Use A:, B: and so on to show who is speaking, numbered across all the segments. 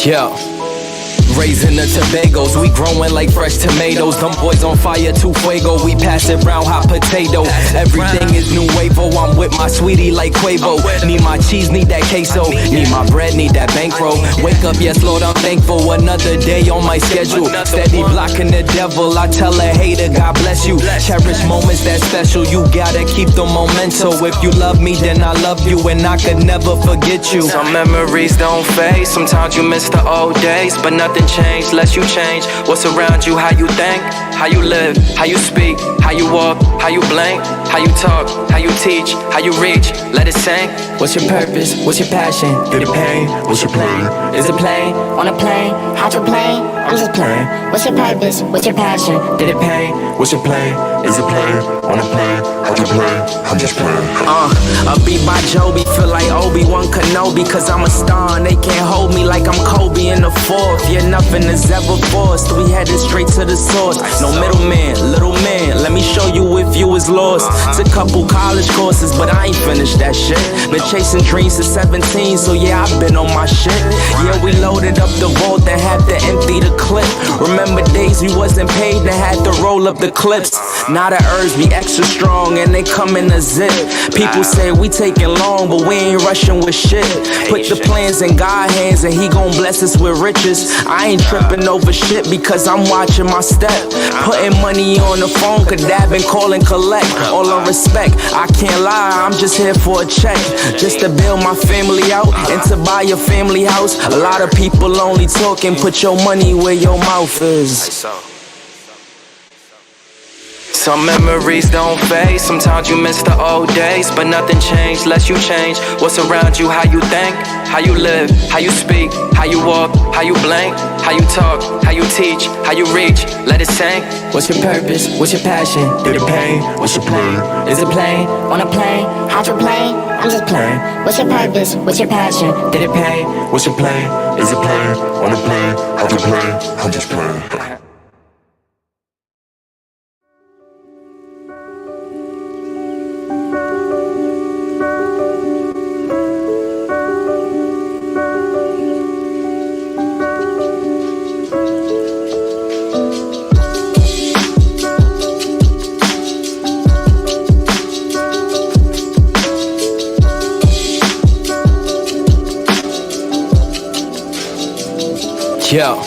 A: Yeah. Raising the Tobagos, we growing like fresh tomatoes. Them boys on fire, too fuego, we pass it round hot potato. Everything is nuevo, I'm with my sweetie like Quavo. Need my cheese, need that queso, need my bread, need that bankroll. Wake up, yes Lord, I'm thankful, another day on my schedule. Steady blocking the devil, I tell a hater, God bless you. Cherish moments that special, you gotta keep the memento. If you love me, then I love you, and I could never forget you.
B: Some memories don't fade, sometimes you miss the old days, but nothing change less you change. What's around you, how you think, how you live, how you speak, how you walk, how you blink, how you talk, how you teach, how you reach, let it sink.
A: What's your purpose, what's your passion? Through the pain, what's your plan? Is it plane?
C: On a plane, how'd you plane? I'm just playing. What's your purpose, what's your passion?
A: Did it pain? What's your plan?
D: Is it plane? On a plane, how'd you play? I'm just playing.
B: A beat by Joby, feel like Obi-Wan Kenobi, cause I'm a star and they can't hold me like I'm Kobe in the fourth. Yeah, nothing is ever forced, we headed straight to the source. No middleman, little man, let me show you if you was lost. It's a couple college courses, but I ain't finished that shit. Been chasing dreams since 17, so yeah, I've been on my shit. Yeah, we loaded up the vault and had to empty the clip. Remember days we wasn't paid and had to roll up the clips. Now the herbs be extra strong and they come in a zip. People say we taking long, but we ain't rushing with shit. Put the plans in God's hands and he gon' bless us with riches. I ain't tripping over shit because I'm watching my step. Putting money on the phone, could dab and call and collect. All on respect, I can't lie, I'm just here for a check. Just to build my family out and to buy a family house. A lot of people only talking, put your money where your mouth is. Some memories don't fade, sometimes you miss the old days, but nothing changed less you change. What's around you, how you think, how you live, how you speak, how you walk, how you blink, how you talk, how you teach, how you reach, let it sink.
A: What's your purpose, what's your passion? Through the pain, what's your plan? Is it plane?
C: On a plane, how'd you plane? I'm just playing. What's your purpose, what's your passion?
A: Did it pain? What's your plan?
D: Is it plane? On a plane, how'd you play? I'm just playing.
A: Yeah.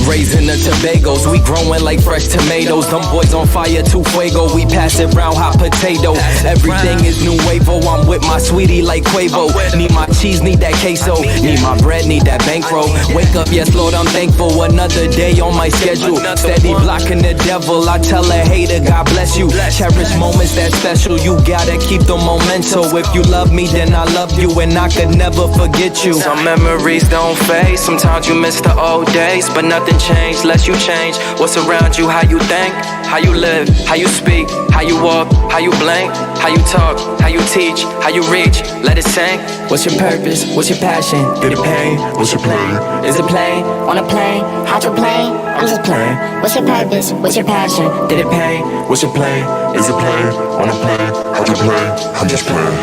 A: Raising the Tobagos, we growing like fresh tomatoes. Them boys on fire, too fuego, we pass it round hot potato. Everything is nuevo, I'm with my sweetie like Quavo. Need my cheese, need that queso, need my bread, need that bankroll. Wake up, yes Lord, I'm thankful, another day on my schedule. Steady blocking the devil, I tell a hater, God bless you. Cherish moments that special, you gotta keep the memento. If you love me, then I love you, and I could never forget you.
B: Some memories don't fade, sometimes you miss the old days, but nothing change less you change. What's around you, how you think, how you live, how you speak, how you walk, how you blink, how you talk, how you teach, how you reach, let it sink.
A: What's your purpose, what's your passion? Through the pain,
D: What's your plan?
A: is it plane?
C: On a plane, how'd you plane? I'm just playing. What's your purpose, what's your passion?
A: Did it pain?
D: What's your plan? Is it plane? On a plane, how'd you play? I'm just playing.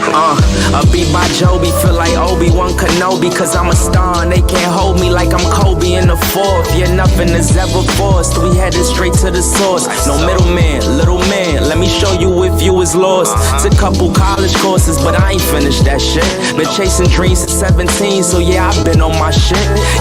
B: A beat by Joby, feel like Obi-Wan Kenobi, cause I'm a star and they can't hold me like I'm Kobe in the fourth. Yeah, nothing is ever forced, we headed straight to the source. No middleman, little man, let me show you if you was lost. It's a couple college courses, but I ain't finished that shit. Been chasing dreams since 17, so yeah, I've been on my shit.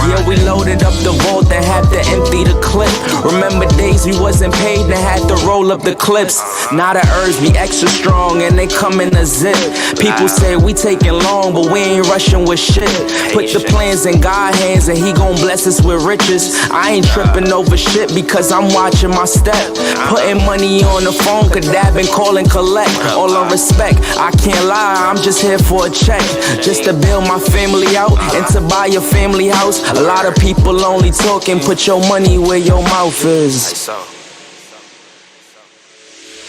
B: Yeah, we loaded up the vault and had to empty the clip. Remember days we wasn't paid and had to roll up the clips. Now the herbs be extra strong and they come in a zip. People say we taking long, but we ain't rushing with shit. Put the plans in God's hands and he gon' bless us with riches. I ain't tripping over shit because I'm watching my step. Putting money on the phone, could dab and call and collect. All on respect, I can't lie, I'm just here for a check. Just to build my family out and to buy a family house. A lot of people only talking, put your money where your mouth is.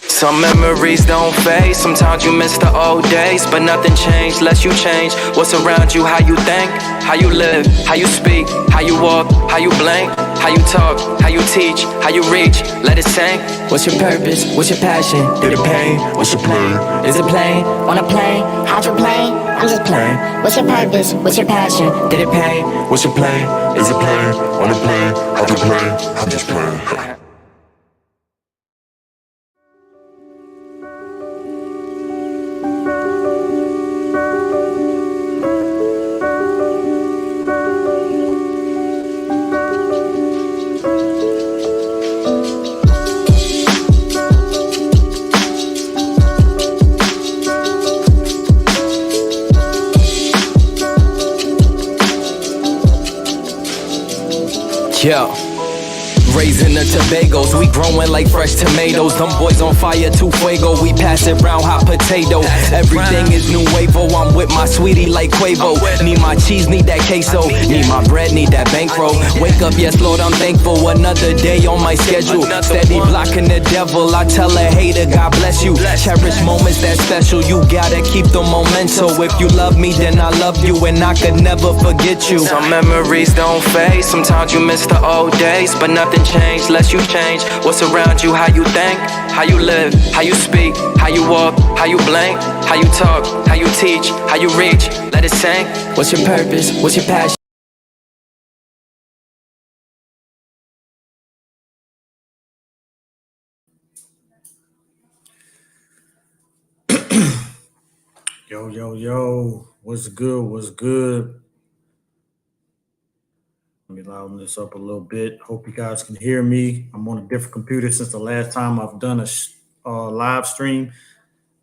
B: Some memories don't fade, sometimes you miss the old days, but nothing changed less you change. What's around you, how you think, how you live, how you speak, how you walk, how you blink, how you talk, how you teach, how you reach, let it sing.
A: What's your purpose? What's your passion? Did it pain?
D: What's your play?
A: Is it plain?
C: Wanna play? How'd you play? I'm just playing. What's your purpose? What's your passion?
A: Did it pain?
D: What's your play? Is it play? Wanna play? How'd you play? I'm just playing.
A: Yo. Raising the Tobagos, we growing like fresh tomatoes. Them boys on fire, too fuego. We pass it round, hot potato. Everything is nuevo. I'm with my sweetie like Quavo. Need my cheese, need that queso. Need my bread, need that bankroll. Wake up, yes, Lord, I'm thankful. Another day on my schedule. Steady blocking the devil. I tell a hater, God bless you. Cherish moments that special. You gotta keep the memento. If you love me, then I love you, and I could never forget you.
B: Some memories don't fade, sometimes you miss the old days, but nothing changed unless you change. What's around you, how you think, how you live, how you speak, how you walk, how you blink, how you talk, how you teach, how you reach, let it sing.
A: What's your purpose? What's your passion?
E: Yo, what's good? What's good? Let me louden this up a little bit. Hope you guys can hear me. I'm on a different computer since the last time I've done a live stream.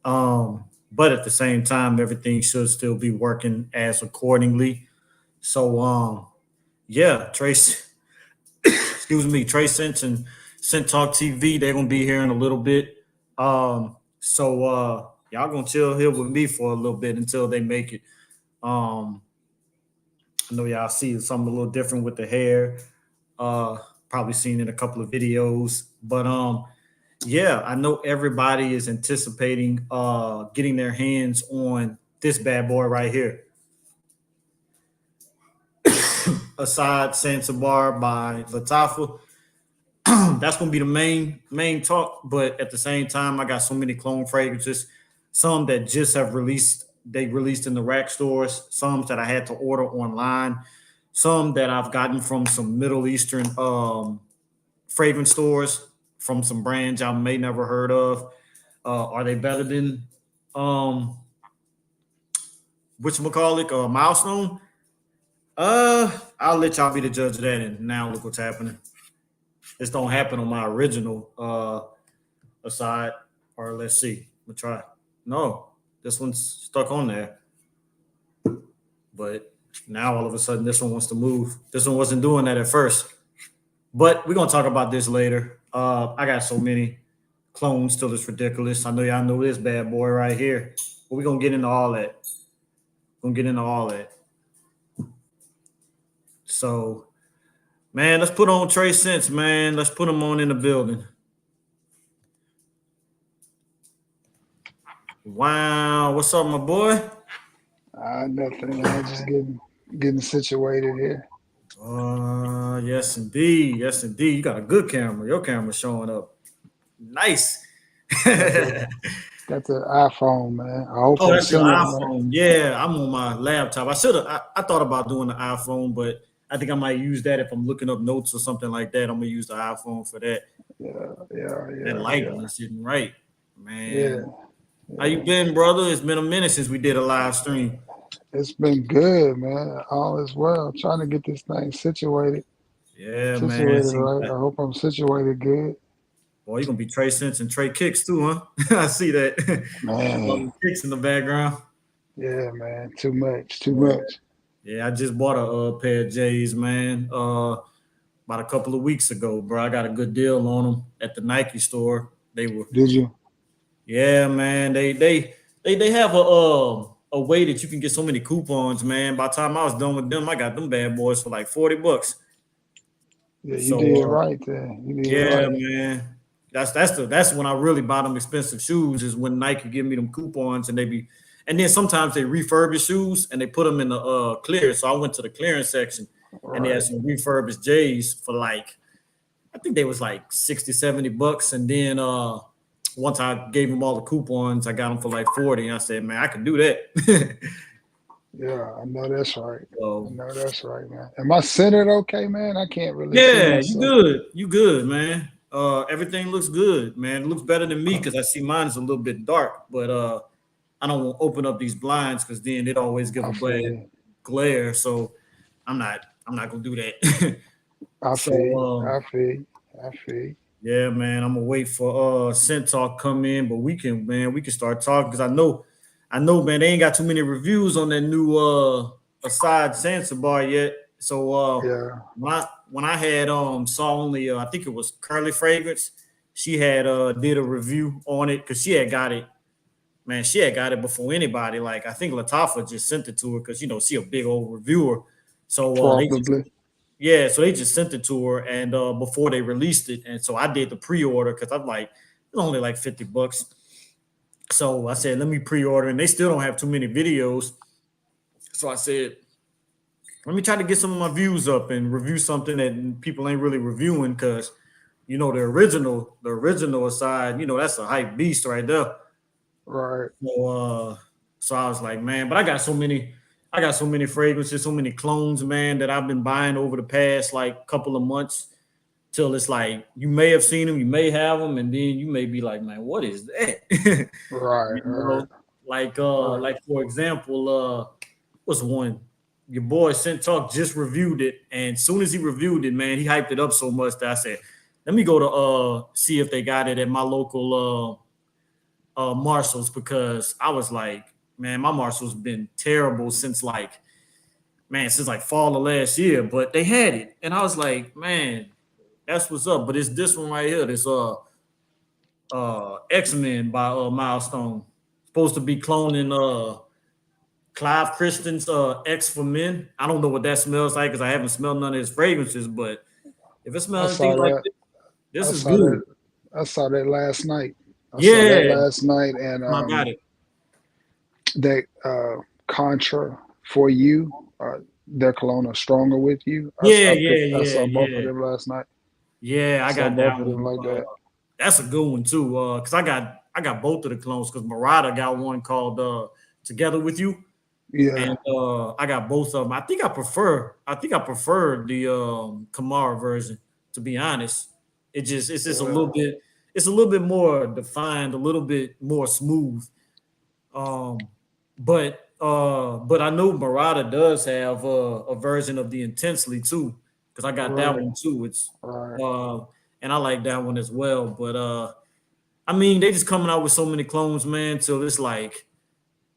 E: But at the same time, everything should still be working as accordingly. So, yeah, Trace, excuse me, Trace Sense and Scent Talk TV, they're going to be here in a little bit. So y'all going to chill here with me for a little bit until they make it. I know y'all see something a little different with the hair. Probably seen in a couple of videos. But yeah, I know everybody is anticipating getting their hands on this bad boy right here. ASAD Zanzibar by Lattafa. That's gonna be the main talk, but at the same time, I got so many clone fragrances, some that just have released. They released in the rack stores, some that I had to order online, some that I've gotten from some Middle Eastern fragrance stores from some brands I may never heard of. Are they better than whatchamacallit, Milestone? I'll let y'all be the judge of that. And now look what's happening. This don't happen on my original ASAD, or let's see. We'll try. No. This one's stuck on there. But now all of a sudden this one wants to move. This one wasn't doing that at first. But we're going to talk about this later. I got so many clones till it's ridiculous. I know y'all know this bad boy right here. But we're going to get into all that. So, man, let's put on Trey Sense, man. Let's put him on in the building. Wow, what's up, my boy?
F: Nothing. I'm just getting situated here.
E: Yes, indeed. You got a good camera. Your camera's showing up. Nice.
F: Got the iPhone, man. I hope
E: that's your
F: Man.
E: iPhone. Yeah, I'm on my laptop. I thought about doing the iPhone, but I think I might use that if I'm looking up notes or something like that. I'm gonna use the iPhone for that.
F: Yeah.
E: That lighting is sitting right, man.
F: Yeah.
E: How you been, brother? It's been a minute since we did a live stream.
F: It's been good, man. All is well. Trying to get this thing situated.
E: Yeah,
F: situated
E: man.
F: right. I hope I'm situated good.
E: Boy, you're gonna be Trey Sense and Trey Kicks too, huh? I see that.
F: Man.
E: Kicks in the background.
F: Yeah, man. Too much.
E: Yeah, I just bought a pair of J's, man. About a couple of weeks ago, bro. I got a good deal on them at the Nike store. They were.
F: Did you?
E: Yeah, man. They have a way that you can get so many coupons, man. By the time I was done with them, I got them bad boys for like $40.
F: Yeah, you did right there. You did right.
E: Man. That's when I really buy them expensive shoes, is when Nike give me them coupons, and then sometimes they refurbish shoes and they put them in the clear. So I went to the clearance section and they had some refurbished J's for like, I think they was like 60, $70. And then once I gave them all the coupons, I got them for like 40. And I said, man, I can do that.
F: Yeah, I know that's right.
E: So,
F: I know that's right, man. Am I centered okay, man? I can't really see
E: yeah, you
F: myself.
E: good. You good, man. Everything looks good, man. It looks better than me because I see mine is a little bit dark, but I don't want to open up these blinds because then it always give
F: I
E: a
F: feel
E: bad
F: you.
E: glare. So I'm not gonna do that.
F: I
E: So
F: feel you. I feel you. I feel you.
E: yeah, man, I'm gonna wait for Scent Talk come in, but we can start talking because I know, man, they ain't got too many reviews on that new ASAD Zanzibar yet. So
F: Yeah.
E: when I had saw only I think it was Curly Fragrance, she had did a review on it because she had got it. Man, she had got it before anybody. Like I think Lattafa just sent it to her because she a big old reviewer. So
F: Probably.
E: so they just sent it to her and before they released it. And so I did the pre-order because I'm like, it's only like $50. So I said, let me pre-order, and they still don't have too many videos. So I said, let me try to get some of my views up and review something that people ain't really reviewing because the original aside, that's a hype beast right there.
F: Right.
E: So I was like, man, but I got so many fragrances, so many clones, man, that I've been buying over the past like couple of months till it's like you may have seen them, you may have them, and then you may be like, man, what is that?
F: Right. Right.
E: Like
F: Right.
E: like for example, what's one? Your boy Scent Talk just reviewed it, and as soon as he reviewed it, man, he hyped it up so much that I said, let me go to see if they got it at my local Marshalls because I was like, man, my Marshalls been terrible since like fall of last year, but they had it, and I was like, man, that's what's up. But it's this one right here, this X-Men by Milestone, supposed to be cloning Clive Christen's X for Men. I don't know what that smells like because I haven't smelled none of his fragrances, but if it
F: I
E: smells
F: saw
E: anything like
F: that.
E: this,
F: I
E: is
F: saw
E: good.
F: that. I saw that last night.
E: Yeah,
F: And
E: I got it.
F: that Contra for you, their cologne are stronger with you.
E: Yeah,
F: I saw both of
E: yeah.
F: them last night.
E: Yeah,
F: I
E: I
F: saw
E: got
F: both
E: that
F: of them
E: one.
F: like that.
E: That's a good one too. Cause I got both of the clones. Cause Murata got one called Together with You,
F: Yeah.
E: and I got both of them. I think I prefer the Kamara version. To be honest, it's just a
F: Yeah.
E: little bit. It's a little bit more defined, a little bit more smooth. Um, but I know Murata does have a version of the Intensely too, because I got that
F: Right.
E: one too. It's
F: Right.
E: and I like that one as well. But I mean, they just coming out with so many clones, man. Till it's like,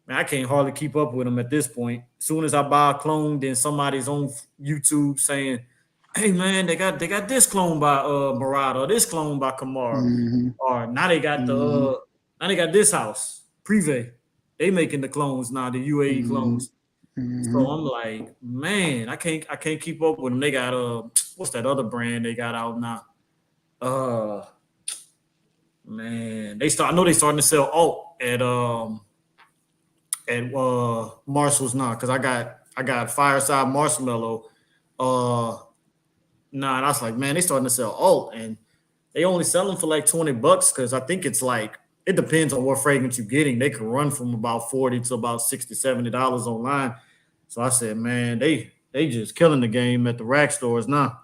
E: man, I can't hardly keep up with them at this point. As soon as I buy a clone, then somebody's on YouTube saying, "Hey, man, they got this clone by Murata, or this clone by Kamara,
F: Mm-hmm.
E: or now they got
F: Mm-hmm.
E: now they got this house Privé. They making the clones now, the UAE
F: Mm-hmm.
E: clones."
F: Mm-hmm.
E: So I'm like, man, I can't keep up with them. They got what's that other brand they got out now? Man, I know they starting to sell alt at Marshalls now because I got Fireside Marshmallow. Nah, and I was like, man, they starting to sell alt and they only sell them for like $20 because I think it's like it depends on what fragrance you're getting. They can run from about 40 to about $60, $70 online. So I said, man, they just killing the game at the rack stores now.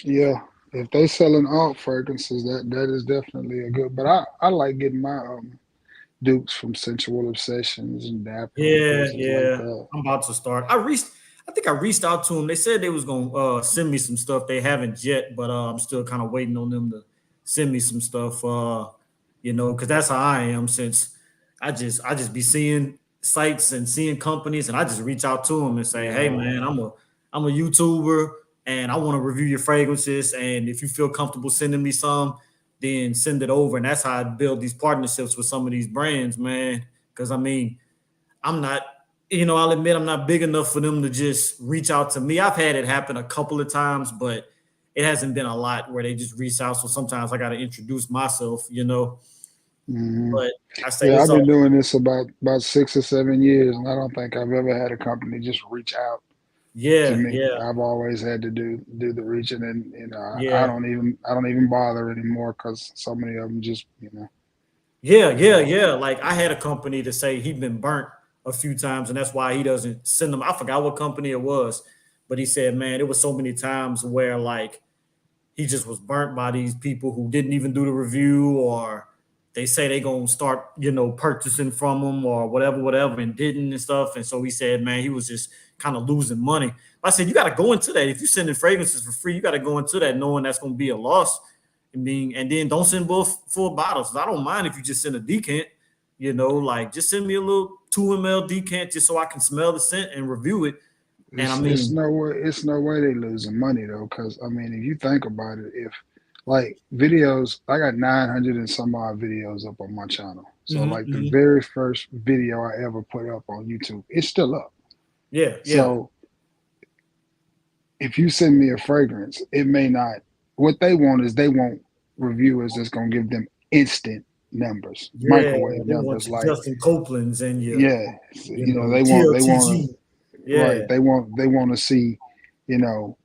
F: Yeah. If they selling alt fragrances, that is definitely a good. But I like getting my dupes from Sensual Obsessions and Dapper and
E: Yeah,
F: places like
E: yeah.
F: that.
E: I'm about to start. I think I reached out to them. They said they was gonna send me some stuff. They haven't yet, but I'm still kind of waiting on them to send me some stuff. Because that's how I am. Since I just be seeing sites and seeing companies, and I just reach out to them and say, hey
F: Yeah.
E: man, I'm a YouTuber and I want to review your fragrances. And if you feel comfortable sending me some, then send it over. And that's how I build these partnerships with some of these brands, man. Because I mean, I'm not, I'll admit I'm not big enough for them to just reach out to me. I've had it happen a couple of times, but it hasn't been a lot where they just reach out. So sometimes I got to introduce myself.
F: Mm-hmm.
E: But I say
F: Yeah,
E: it's
F: I've been
E: all,
F: doing this about 6 or 7 years, and I don't think I've ever had a company just reach out
E: Yeah,
F: To me,
E: yeah,
F: I've always had to do the reaching, and I
E: yeah.
F: don't even bother anymore because so many of them just
E: Yeah, yeah,
F: uh,
E: yeah. Like I had a company to say he'd been burnt a few times, and that's why he doesn't send them. I forgot what company it was, but he said, man, it was so many times where like he just was burnt by these people who didn't even do the review, or they say they gonna start, purchasing from him or whatever, and didn't and stuff. And so he said, man, he was just kind of losing money. I said, you got to go into that. If you're sending fragrances for free, you got to go into that knowing that's gonna be a loss. And then don't send both full bottles. I don't mind if you just send a decant, like just send me a little 2 ml decant just so I can smell the scent and review it. And I
F: it's
E: mean,
F: no way they losing money though, because I mean, if you think about it, if like videos, I got 900 and some odd videos up on my channel. So
E: mhm,
F: like the
E: mhm.
F: very first video I ever put up on YouTube, it's still up.
E: Yeah, yeah,
F: So if you send me a fragrance, it may not. What they want is they want reviewers that's gonna give them instant numbers,
E: yeah.
F: microwave
E: They want
F: numbers.
E: your
F: Like,
E: Justin Copeland's and your,
F: yeah, they want
E: TLTG.
F: to
E: Yeah,
F: right. They want to see, you know,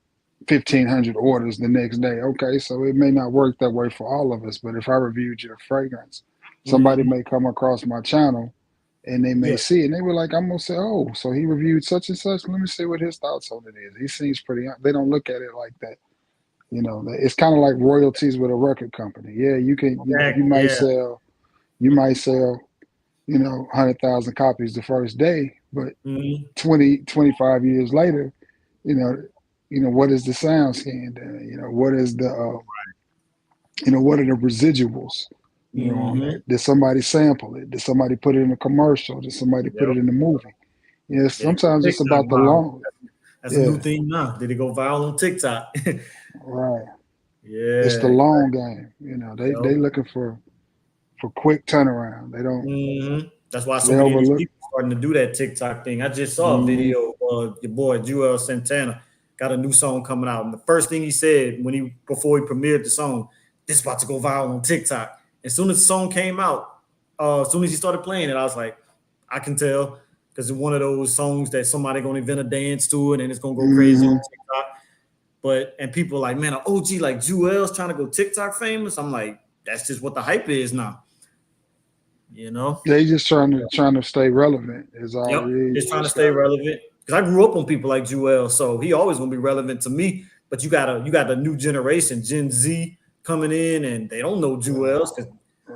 F: 1,500 orders the next day. Okay, so it may not work that way for all of us, but if I reviewed your fragrance, somebody
E: mhm,
F: may come across my channel and they may
E: yeah,
F: see it and they were like, I'm gonna say, oh, so he reviewed such and such. Let me see what his thoughts on it is. He seems pretty. They don't look at it like that. It's kind of like royalties with a record company. Yeah,
E: exactly. Yeah,
F: you might sell, 100,000 copies the first day, but
E: mhm,
F: 20, 25 years later, you know, what is the sound scan done? What is what are the residuals, on
E: mhm.
F: that? Did somebody sample it? Did somebody put it in a commercial? Did somebody put
E: Yep.
F: it in a movie?
E: Did it go
F: Sometimes it's
E: TikTok
F: about the
E: viral?
F: long,
E: That's a
F: yeah,
E: new thing now. Did it go viral on TikTok?
F: right. It's the
E: Yeah,
F: long game. They
E: yep.
F: looking for quick turnaround.
E: That's why so
F: They
E: many of these
F: overlook.
E: people starting to do that TikTok thing. I just saw a
F: Mhm.
E: video of your boy Joel Santana got a new song coming out, and the first thing he said before he premiered the song, "This about to go viral on TikTok." As soon as the song came out, as soon as he started playing it, I was like, I can tell because it's one of those songs that somebody gonna invent a dance to it and it's gonna go crazy on
F: Mhm.
E: TikTok. And people are like, man, an OG like Joel's trying to go TikTok famous. I'm like, that's just what the hype is now, you know.
F: They just trying to stay relevant is all
E: Yep,
F: it is.
E: just
F: You
E: trying to
F: just
E: stay
F: gotta.
E: relevant. Because I grew up on people like Joel, so he always gonna be relevant to me. But you got the new generation, Gen Z, coming in, and they don't know Joel's because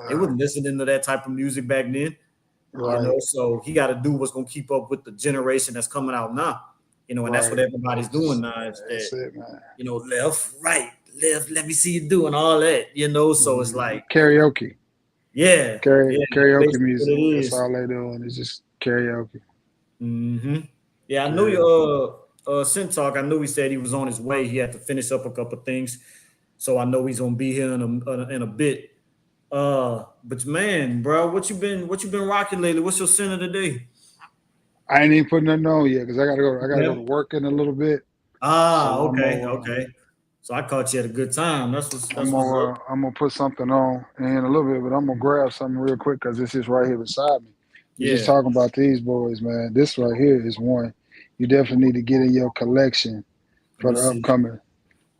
E: they
F: Uh,
E: wasn't listening to that type of music back then.
F: right,
E: So he got to do what's gonna keep up with the generation that's coming out now. And that's what
F: right.
E: everybody's doing now. Is
F: That's
E: that
F: it, man.
E: left, right, left. Let me see you doing all that. So it's like,
F: Karaoke,
E: yeah, yeah, that's
F: karaoke
E: basically what
F: music.
E: it
F: That's
E: is.
F: all they doing is just karaoke.
E: Yeah, I know
F: Karaoke.
E: your Scent Talk. I know he said he was on his way. He had to finish up a couple things, so I know he's gonna be here in a bit. But man, bro, what you been rocking lately? What's your scent of the day?
F: I ain't even putting nothing on yet because I gotta go
E: Yeah.
F: to work in a little bit.
E: Ah,
F: So
E: okay, okay. So I caught you at a good time. That's what's up.
F: I'm gonna put something on in a little bit, but I'm gonna grab something real quick because this is right here beside me. We're just
E: Yeah.
F: talking about these boys, man. This right here is one you definitely need to get in your collection
E: Let
F: for
E: me
F: the
E: see.
F: upcoming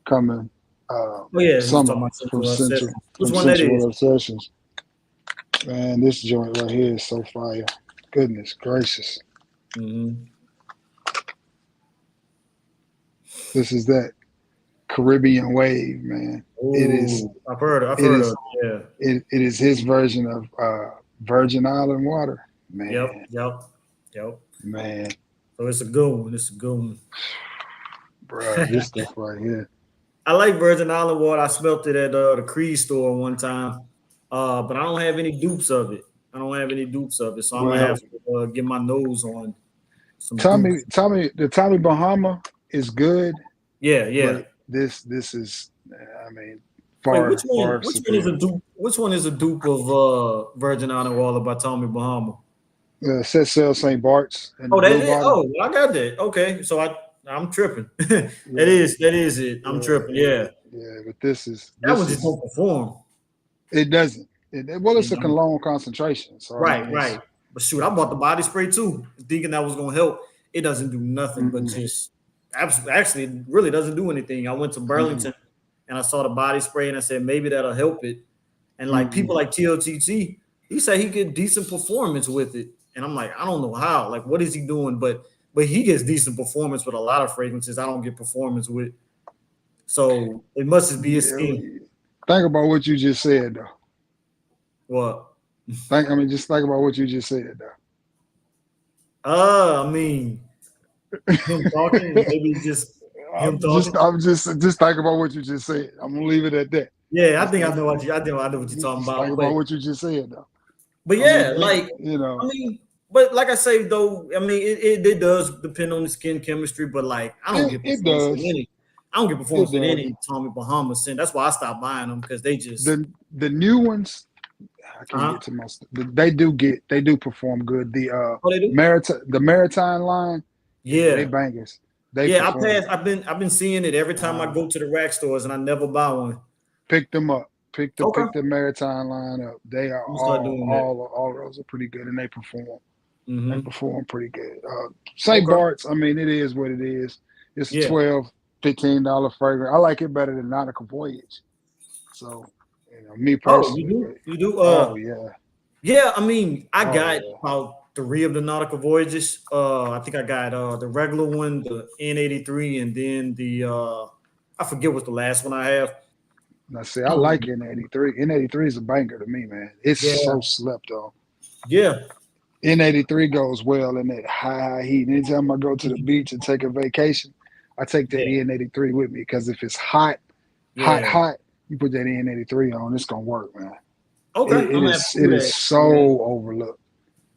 F: coming uh,
E: Oh yeah, he's talking
F: summer
E: about Sensual Obsession. Which
F: from
E: one that
F: Sensual
E: is?
F: Obsessions. Man, this joint right here is so fire. Goodness gracious.
E: Mm-hmm.
F: This is that Caribbean wave, man. It is
E: Oh, I've
F: it
E: heard of
F: is
E: it. Yeah.
F: it is his version of Virgin Island water.
E: Yep,
F: Man,
E: yep, yep.
F: man,
E: So it's a good one. It's a good one.
F: bro, this stuff right here.
E: I like Virgin Island water. I smelt it at the Creed store one time, but I don't have any dupes of it. I don't have any dupes of it, so I'm gonna
F: Well,
E: have to get my nose on some
F: Tommy,
E: dupes.
F: the Tommy Bahama is good,
E: Yeah, yeah.
F: but this is, I mean,
E: Wait, which one?
F: far
E: Which one is a
F: superior.
E: dupe? Which one is a dupe of Virgin Island water by Tommy Bahama?
F: Set Sail St. Bart's and the
E: Oh, that's
F: blue
E: it.
F: bottle.
E: Oh, well, I got that. Okay, so I'm tripping.
F: Yeah,
E: That is it. I'm
F: yeah,
E: tripping. Yeah,
F: yeah. But
E: that one just don't perform.
F: it doesn't. Well,
E: You
F: it's a
E: know.
F: long concentration, so I
E: Right,
F: mean,
E: right. But shoot, I bought the body spray too, thinking that was gonna help. It doesn't do nothing but
F: mm,
E: just Actually, it really doesn't do anything. I went to Burlington and I saw the body spray and I said maybe that'll help it. And like people like TLTT, he said he get decent performance with it. And I'm like, I don't know how. Like, what is he doing? But he gets decent performance with a lot of fragrances I don't get performance with. So it must just be his skin.
F: Think about what you just said, though.
E: What?
F: Just think about what you just said, though.
E: I mean, him talking, maybe just him talking.
F: I'm just think about what you just said. I'm gonna leave it at that.
E: Yeah, I think I know what you're talking about.
F: Think about what you just said, though.
E: But yeah, but like I say though, I mean, it does depend on the skin chemistry. But like, I don't get performance with any. I don't get performance with any Tommy Bahama scent. That's why I stopped buying them because they just
F: the new ones. I can't get to most. They do perform good. The Maritime line.
E: Yeah,
F: they bangers.
E: I've been seeing it every time I go to the rack stores and I never buy one.
F: Pick them up. Pick the Maritime line up. They are all those are pretty good and they perform. They perform pretty good. St. Bart's, I mean, it is what it is. It's a $12, $15 fragrance. I like it better than Nautica Voyage. So, me personally.
E: You do?
F: Yeah.
E: Yeah, I mean, I got about 3 of the Nautica Voyages. I think I got the regular one, the N83, and then the I forget what the last one I have.
F: Now, see, I like N83. N83 is a banger to me, man. It's so slept on.
E: Yeah.
F: N83 goes well in that high heat. Anytime I go to the beach and take a vacation, I take that N83 with me because if it's hot, you put that N83 on, it's gonna work, man.
E: Okay,
F: it is so overlooked.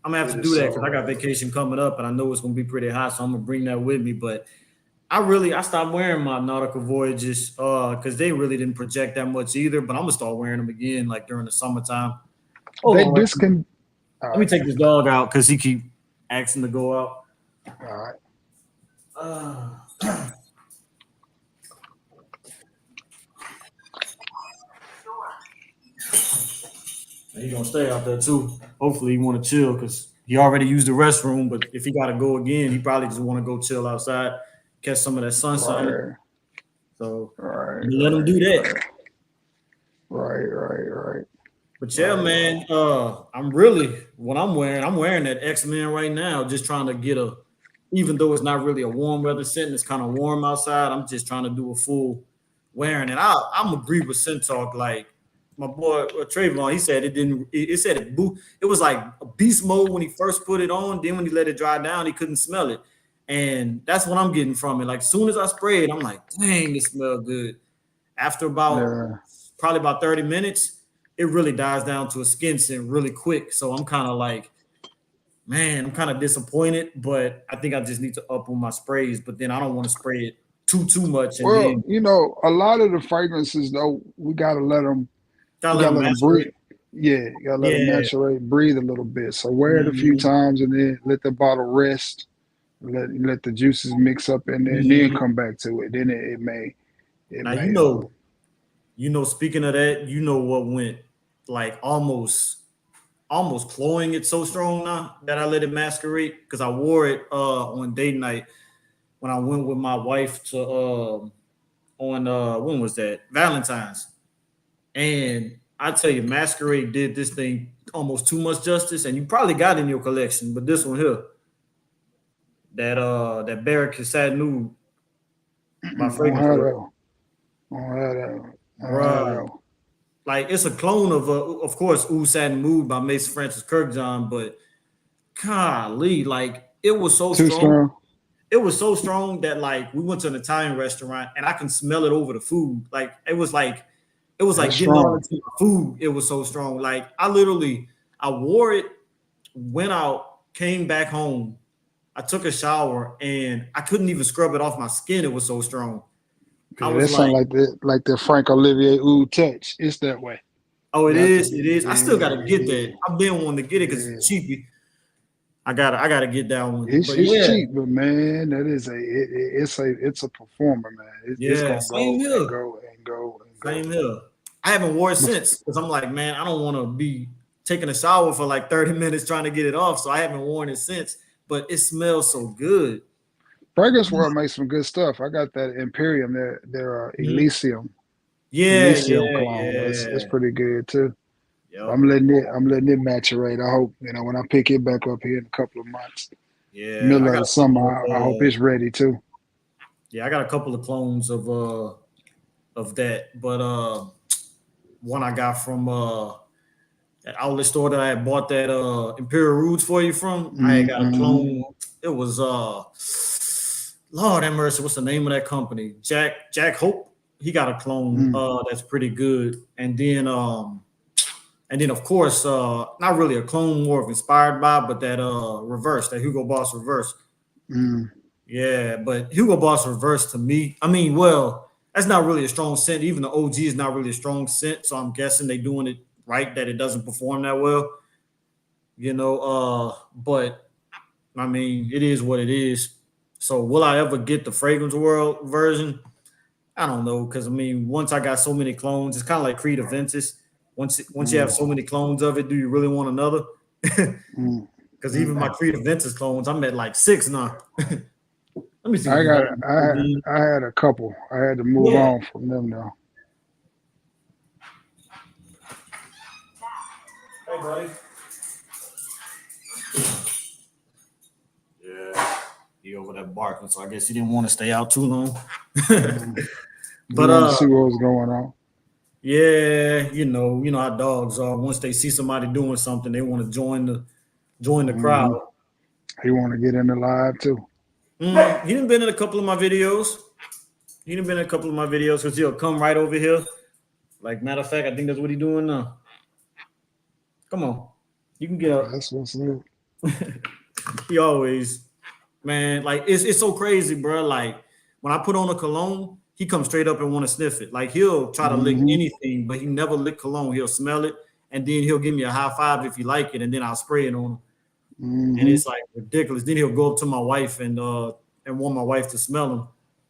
E: I'm gonna have to do that because I got vacation coming up and I know it's gonna be pretty hot, so I'm gonna bring that with me. But I stopped wearing my Nautica Voyages because they really didn't project that much either. But I'm gonna start wearing them again, like during the summertime. Let me take this dog out because he keep asking to go out.
F: All right.
E: He's gonna stay out there too. Hopefully, he want to chill because he already used the restroom. But if he got to go again, he probably just want to go chill outside, catch some of that sunshine. So let him do that.
F: Right.
E: But yeah, man, I'm wearing that X-Men right now, just trying to get even though it's not really a warm weather scent, it's kind of warm outside. I'm just trying to do a full wearing it. I'm agree with Scent Talk, like. My boy Trayvon, he said it was like a beast mode when he first put it on. Then when he let it dry down, he couldn't smell it. And that's what I'm getting from it. Like soon as I spray it, I'm like, dang, it smells good. After probably about 30 minutes, it really dies down to a skin scent really quick. So I'm kind of like, man, I'm kind of disappointed, but I think I just need to up on my sprays. But then I don't want to spray it too much. And
F: a lot of the fragrances though, we gotta let them. Gotta let them breathe. Yeah, you gotta let them macerate, breathe a little bit. So wear it a few times and then let the bottle rest. Let the juices mix up in there, and then come back to it. Then it may.
E: Speaking of that, what went like almost cloying it so strong now that I let it masquerade because I wore it on date night when I went with my wife to on when was that? Valentine's. And I tell you, Masquerade did this thing almost too much justice, and you probably got it in your collection, but this one here, that Barrack ASAD Nude, my fragrance. Right. Like it's a clone of course, Satin Mood by Mason Francis Kirkjohn, but golly, like it was so strong. It was so strong that like we went to an Italian restaurant and I can smell it over the food. Like it was like getting all into the food. It was so strong. Like I wore it, went out, came back home. I took a shower and I couldn't even scrub it off my skin. It was so strong.
F: That sounds like the Frank Olivier Oud touch. It's that way.
E: Oh, it is. It is. I still gotta get that. I've been wanting to get it because it's cheapy. I gotta get that one.
F: It's cheap, but man, that is it's a performer, man. It's gonna go and go.
E: Same here. I haven't worn it since because I'm like, man, I don't want to be taking a shower for like 30 minutes trying to get it off. So I haven't worn it since, but it smells so good.
F: Fragrance World makes some good stuff. I got that Imperium, their Elysium.
E: Yeah,
F: Elysium clone. It's pretty good too.
E: Yep.
F: I'm letting it maturate. I hope, when I pick it back up here in a couple of months.
E: Yeah,
F: Middle of the summer, I hope it's ready too.
E: Yeah, I got a couple of clones of that, but one I got from that outlet store that I had bought that Imperial Roots for you from. I had got a clone. It was Lord have mercy, what's the name of that company? Jack Hope. He got a clone that's pretty good. And then of course, not really a clone, more of inspired by, but that reverse, that Hugo Boss reverse. Yeah, but Hugo Boss reverse to me, I mean, well, that's not really a strong scent. Even the OG is not really a strong scent, so I'm guessing they doing it right that it doesn't perform that well. But I mean, it is what it is. So will I ever get the Fragrance World version? I don't know, because I mean, once I got so many clones, it's kind of like Creed Aventus. Once you have so many clones of it, do you really want another? Because even my Creed Aventus clones, I'm at like 6 now. Let me see.
F: I had a couple. I had to move on from them now.
E: Hey, buddy. Yeah, he over there barking, so I guess he didn't want to stay out too long. But
F: see what was going on.
E: Yeah, you know how dogs are. Once they see somebody doing something, they want to join the crowd.
F: He want to get in the live too.
E: He done been in a couple of my videos. Because he'll come right over here. Like, matter of fact, I think that's what he's doing now. Come on. You can get up.
F: That's what's up.
E: He always, man, like, it's so crazy, bro. Like, when I put on a cologne, he comes straight up and want to sniff it. Like, he'll try to lick anything, but he never lick cologne. He'll smell it, and then he'll give me a high five if he like it, and then I'll spray it on him. And it's like ridiculous. Then he'll go up to my wife and want my wife to smell him.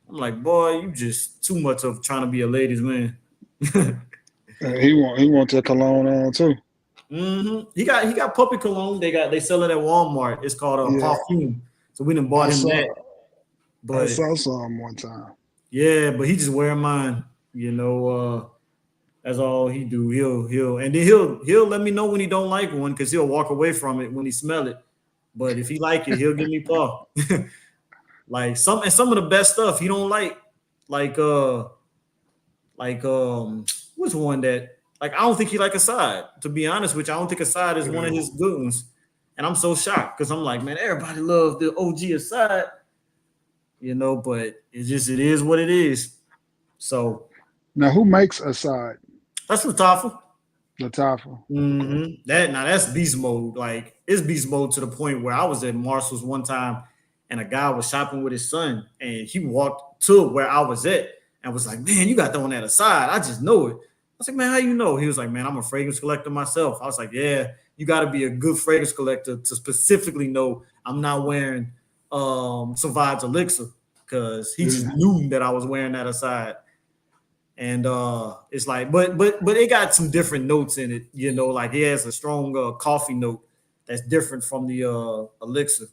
E: I'm like, boy, you just too much of trying to be a ladies' man.
F: He want that cologne on too.
E: He got puppy cologne. They sell it at Walmart. It's called Perfume. So we done bought him that. But
F: I saw some one time.
E: Yeah, but he just wear mine. That's all he do. He'll let me know when he don't like one, because he'll walk away from it when he smell it. But if he like it, he'll give me paw. Like some of the best stuff he don't like what's one that, like, I don't think he like ASAD. To be honest with you, I don't think ASAD is one of his good ones. And I'm so shocked, because I'm like, man, everybody loves the OG ASAD. But it is what it is. So
F: now, who makes ASAD?
E: That's Lattafa.
F: Lattafa.
E: That's beast mode. Like, it's beast mode to the point where I was at Marshall's one time, and a guy was shopping with his son, and he walked to where I was at and was like, man, you got that on that ASAD. I just know it. I was like, man, how you know? He was like, man, I'm a fragrance collector myself. I was like, yeah, you got to be a good fragrance collector to specifically know I'm not wearing Sauvage Elixir, because he just knew that I was wearing that ASAD. And it's like, but it got some different notes in it, like it has a strong coffee note that's different from the Elixir.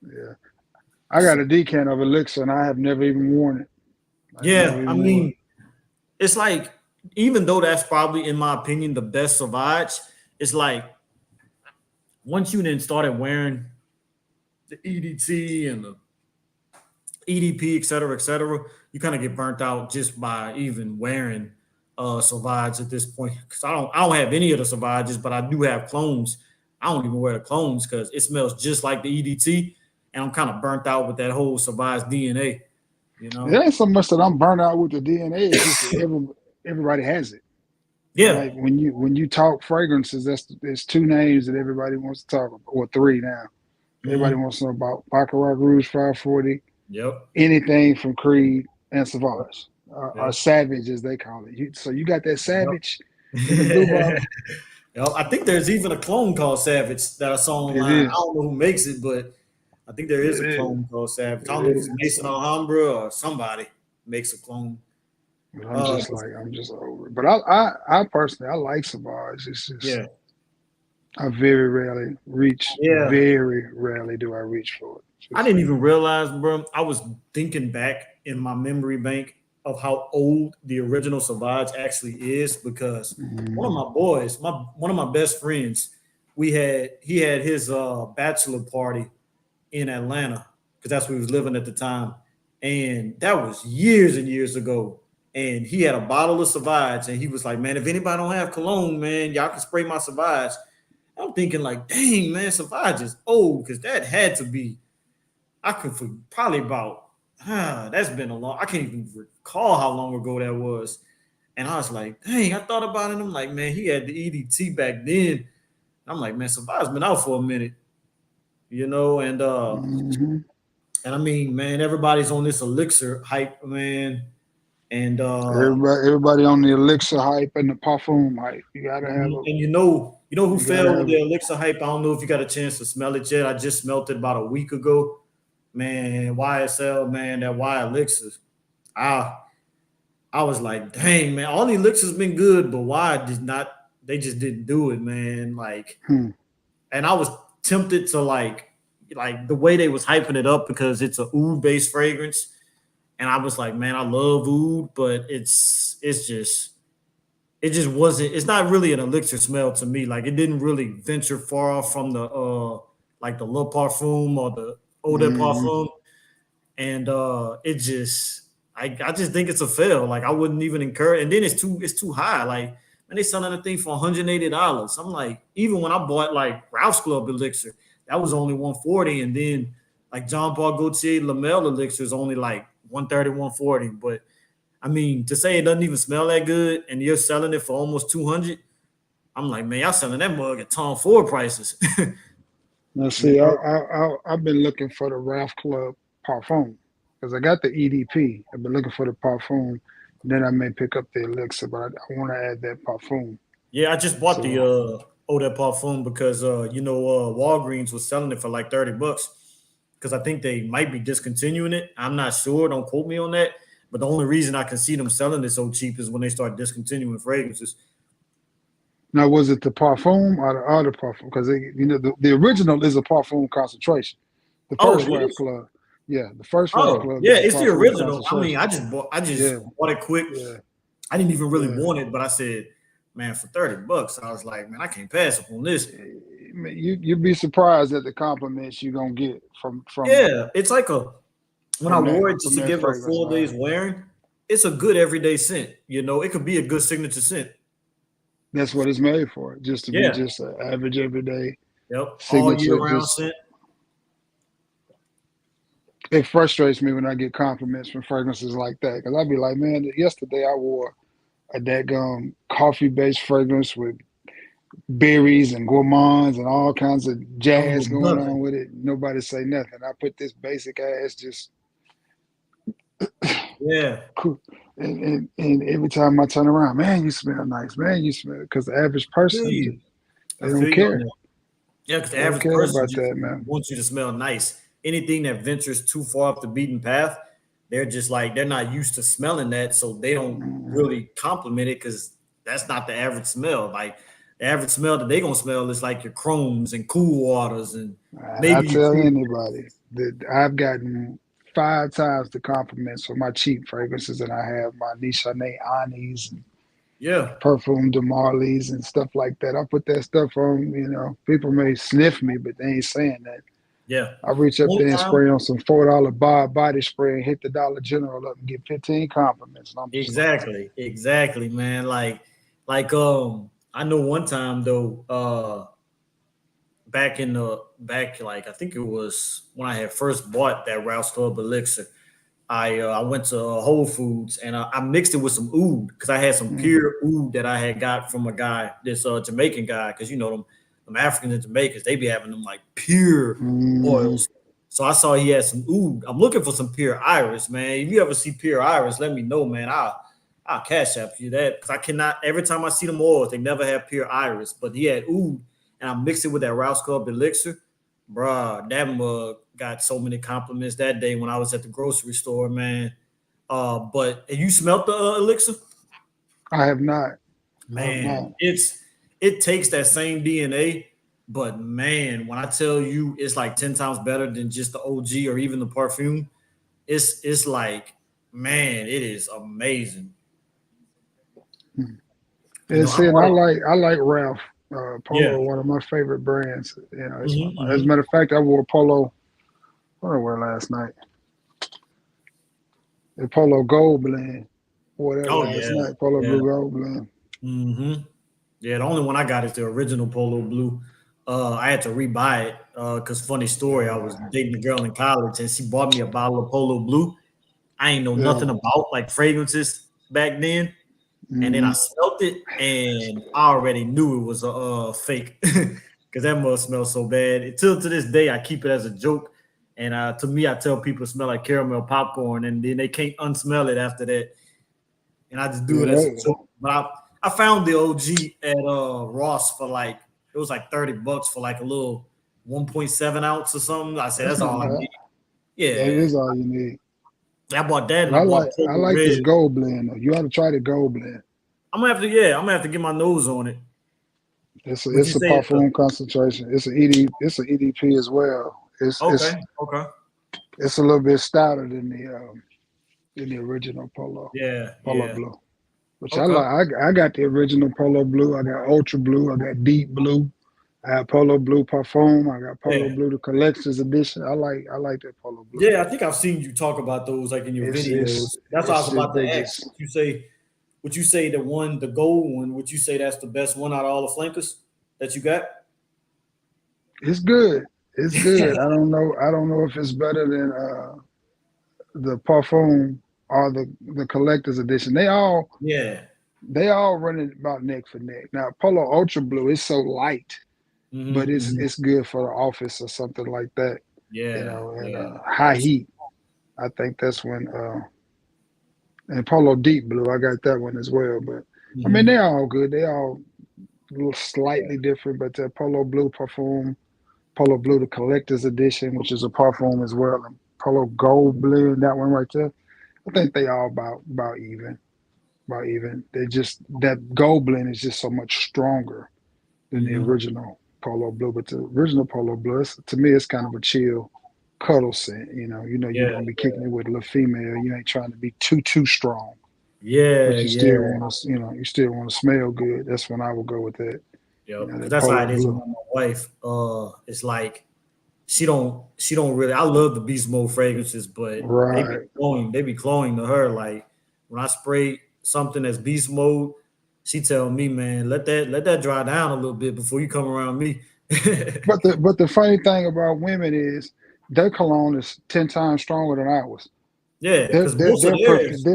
F: Yeah, I got a decant of Elixir, and I have never even worn it.
E: I mean, it's like, even though that's probably, in my opinion, the best Sauvage, it's like, once you then started wearing the EDT and the EDP, et cetera, you kind of get burnt out just by even wearing Sauvage at this point. Because I don't have any of the Sauvages, but I do have clones. I don't even wear the clones because it smells just like the EDT, and I'm kind of burnt out with that whole Sauvage DNA. It
F: ain't so much that I'm burnt out with the DNA. It's just that everybody has it.
E: Yeah.
F: Like when you talk fragrances, there's 2 names that everybody wants to talk about, or 3 now. Everybody wants to know about Baccarat Rouge 540.
E: Yep.
F: Anything from Creed and Sauvage, or Savage as they call it. So you got that Savage in the blue bottle.
E: Yep. I think there's even a clone called Savage that I saw online. I don't know who makes it, but I think there is a clone called Savage. I don't know if it's Mason Alhambra or somebody makes a clone.
F: I'm just over it. But I personally, I like Sauvage. It's just I very rarely reach.
E: Yeah.
F: Very rarely do I reach for it.
E: I didn't even realize, bro. I was thinking back in my memory bank of how old the original Savage actually is because one of my boys, one of my best friends, he had his bachelor party in Atlanta because that's where he was living at the time, and that was years and years ago. And he had a bottle of Savage, and he was like, "Man, if anybody don't have cologne, man, y'all can spray my Savage." I'm thinking like, "Dang, man, Savage is old because that had to be." I could for probably about that's been a long. I can't even recall how long ago that was. And I was like, dang, I thought about it. I'm like, man, he had the EDT back then. I'm like, man, Survive's been out for a minute, you know, and I mean, man, everybody's on this elixir hype, man. And
F: everybody on the elixir hype and the parfum hype. You gotta have a,
E: and you know who fell with the elixir hype. I don't know if you got a chance to smell it yet. I just smelled it about a week ago. Man, YSL, man, that Y elixir. I was like, dang, man, all the elixirs been good, but why did not they just didn't do it, man? Like, and I was tempted to like the way they was hyping it up because it's a oud based fragrance. And I was like, man, I love oud, but it just wasn't, it's not really an elixir smell to me. Like it didn't really venture far off from the like the Le Parfum or the Eau de Parfum. And it just I just think it's a fail. Like I wouldn't even encourage, and then it's too high. Like, man, they selling the thing for $180. I'm like, even when I bought like Ralph's Club elixir, that was only $140, and then like Jean Paul Gaultier Lamel elixir is only like $130, $140. But I mean, to say it doesn't even smell that good, and you're selling it for almost $200, I'm like, man, y'all selling that mug at Tom Ford prices.
F: Now, see, I've been looking for the Ralph Club Parfum because I got the EDP. I've been looking for the Parfum. Then I may pick up the elixir, but I want to add that Parfum.
E: Yeah, I just bought the Eau de Parfum because Walgreens was selling it for like $30 because I think they might be discontinuing it. I'm not sure. Don't quote me on that. But the only reason I can see them selling it so cheap is when they start discontinuing fragrances.
F: Now, was it the Parfum or the other Parfum? Because the original is a Parfum concentration. The first Ralph Club, yeah, the first Ralph Club.
E: Yeah, it's the original. I mean, I just bought it quick.
F: Yeah.
E: I didn't even really want it, but I said, man, for $30, I was like, man, I can't pass up on this.
F: You'd be surprised at the compliments you're gonna get from.
E: Yeah, it's like when I wore it just to give her 4 days wearing, it's a good everyday scent. You know, it could be a good signature scent.
F: That's what it's made for, just to be just an average everyday.
E: Yep, all year round scent.
F: It frustrates me when I get compliments from fragrances like that because I'd be like, man, yesterday I wore a daggum coffee-based fragrance with berries and gourmands and all kinds of jazz going on with it. Nobody say nothing. I put this basic ass just cool. And every time I turn around, man, you smell nice. Man, you smell, because the average person, they don't care.
E: Yeah, because the average person wants you to smell nice. Anything that ventures too far off the beaten path, they're just like, they're not used to smelling that, so they don't really compliment it because that's not the average smell. Like the average smell that they're gonna smell is like your chromes and cool waters and maybe.
F: I tell anybody that I've gotten 5 times the compliments for my cheap fragrances, and I have my Nichane Anis and Perfume de Marley's and stuff like that. I put that stuff on, people may sniff me, but they ain't saying that.
E: Yeah.
F: I reach up there and spray on some $4 body spray and hit the Dollar General up and get 15 compliments.
E: Exactly, man. Like I know one time though, back I think it was when I had first bought that Ralph's Club elixir, I went to Whole Foods and I mixed it with some oud because I had some pure oud that I had got from a guy, this Jamaican guy, because them Africans and Jamaicans, they be having them like pure oils. So I saw he had some oud. I'm looking for some pure iris, man. If you ever see pure iris, let me know, man. I'll cash app you that because I cannot. Every time I see them oils, they never have pure iris. But he had oud, and I mixed it with that Ralph's Club elixir, bruh. That mug got so many compliments that day when I was at the grocery store, man. But you smelt the elixir?
F: I have not.
E: Man, it takes that same DNA, But man, when I tell you it's like 10 times better than just the OG or even the perfume, it's like, man, it is amazing. You
F: And
E: know, I
F: see, and
E: bought it.
F: I like Ralph
E: Yeah.
F: Polo, one of my favorite brands. You know, it's
E: Hmm,
F: as a
E: hmm.
F: matter of fact, I wore Polo. What did I wear last night? The Polo Gold Blend. Wore that
E: Oh
F: last
E: yeah,
F: night. Polo
E: yeah.
F: Blue Gold Blend.
E: Hmm. Yeah, the only one I got is the original Polo Blue. I had to rebuy it because funny story, I was dating a girl in college and she bought me a bottle of Polo Blue. I ain't know
F: Yeah.
E: nothing about like fragrances back then, and then I
F: Mm-hmm.
E: smelt it and I already knew it was a fake because that must smell so bad. Until to this day, I keep it as a joke, and to me, I tell people it smell like caramel popcorn, and then they can't unsmell it after that, and I just do it as a
F: Yeah.
E: joke. But I found the OG at Ross for like it was like $30 for like a little 1.7 ounce or something. I said
F: That's
E: that's
F: not
E: all I
F: bad.
E: need.
F: That
E: Yeah,
F: is all you need.
E: I bought that
F: But
E: and I bought
F: I
E: Purple
F: like this
E: Red.
F: Gold Blend though. You ought to try the Gold Blend.
E: I'm gonna have to get my nose on it. Would you
F: It's a
E: say it's
F: parfum concentration. It's an EDP as well.
E: okay? Okay.
F: It's a little bit stouter than the original
E: Yeah,
F: Polo
E: yeah.
F: Blue. Which I
E: Okay.
F: like. I got the original Polo Blue. I got Ultra Blue. I got Deep Blue. I have Polo Blue Parfum. I got Polo
E: Yeah.
F: Blue the Collector's Edition. I like that Polo Blue.
E: Yeah, I think I've seen you talk about those like in your videos. That's what I was about to
F: they
E: ask.
F: just
E: Would you say the gold one, would you say that's the best one out of all the flankers that you got?
F: it's good. It's good. I don't know if it's better than the Parfum or the Collector's Edition.
E: Yeah.
F: They all running about neck for neck. Now Polo Ultra Blue is so light, but
E: Hmm, hmm.
F: it's good for the office or something like that. You
E: Yeah,
F: know, and
E: yeah.
F: high heat. I think that's when and Polo Deep Blue. I got that one as well. But I mean,
E: Hmm.
F: they're all good. They all a little slightly different. But the Polo Blue Parfum, Polo Blue the Collector's Edition, which is a parfum as well, and Polo Gold Blend, that one right there. I think they all about even. About even. They just that Gold Blend is just so much stronger than the
E: Hmm.
F: original Polo Blue. But the original Polo Blue, to me, it's kind of a chill cuddle scent. You know you're
E: Yeah,
F: gonna be kicking it with a little female. You ain't trying to be too strong,
E: yeah,
F: but you still
E: yeah.
F: want to you still want to smell good. That's when I would go with that. You
E: Yep.
F: know
E: Because
F: that
E: that's how
F: Polo
E: it is with
F: Blue.
E: my wife. It's like she don't really. I love the beast mode fragrances, but
F: Right.
E: they be cloning to her. Like when I spray something that's beast mode, she tell me, man, let that dry down a little bit before you come around me.
F: But the funny thing about women is their cologne is 10 times stronger than ours.
E: Yeah, because
F: They're perfect.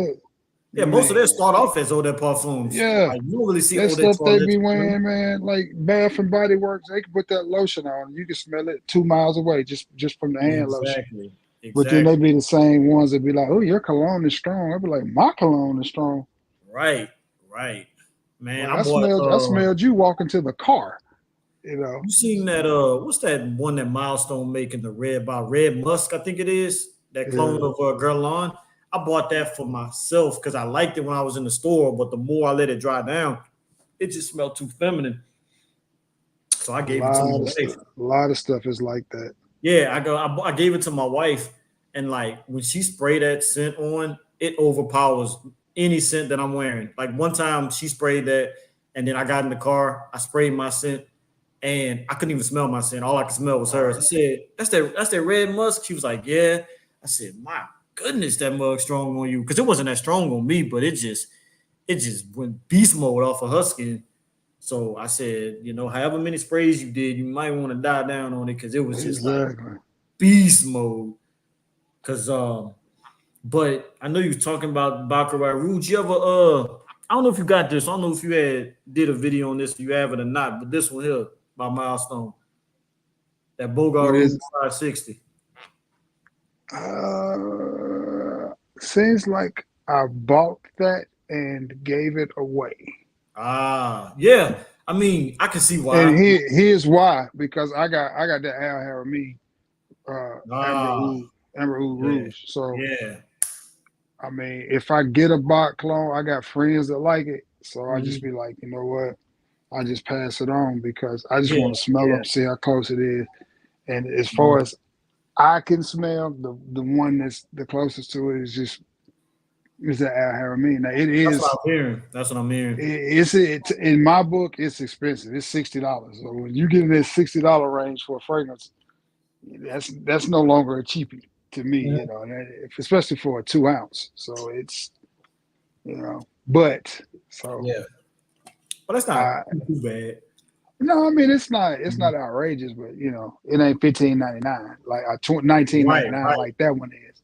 E: most of theirs
F: Man,
E: start off as eau de parfums.
F: yeah.
E: Like you don't really see
F: That
E: eau de
F: stuff they
E: toilette.
F: be wearing, man, like Bath and Body Works, they can put that lotion on. You can smell it 2 miles away just from the hand lotion.
E: Exactly,
F: But then they
E: exactly.
F: be the same ones that be like, "Oh, your cologne is strong." I be like, "My cologne is strong."
E: Right, right. Man,
F: Well,
E: I bought
F: I smelled you walking to the car. You know,
E: you seen that what's that one that Milestone making the red musk, I think it is, that clone
F: yeah,
E: of Guerlain. I bought that for myself because I liked it when I was in the store, but the more I let it dry down, it just smelled too feminine. So I gave it to my wife.
F: a lot of stuff is like that.
E: Yeah, I gave it to my wife, and like when she sprayed that scent on, it overpowers any scent that I'm wearing. Like one time she sprayed that, and then I got in the car, I sprayed my scent, and I couldn't even smell my scent. All I could smell was hers. I said, That's that red musk." She was like, "Yeah." I said, "My goodness, that mug strong on you." Because it wasn't that strong on me, but it just went beast mode off of her skin. So I said, however many sprays you did, you might want to die down on it because it was just like
F: Exactly.
E: beast mode. Cause but I know you was talking about Baccarat Rouge. You ever I don't know if you got this. I don't know if you did a video on this, if you have it or not, but this one here by Milestone, that Bogart
F: What
E: Rouge
F: is?
E: 560.
F: Seems like I bought that and gave it away.
E: Ah, yeah. I mean, I can see
F: And
E: why.
F: here's why, because I got that Al Harami
E: Ah,
F: Amber Oud
E: yeah,
F: Rouge. So
E: yeah.
F: I mean, if I get a bot clone, I got friends that like it. So I just
E: Mhm.
F: be like, you know what? I just pass it on because I just
E: Yeah,
F: want to smell
E: yeah.
F: them, see how close it is. And as far as I can smell, the one that's the closest to it is the Al Harameen. Now it
E: That's what
F: is.
E: I'm hearing. That's what I'm hearing.
F: It's in my book. It's expensive. It's $60. So when you get in that $60 range for a fragrance, that's no longer a cheapie to me.
E: Mhm.
F: You know, especially for a 2 ounce. So it's but so
E: Yeah, but that's not
F: I
E: too bad.
F: no, I mean it's not outrageous, but it ain't $15.99 like
E: Right,
F: $19.99
E: right.
F: like that one is.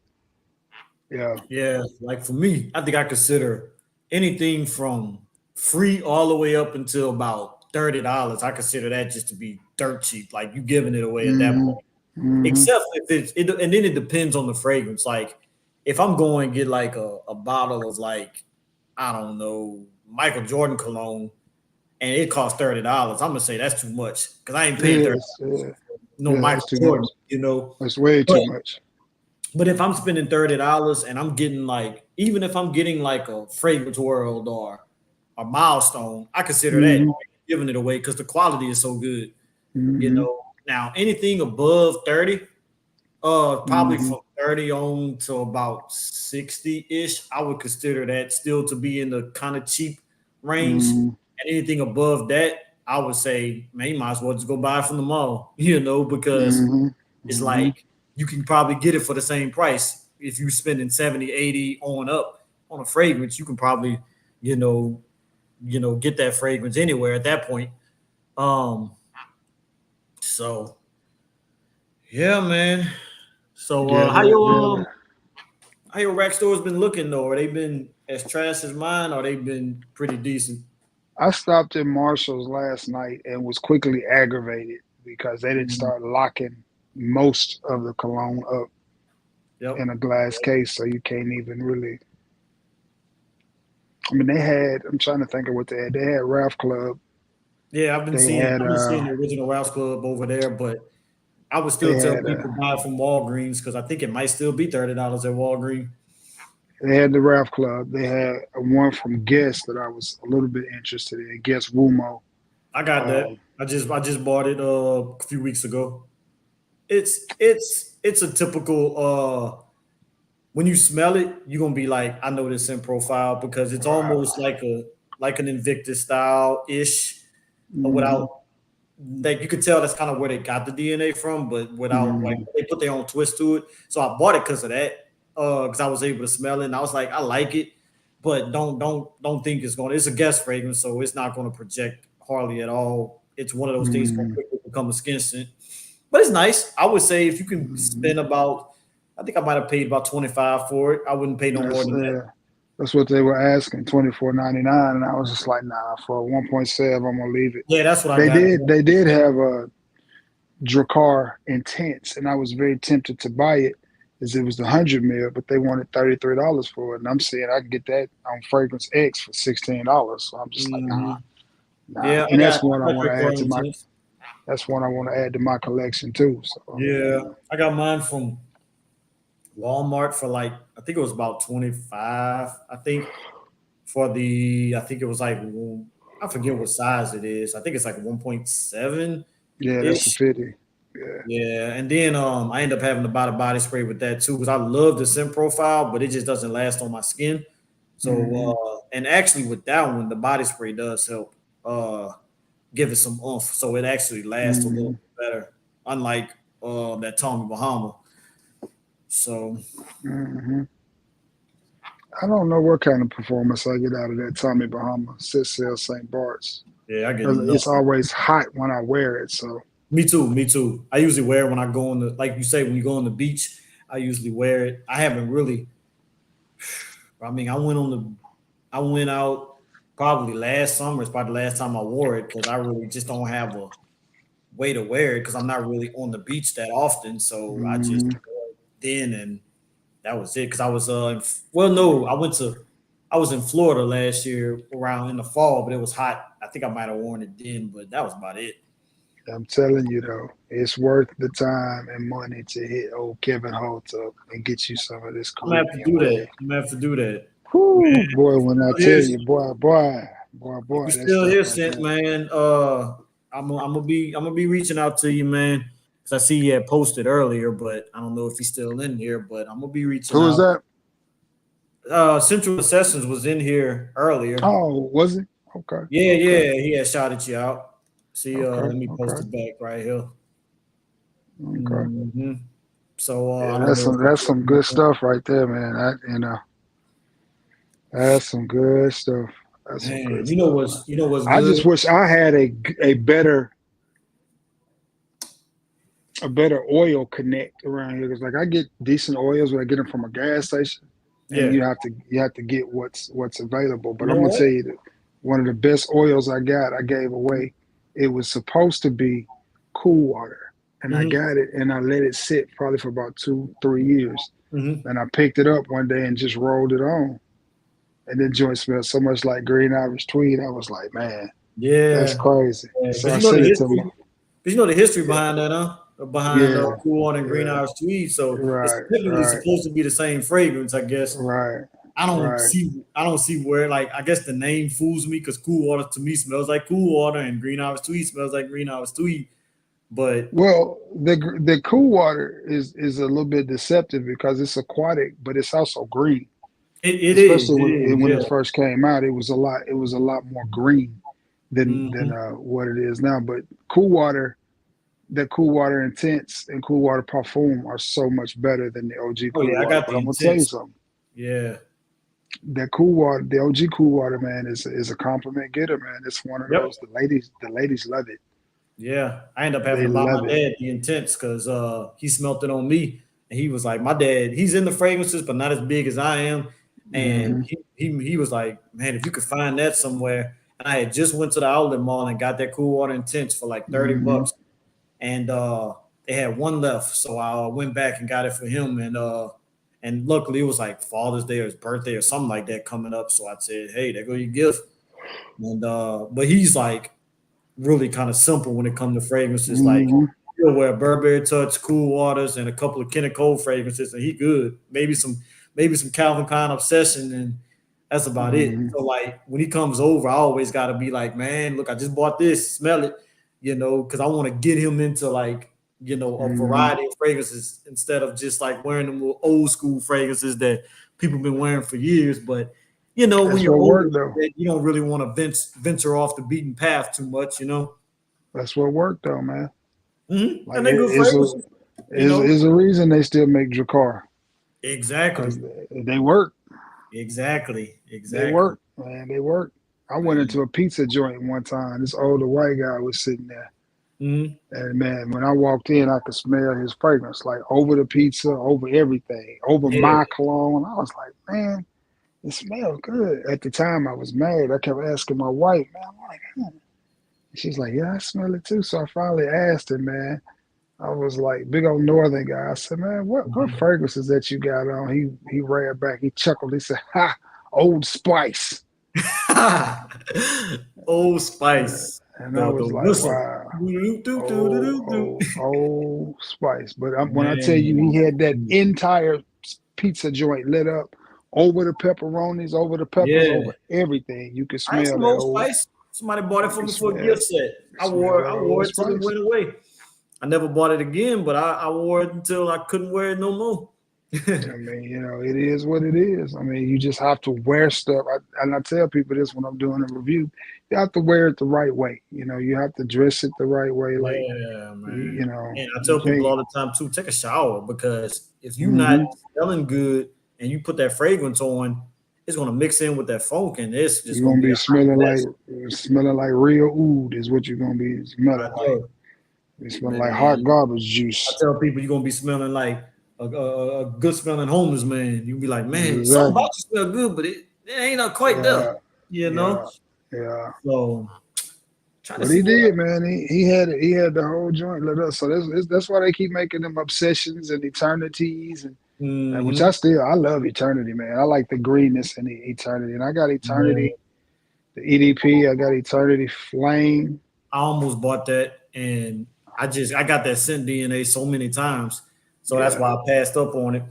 F: Yeah.
E: Yeah, like for me, I think I consider anything from free all the way up until about $30. I consider that just to be dirt cheap. Like you giving it away at that
F: Mm-hmm.
E: point.
F: Mm-hmm.
E: Except if and then it depends on the fragrance. Like if I'm going to get like a bottle of like, I don't know, Michael Jordan cologne and it costs $30, I'm gonna say that's too much because I ain't paying
F: It
E: $30.
F: is. Yeah.
E: No
F: Yeah, that's
E: Michael
F: too much.
E: Jordan, you know.
F: That's way
E: But
F: too much.
E: but if I'm spending $30 and I'm getting like, even if I'm getting like a Fragrance World or a Milestone, I consider that
F: Mm-hmm.
E: giving it away because the quality is so good. You
F: Mm-hmm.
E: know, now anything above 30, probably
F: Mm-hmm.
E: from 30 on to about 60-ish, I would consider that still to be in the kind of cheap range.
F: Mm-hmm.
E: And anything above that, I would say, man, you might as well just go buy it from the mall, because
F: Mm-hmm.
E: it's
F: Mm-hmm.
E: like you can probably get it for the same price. If you're spending 70, 80 on up on a fragrance, you can probably, you know, get that fragrance anywhere at that point. Um, so yeah, man. So
F: Yeah,
E: how your rack stores been looking though? Are they been as trash as mine, or they been pretty decent?
F: I stopped at Marshall's last night and was quickly aggravated because they didn't
E: Mhm.
F: start locking most of the cologne up
E: Yep.
F: in a glass case, so you can't even really. I mean, they had. I'm trying to think of what they had. They had Ralph Club.
E: Yeah,
F: They had.
E: I've been seeing the original Rouse Club over there, but I would
F: They
E: still tell
F: had.
E: people buy it from Walgreens because I think it might still be $30 at Walgreens.
F: They had the Ralph Club. They had one from Guess that I was a little bit interested in. Guess Wumo.
E: I got that.
F: Um,
E: I just bought it a few weeks ago. It's a typical when you smell it, you're gonna be like, I know this scent profile because it's almost like an Invictus style ish,
F: mm-hmm,
E: without like you could tell that's kind of where they got the DNA from, but without like
F: mm-hmm,
E: they put their own twist to it. So I bought it because of that, because I was able to smell it, and I was like, I like it, but don't think it's going. It's a guest fragrance, so it's not going to project hardly at all. It's one of those things that
F: mm-hmm.
E: quickly become a skin scent, but it's nice. I would say if you can
F: Mm-hmm.
E: spend about, I think I might have paid about 25 for it. I wouldn't pay no more
F: That's
E: than that.
F: that's what they were asking, $24.99, and I was just like, nah, for 1.7, I'm gonna leave it.
E: Yeah, that's what I
F: They
E: got.
F: did have a Dracar Intense, and I was very tempted to buy it, as it was the 100 ml, but they wanted $33 for it, and I'm saying I can get that on Fragrance X for $16. So I'm just like,
E: Hmm.
F: nah.
E: Yeah,
F: And that's one I
E: I got
F: want to
E: your
F: add to my.
E: intense.
F: That's one I want to add to my collection too. So I mean,
E: Yeah, I got mine from Walmart for like, I think it was about 25. I think I think it was like, I forget what size it is. I think it's like 1.7
F: yeah, that's a
E: ish.
F: 50. Yeah.
E: Yeah, and then I end up having to buy the body spray with that too because I love the scent profile, but it just doesn't last on my skin. So
F: Mm-hmm.
E: and actually with that one, the body spray does help give it some oomph, so it actually lasts a
F: Mm-hmm.
E: little bit better, unlike that Tommy Bahama. So
F: Mm-hmm. I don't know what kind of performance I get out of that Tommy Bahama Cecil St. Bart's.
E: yeah, I get
F: It's
E: nothing.
F: always hot when I wear it. So
E: Me too. Me too. I usually wear it when I go on the, like you say, when you go on the beach. I usually wear it. I haven't really. I mean, I went out probably last summer. It's probably the last time I wore it because I really just don't have a way to wear it because I'm not really on the beach that often. So I just
F: mm-hmm.
E: wore it then, and that was it. Because I was well, no, I was in Florida last year around in the fall, but it was hot. I think I might have worn it then, but that was about it.
F: I'm telling you though, it's worth the time and money to hit old Kevin Holt up and get you some of this
E: I'm gonna have to
F: Caribbean
E: do that.
F: red.
E: I'm gonna have to do that.
F: Whoo, boy, when I tell
E: Here's
F: you, boy, Boy,
E: You
F: that
E: still
F: stuff
E: here,
F: like
E: Sent,
F: that.
E: man? I'm gonna be reaching out to you, man. Cause I see you had posted earlier, but I don't know if he's still in here. But I'm gonna be reaching
F: Who is
E: out.
F: that?
E: Central Assassins was in here earlier.
F: Oh, was he? Okay.
E: Yeah,
F: Okay.
E: yeah, he had shouted you out. See,
F: Okay.
E: let me post
F: Okay.
E: it back right here.
F: Okay.
E: So
F: Yeah,
E: I don't know.
F: that's some good stuff right there, man. That's some good stuff. That's some
E: Man,
F: good stuff, man.
E: you know what's
F: I
E: good?
F: just wish I had a better oil connect around here because like I get decent oils when I get them from a gas station, and
E: Yeah.
F: you have to get what's available.
E: You
F: But
E: know
F: I'm gonna
E: what?
F: tell you that one of the best oils I gave away. It was supposed to be cool water, and I
E: Mm-hmm.
F: got it and I let it sit probably for about 2-3 years.
E: Mm-hmm.
F: And I picked it up one day and just rolled it on, and the joint smelled so much like green Irish tweed. I was like, man, that's
E: Yeah.
F: crazy.
E: Yeah.
F: So
E: Because
F: I
E: you know the
F: said it to
E: history.
F: him.
E: Because you know the history behind that, huh? Behind
F: Yeah,
E: Cool Water and Green
F: yeah,
E: Irish Tweed. So it's
F: right,
E: technically
F: right,
E: supposed to be the same fragrance, I guess.
F: right, right.
E: I don't see where, like, I guess the name fools me because Cool Water to me smells like Cool Water and Green Irish Tweed smells like Green Irish Tweed. But
F: Well, the cool water is a little bit deceptive because it's aquatic, but it's also green. Especially when
E: yeah.
F: it first came out, it was a lot more green than
E: Mm-hmm.
F: what it is now. But cool water, the cool water intense and cool water parfum are so much better than the OG
E: Oh
F: cool
E: yeah, I
F: water.
E: got
F: But
E: the
F: I'm gonna tell you
E: intense.
F: something.
E: Yeah.
F: That cool water, the OG cool water, man, is a compliment getter, man. It's one of
E: Yep.
F: those the ladies love it.
E: Yeah, I ended up having
F: They
E: to buy my
F: love it.
E: dad the intense because he smelt it on me, and he was like, "My dad, he's into fragrances, but not as big as I am." And
F: Hmm.
E: he was like, "Man, if you could find that somewhere." And I had just went to the outlet mall and got that Cool Water Intense for like
F: Hmm.
E: $30, and they had one left, so I went back and got it for him, and luckily it was like Father's Day or his birthday or something like that coming up, so I said, "Hey, there go your gift." And but he's like really kind of simple when it comes to fragrances. Like
F: Hmm.
E: he'll wear Burberry Touch, Cool Waters, and a couple of Kenny Cole fragrances, and he good. Maybe some Calvin Klein Obsession, and that's about it.
F: Hmm.
E: So like when he comes over, I always got to be like, man, look, I just bought this. Smell it, because I want to get him into like a
F: Hmm.
E: variety of fragrances instead of just like wearing them little old school fragrances that people been wearing for years, but. When
F: That's
E: you're
F: what
E: older,
F: worked though.
E: you don't really want to venture off the beaten path too much.
F: That's what worked though, man. Like
E: And they're good fragrances, you know.
F: is a reason they still make Dracar because
E: Exactly,
F: they work. They
E: exactly.
F: work, man. They work. I went
E: Man.
F: into a pizza joint one time. This older white guy was sitting there,
E: Mhm.
F: and man, when I walked in, I could smell his fragrance like over the pizza, over everything, over
E: Yeah.
F: my cologne. I was like, man, it smells good. At the time, I was married. I kept asking my wife, man, I'm like, she's like, yeah, I smell it too. So I finally asked her, man. I was like, big old northern guy. I said, man, what
E: Mhm.
F: fragrances that you got on? He ran back, he chuckled, he said, ha, Old Spice.
E: Old
F: Uh,
E: Spice,
F: and I
E: the
F: was like,
E: whistle.
F: wow,
E: Do-do-do-do-do-do.
F: Old Spice. But when I tell you, he
E: Man,
F: had that entire pizza joint lit up over the pepperonis, over the peppers,
E: yeah.
F: over everything. You could
E: I ain't
F: smell
E: some
F: that
E: Old
F: old.
E: Spice. Somebody bought it
F: You
E: for
F: could
E: me for a
F: smell,
E: gift set.
F: smell
E: I
F: that
E: wore
F: Old
E: it till it
F: Spice.
E: went away. I never bought it again, but I wore it until I couldn't wear it no more.
F: I mean, it is what it is. I mean, you just have to wear stuff. And I tell people this when I'm doing a review. You have to wear it the right way. You have to dress it the right way. Like,
E: Yeah, man. And I
F: you
E: tell people
F: can't.
E: all the time too, take a shower because if you're not
F: Hmm.
E: smelling good and you put that fragrance on, it's gonna mix in with that funk and it's just
F: You're
E: gonna
F: gonna
E: be
F: be
E: a hot mess.
F: smelling like real oud is what you're gonna be
E: I
F: smelling like.
E: know.
F: You're smelling like hot
E: Man,
F: garbage
E: I
F: juice.
E: tell people you're gonna be smelling like a good smelling homeless man. You'll be like, man, something
F: Exactly.
E: about you smell good, but it ain't not quite there,
F: Yeah.
E: you know.
F: Yeah. Yeah.
E: So trying to
F: But
E: see
F: he
E: what.
F: did, man. He had the whole joint lit up. So that's why they keep making them obsessions and eternities and which
E: Mhm.
F: I love eternity, man. I like the greenness in the eternity. And I got
E: Yeah,
F: eternity, the EDP, I got eternity flame.
E: I almost bought that, and I got that scent DNA so many times, so that's
F: Yeah.
E: why I passed up on it.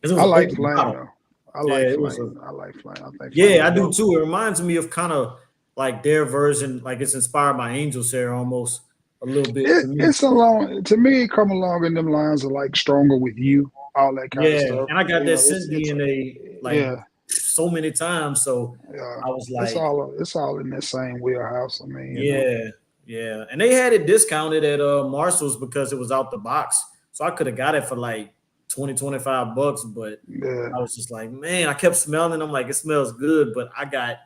E: 'Cause it was
F: I
E: an
F: like
E: open
F: flame
E: bottle.
F: though. I like Flame. I like Flame. I think.
E: Yeah, I do too. It reminds me of kind of like their version, like it's inspired by Angel's Hair almost a little bit to me.
F: It's to me. It come along in them lines of like Stronger With You, all that kind of stuff.
E: And I got that scent DNA like so many times. So I was like,
F: it's all in that same wheelhouse. I mean,
E: yeah. And they had it discounted at Marshall's because it was out the box. So I could have got it for like $20-$25, but I was just like, man, I kept smelling. I'm like, it smells good, but I got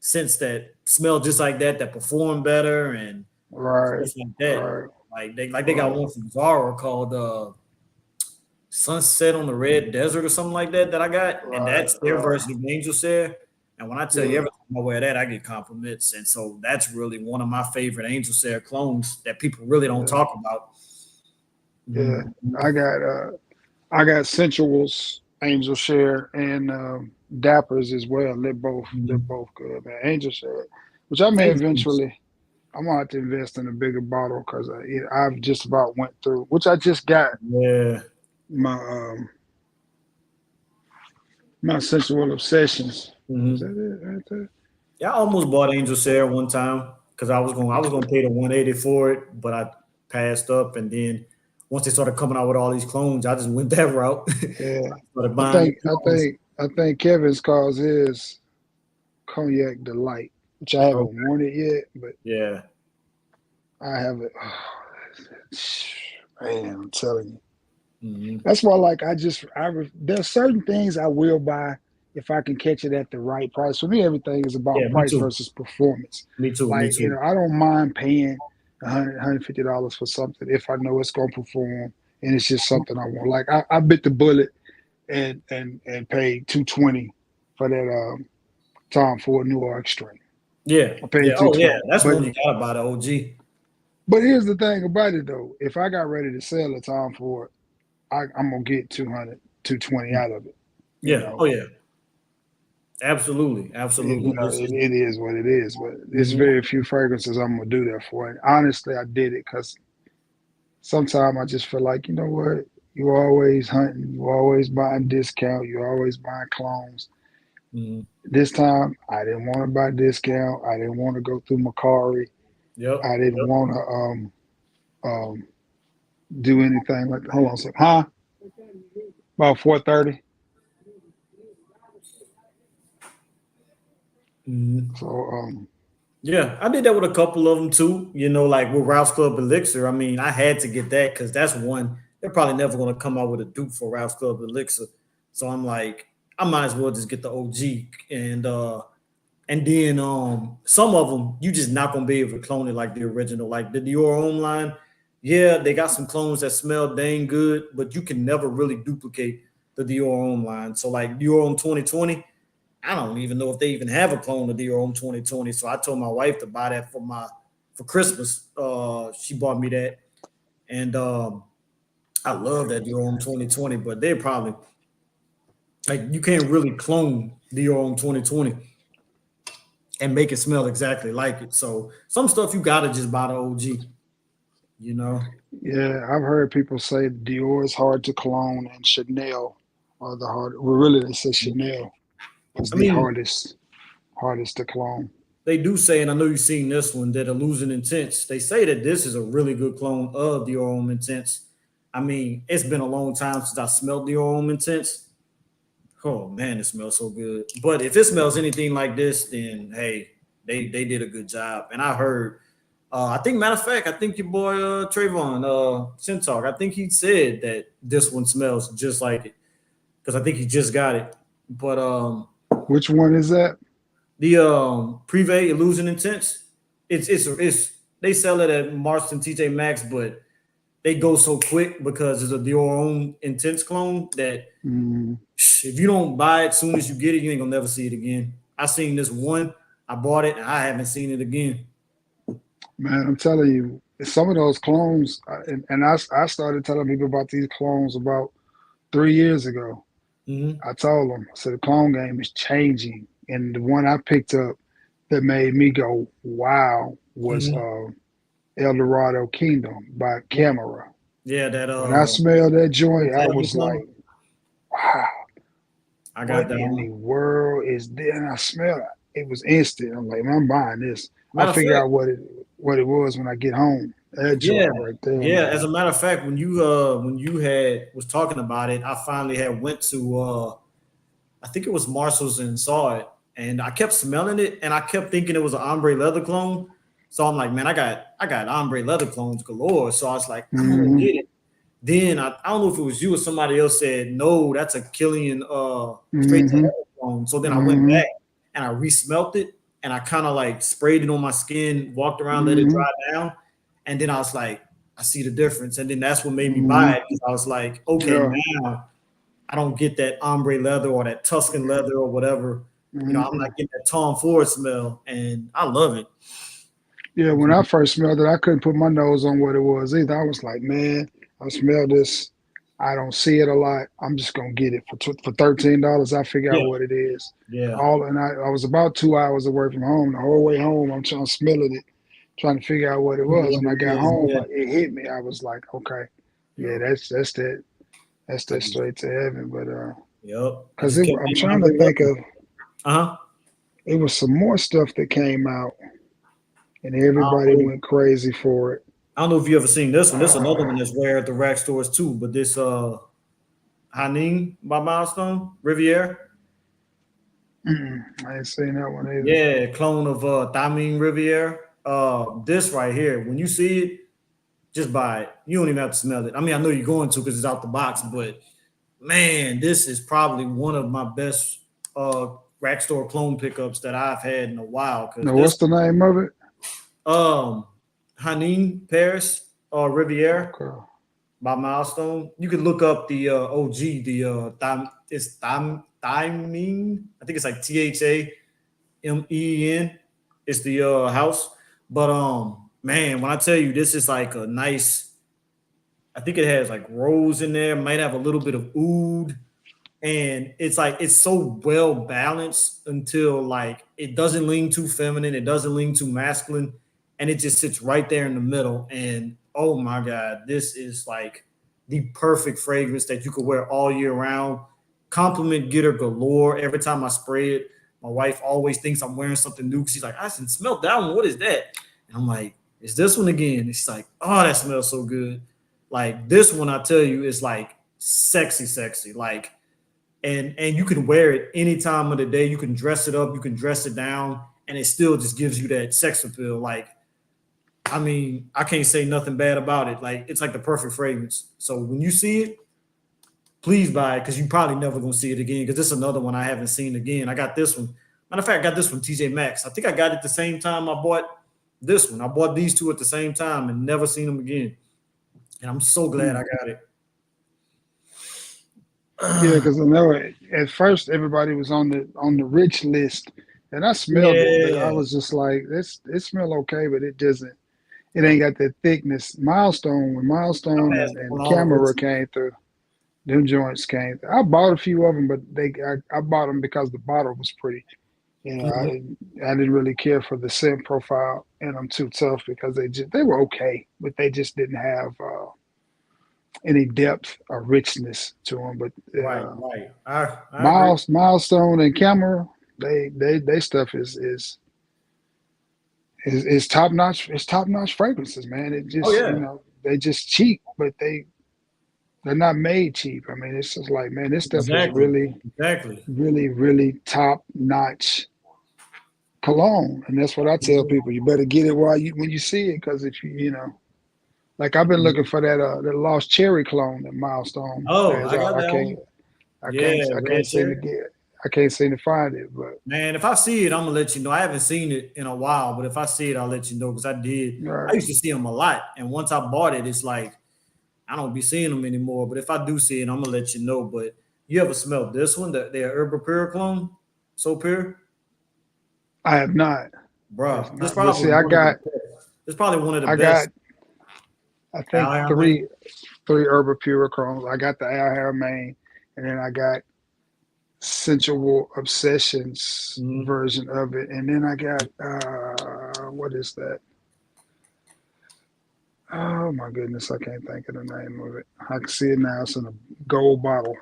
E: scents that smell just like that perform better and stuff like that. Like they got one from Zara called Sunset on the Red Desert or something like that I got, and that's their version of Angel's Hair. And when I tell you every time I wear that, I get compliments, and so that's really one of my favorite Angel's Hair clones that people really don't talk about.
F: Yeah, I got Sensuals, Angel's Hair, and Dappers as well. They're both good, man. Angel's Hair, which I may eventually. I'm gonna have to invest in a bigger bottle because I've just about went through, which I just got.
E: Yeah.
F: My Sensual Obsessions. Is that it right there?
E: Yeah, I almost bought Angel's Hair one time because I was gonna pay the $180 for it, but I passed up, and then once they started coming out with all these clones, I just went that route.
F: Yeah. I think Kevin's calls his Cognac Delight, which I haven't worn it yet, but
E: yeah,
F: I have it. Man, I'm telling you. That's why, there's certain things I will buy if I can catch it at the right price. For me, everything is about price versus performance.
E: Me too.
F: I don't mind paying $100, $150 for something if I know it's gonna perform and it's just something I want. Like I bit the bullet and paid $220 for that Tom Ford Noir Extreme.
E: Yeah.
F: I paid
E: That's when you gotta buy the OG.
F: But here's the thing about it though. If I got ready to sell a Tom Ford, I'm gonna get $200, $220 out of it.
E: Yeah. Oh yeah. Absolutely.
F: It is what it is, but there's very few fragrances I'm gonna do that for. And honestly, I did it because sometimes I just feel like, you know what, you're always hunting, you're always buying discount, you're always buying clones. This time, I didn't want to buy discount. I didn't want to go through Macari. I didn't want to do anything like that. Hold on a second. Huh? About 4:30. So
E: yeah, I did that with a couple of them too. You know, like with Ralph's Club Elixir. I mean, I had to get that because that's one they're probably never going to come out with a dupe for Ralph's Club Elixir. So I'm like, I might as well just get the OG and then some of them you just not gonna be able to clone it like the original, like the Dior Homme line. Yeah, they got some clones that smell dang good, but you can never really duplicate the Dior Homme line. So like Dior Homme 2020, I don't even know if they even have a clone of Dior Homme 2020. So I told my wife to buy that for Christmas. She bought me that, and I love that Dior Homme 2020, but they're probably like you can't really clone Dior Homme 2020 and make it smell exactly like it. So some stuff you gotta just buy the OG. You know?
F: Yeah, I've heard people say Dior is hard to clone and Chanel are the hard. Well, really, they say Chanel is the hardest to clone.
E: They do say, and I know you've seen this one, that Illusion Intense. They say that this is a really good clone of Dior Homme Intense. I mean, it's been a long time since I smelled Dior Homme Intense. Oh man, it smells so good. But if it smells anything like this, then hey, they did a good job. And I heard. I think, matter of fact, I think your boy Trayvon Centaur, I think he said that this one smells just like it because I think he just got it. But
F: which one is that?
E: The Privé Illusion Intense. It's they sell it at Marston TJ Maxx, but they go so quick because it's a Dior Homme Intense clone that if you don't buy it as soon as you get it, you ain't gonna never see it again. I seen this one, I bought it, and I haven't seen it again.
F: Man, I'm telling you, some of those clones, and I started telling people about these clones about 3 years ago. I told them, I said, the clone game is changing. And the one I picked up that made me go, wow, was El Dorado Kingdom by Camera.
E: Yeah, that
F: when I smelled that joint, I was like, wow.
E: I got
F: What
E: that
F: in
E: one.
F: the world is this? And I smell it. It was instant. I'm like, man, I'm buying this. I'll
E: Matter of
F: figure
E: fact,
F: out what it was when I get home. That
E: yeah,
F: joint right there,
E: yeah. As
F: man.
E: a matter of fact, when you had was talking about it, I finally had went to I think it was Marshall's and saw it, and I kept smelling it, and I kept thinking it was an ombre leather clone. So I'm like, man, I got ombre leather clones galore. So I was like, I'm gonna
F: Mm-hmm.
E: get it. Then I don't know if it was you or somebody else said no, that's a Killian straight to
F: Mm-hmm.
E: heaven clone. So then I went
F: Mm-hmm.
E: back and I re-smelt it, and I kind of like sprayed it on my skin, walked around, let it
F: Mm-hmm.
E: dry down, and then I was like, I see the difference, and then that's what made me buy
F: Mm-hmm.
E: it because I was like, okay,
F: Yeah.
E: now I don't get that ombre leather or that Tuscan leather or whatever. You know, I'm
F: Mm-hmm.
E: not getting that Tom Ford smell, and I love it.
F: Yeah, when I first smelled it, I couldn't put my nose on what it was either. I was like, man, I smell this. I don't see it a lot. I'm just gonna get it for $13. I figure out
E: Yeah,
F: what it is.
E: yeah.
F: I was about 2 hours away from home. The whole way home, I'm trying smelling it, trying to figure out what it was.
E: What
F: When I
E: it
F: got
E: is,
F: home,
E: yeah.
F: it hit me. I was like, okay, yeah,
E: Yep.
F: that's
E: I
F: that
E: just,
F: straight to heaven. But
E: yep. I
F: cause
E: just kept
F: I'm
E: getting
F: trying to
E: ombre
F: think
E: leather.
F: of
E: Uh huh.
F: it was some more stuff that came out, and
E: I
F: everybody
E: don't know.
F: went crazy for it.
E: I don't know if you ever seen this one. This is another one
F: Uh,
E: that's rare at the rack stores too. But this Hanin by Milestone Riviere.
F: I ain't seen that one either.
E: Yeah, clone of Thameen Riviere. This right here, when you see it, just buy it. You don't even have to smell it. I mean, I know you're going to because it's out the box, but man, this is probably one of my best rack store clone pickups that I've had in a while. Because
F: Now,
E: this
F: what's the name of it?
E: um Hanin Paris or Riviere
F: Okay.
E: by Milestone. You can look up the OG, the it's Thymine. I think it's like THAMEN. It's the house. But man, when I tell you this is like a nice, I think it has like rose in there, might have a little bit of oud, and it's like it's so well balanced until like it doesn't lean too feminine, it doesn't lean too masculine, and it just sits right there in the middle. And oh my god, this is like the perfect fragrance that you could wear all year round. Compliment getter galore. Every time I spray it, my wife always thinks I'm wearing something new. She's like, I didn't smell that one. What is that? And I'm like, it's this one again. And she's like, oh, that smells so good. Like this one, I tell you, is like sexy, sexy. Like and you can wear it any time of the day. You can dress it up, you can dress it down, and it still just gives you that sex appeal. Like, I mean, I can't say nothing bad about it. Like, it's like the perfect fragrance. So when you see it, please buy it because you probably never gonna see it again. Because this is another one I haven't seen again. I got this one. Matter of fact, I got this from TJ Maxx. I think I got it the same time I bought this one. I bought these two at the same time and never seen them again. And I'm so glad I got it.
F: Yeah, because I know at first everybody was on the rich list, and I smelled it, but I
E: Yeah,
F: was just like, it smell okay, but it ain't got that thickness. Milestone, when
E: I
F: Milestone
E: passed on
F: and
E: all the
F: Camera
E: riches.
F: came through, them joints came through. I bought a few of them, but I bought them because the bottle was pretty. You know,
E: Mhm.
F: I didn't really care for the scent profile, and I'm too tough because they were okay, but they just didn't have any depth or richness to them. But
E: Right, right. I agree.
F: Milestone and Camera, they stuff is top notch. It's top notch fragrances, man. It
E: Oh
F: just
E: yeah,
F: they just cheap, but they're not made cheap. I mean, it's just like, man, this stuff is
E: exactly,
F: really,
E: exactly.
F: really, really top notch cologne, and that's what I tell people. You better get it while you when you see it, because if you know, like I've been looking for that Lost Cherry clone that Milestone
E: Oh,
F: has
E: I
F: out.
E: got that one. Yeah,
F: I
E: red
F: can't seem to
E: cherry.
F: get I can't seem to find it, but
E: Man, if I see it, I'm gonna let you know. I haven't seen it in a while, but if I see it, I'll let you know because I did. I
F: right.
E: used to see them a lot, and once I bought it, it's like I don't be seeing them anymore. But if I do see it, I'm gonna let you know. But you ever smelled this one? The Herba Pure clone, so pure,
F: I have not. I have
E: bro. This
F: not. But
E: probably
F: see,
E: one of the best. This probably one of the
F: I got
E: best.
F: I think
E: Al Harmony.
F: three Herba Pura Chromes. I got the Al Hair Main, and then I got Sensual Obsessions
E: Mhm.
F: version of it, and then I got what is that? Oh my goodness, I can't think of the name of it. I can see it now. It's in a gold bottle.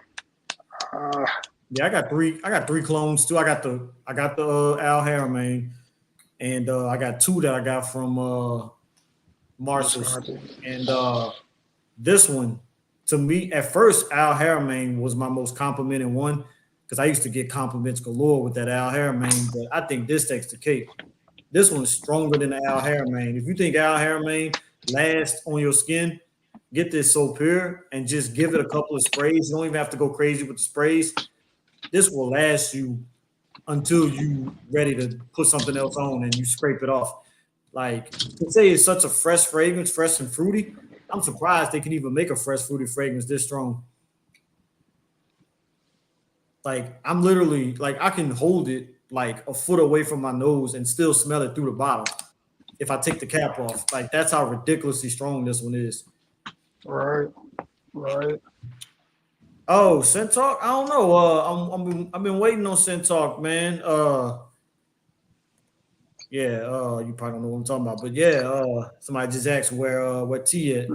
F: Uh,
E: Yeah, I got three clones too. I got the Al Haramain, and I got two that I got from Marshall's. And this one, to me, at first, Al Haramain was my most complimented one because I used to get compliments galore with that Al Haramain, but I think this takes the cake. This one's stronger than the Al Haramain. If you think Al Haramain lasts on your skin, get this So Pure and just give it a couple of sprays. You don't even have to go crazy with the sprays. This will last you until you ready to put something else on and you scrape it off. Like, to say it's such a fresh fragrance, fresh and fruity, I'm surprised they can even make a fresh fruity fragrance this strong. Like, I'm literally, like, I can hold it like a foot away from my nose and still smell it through the bottle if I take the cap off. Like, that's how ridiculously strong this one is.
F: Right.
E: Oh, Scent Talk? I don't know. I've been waiting on Scent Talk, man. You probably don't know what I'm talking about, but yeah, somebody just asked where T at.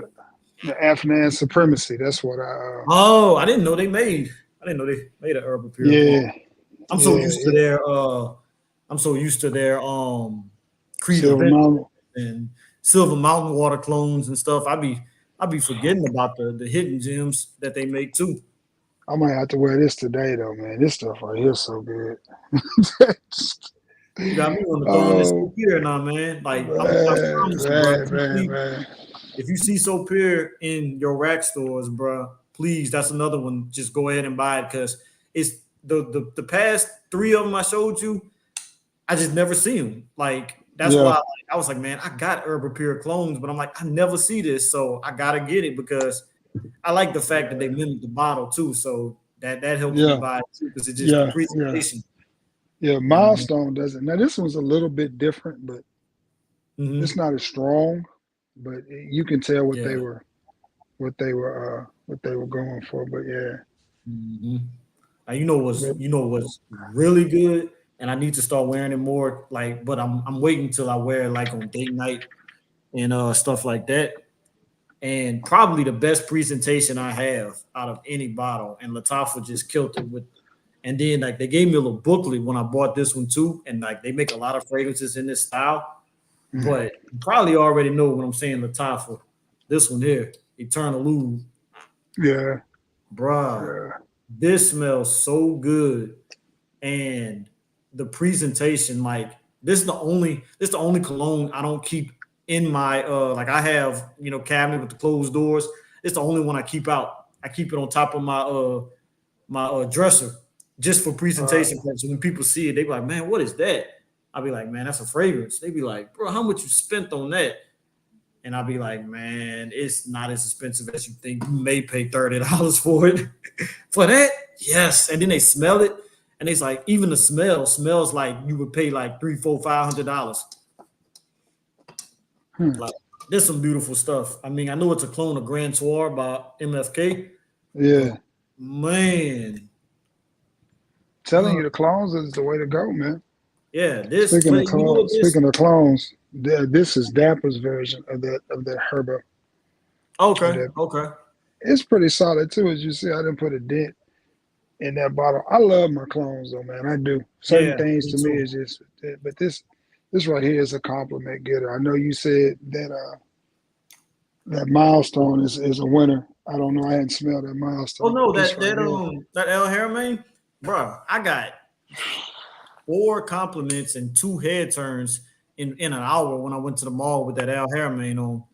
F: The Afghan Supremacy. That's what I.
E: I didn't know they made an herbal pure.
F: Yeah.
E: I'm so used to their
F: Silver Mountain
E: and Silver Mountain water clones and stuff. I be forgetting about the hidden gems that they make too.
F: I might have to wear this today though, man. This stuff right here is so good.
E: You got me on the phone this here now, man. Like, if you see So Pure in your rack stores, bro, please, that's another one. Just go ahead and buy it because it's the past three of them I showed you. I just never see them. Like, that's why I was like, man, I got Herbal Pure clones, but I'm like, I never see this, so I gotta get it because I like the fact that they mimic the bottle too. So that helps me buy it too because it's just the presentation.
F: Yeah, Milestone doesn't. Now this one's a little bit different, but it's not as strong. But you can tell what they were going for. But
E: you know what's really good, and I need to start wearing it more. Like, but I'm waiting till I wear it like on date night and stuff like that. And probably the best presentation I have out of any bottle, and Lattafa just killed it with. And then, like, they gave me a little booklet when I bought this one too. And like, they make a lot of fragrances in this style. But you probably already know what I'm saying, Lattafa. This one here, Eternal Oud.
F: Yeah.
E: Bruh. Yeah. This smells so good. And the presentation, like, this is the only cologne I don't keep in my like I have, cabinet with the closed doors. It's the only one I keep out. I keep it on top of my dresser. Just for presentation purposes. When people see it, they be like, man, what is that? I'll be like, man, that's a fragrance. They be like, bro, how much you spent on that? And I'll be like, man, it's not as expensive as you think. You may pay $30 for it. For that? Yes. And then they smell it. And it's like, even the smell smells like you would pay like $300, $400, $500. Like, there's some beautiful stuff. I mean, I know it's a clone of Grand Soir by MFK.
F: Yeah.
E: Man.
F: Telling you the clones is the way to go, man.
E: Yeah,
F: speaking of clones, this is Dapper's version of that Herba.
E: Okay.
F: It's pretty solid too, as you see. I didn't put a dent in that bottle. I love my clones though, man. I do. Certain things to me is just, but this right here is a compliment getter. I know you said that that Milestone is a winner. I don't know. I hadn't smelled that Milestone.
E: Oh no, that Al Haramain. Bro, I got 4 compliments and 2 head turns in an hour when I went to the mall with that Al Haramain on.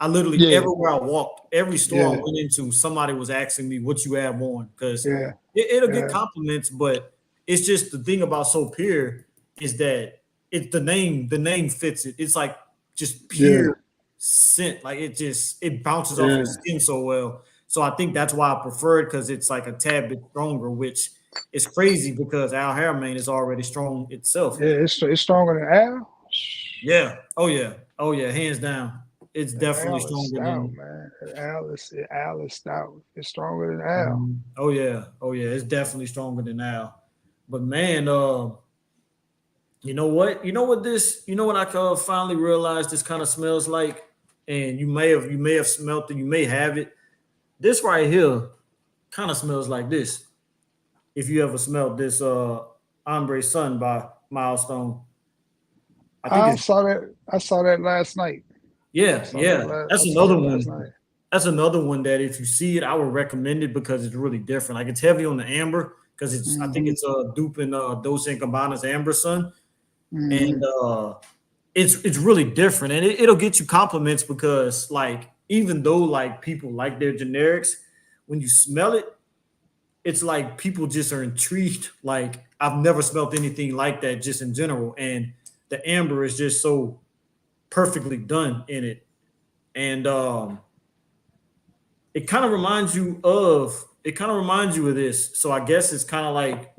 E: I literally, everywhere I walked, every store I went into, somebody was asking me what you have on because it'll get compliments, but it's just the thing about So Pure is that it's the name fits it. It's like just pure scent. Like it bounces off your skin so well. So I think that's why I prefer it because it's like a tad bit stronger, which it's crazy because Al Haramain is already strong itself.
F: Yeah, it's stronger than Al.
E: Yeah. Oh yeah. Hands down, it's definitely stronger than
F: man. Al is stout. It's stronger than Al.
E: Oh yeah. It's definitely stronger than Al. But man, you know what? You know what I finally realized this kind of smells like, and you may have smelled it. You may have it. This right here kind of smells like this. if you ever smelled this Ombre Sun by Milestone. I think it's
F: I saw that last night.
E: That's
F: I saw
E: another
F: that last
E: one.
F: night.
E: That's another one that if you see it, I would recommend it because it's really different. Like it's heavy on the amber because I think
F: Mm-hmm.
E: it's duping Dos and Cabana's Amber Sun,
F: Mm-hmm.
E: and it's really different, and it'll get you compliments because like even though like people like their generics, when you smell it, it's like people just are intrigued. Like I've never smelled anything like that just in general, and the amber is just so perfectly done in it, and it kind of reminds you of this. So I guess it's kind of like,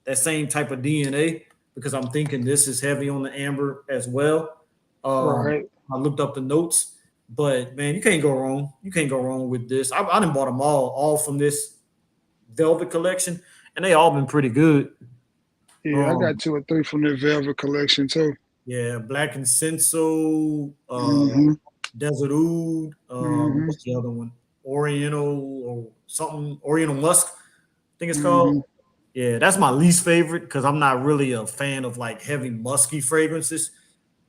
E: that same type of DNA because I'm thinking this is heavy on the amber as well. Um,
F: Right.
E: I looked up the notes, but man, you can't go wrong. You can't go wrong with this. I done bought them all from this Velvet collection, and they all been pretty good.
F: Yeah, I got
E: Um,
F: 2 or 3 from the Velvet collection too.
E: yeah, Black and Senso,
F: Mm-hmm.
E: Desert Oud,
F: Mm-hmm.
E: what's the other one? Oriental or something, Oriental Musk, I think it's called.
F: Mm-hmm.
E: Yeah, that's my least favorite because I'm not really a fan of like heavy musky fragrances.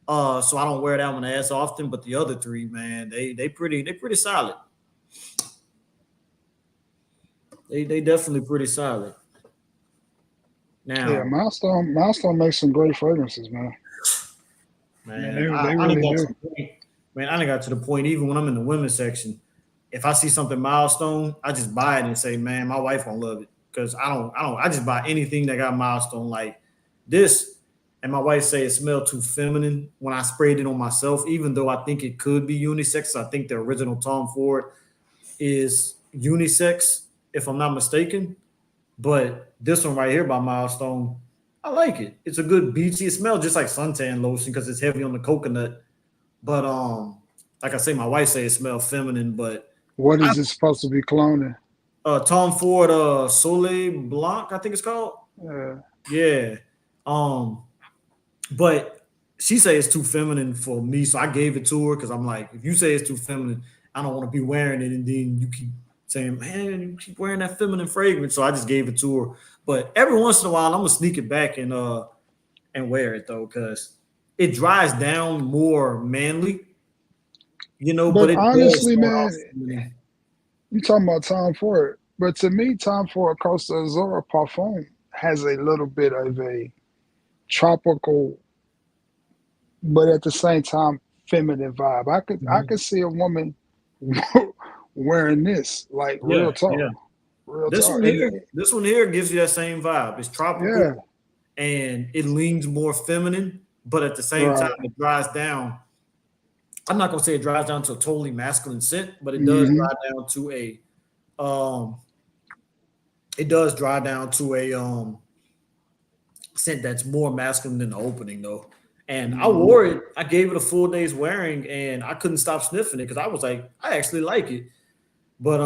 E: So I don't wear that one as often. But the other three, man, they pretty solid. They definitely pretty solid.
F: Yeah,
E: Now,
F: Milestone makes some great fragrances, man. I mean,
E: man,
F: they
E: I done
F: really
E: got
F: do.
E: to the point. Man, I done got to the point. Even when I'm in the women's section, if I see something milestone, I just buy it and say, "Man, my wife gonna love it." Because I just buy anything that got milestone like this. And my wife say it smelled too feminine when I sprayed it on myself, even though I think it could be unisex. I think the original Tom Ford is unisex, if I'm not mistaken. But this one right here by Milestone, I like it. It's a good beachy. It smells just like suntan lotion because it's heavy on the coconut. But like I say, my wife say it smells feminine. But
F: What
E: I
F: is it supposed to be cloning?
E: Tom Ford Soleil Blanc, I think it's called.
F: Uh,
E: Yeah. Um, but she say it's too feminine for me, so I gave it to her because I'm like, if you say it's too feminine, I don't want to be wearing it, and then you keep saying, man, you keep wearing that feminine fragrance. So I just gave it to her. But every once in a while, I'm gonna sneak it back and wear it though, because it dries down more manly, but
F: but
E: it does
F: honestly,
E: start off
F: man,
E: feminine.
F: you talking about Tom Ford. But to me, Tom Ford Costa Azura Parfum has a little bit of a tropical, but at the same time, feminine vibe. I
E: Mhm.
F: could see a woman wearing this, like real
E: Yeah,
F: talk,
E: yeah.
F: real
E: This
F: talk.
E: one
F: And
E: here, this one here gives you that same vibe. It's tropical
F: yeah,
E: and it leans more feminine, but at the same time,
F: right.
E: it dries down. I'm not gonna say it dries down to a totally masculine scent, but
F: Hmm.
E: um, it does dry down to a scent that's more masculine than the opening though. And I
F: Hmm.
E: wore it. I gave it a full day's wearing, and I couldn't stop sniffing it because I was like, I actually like it. But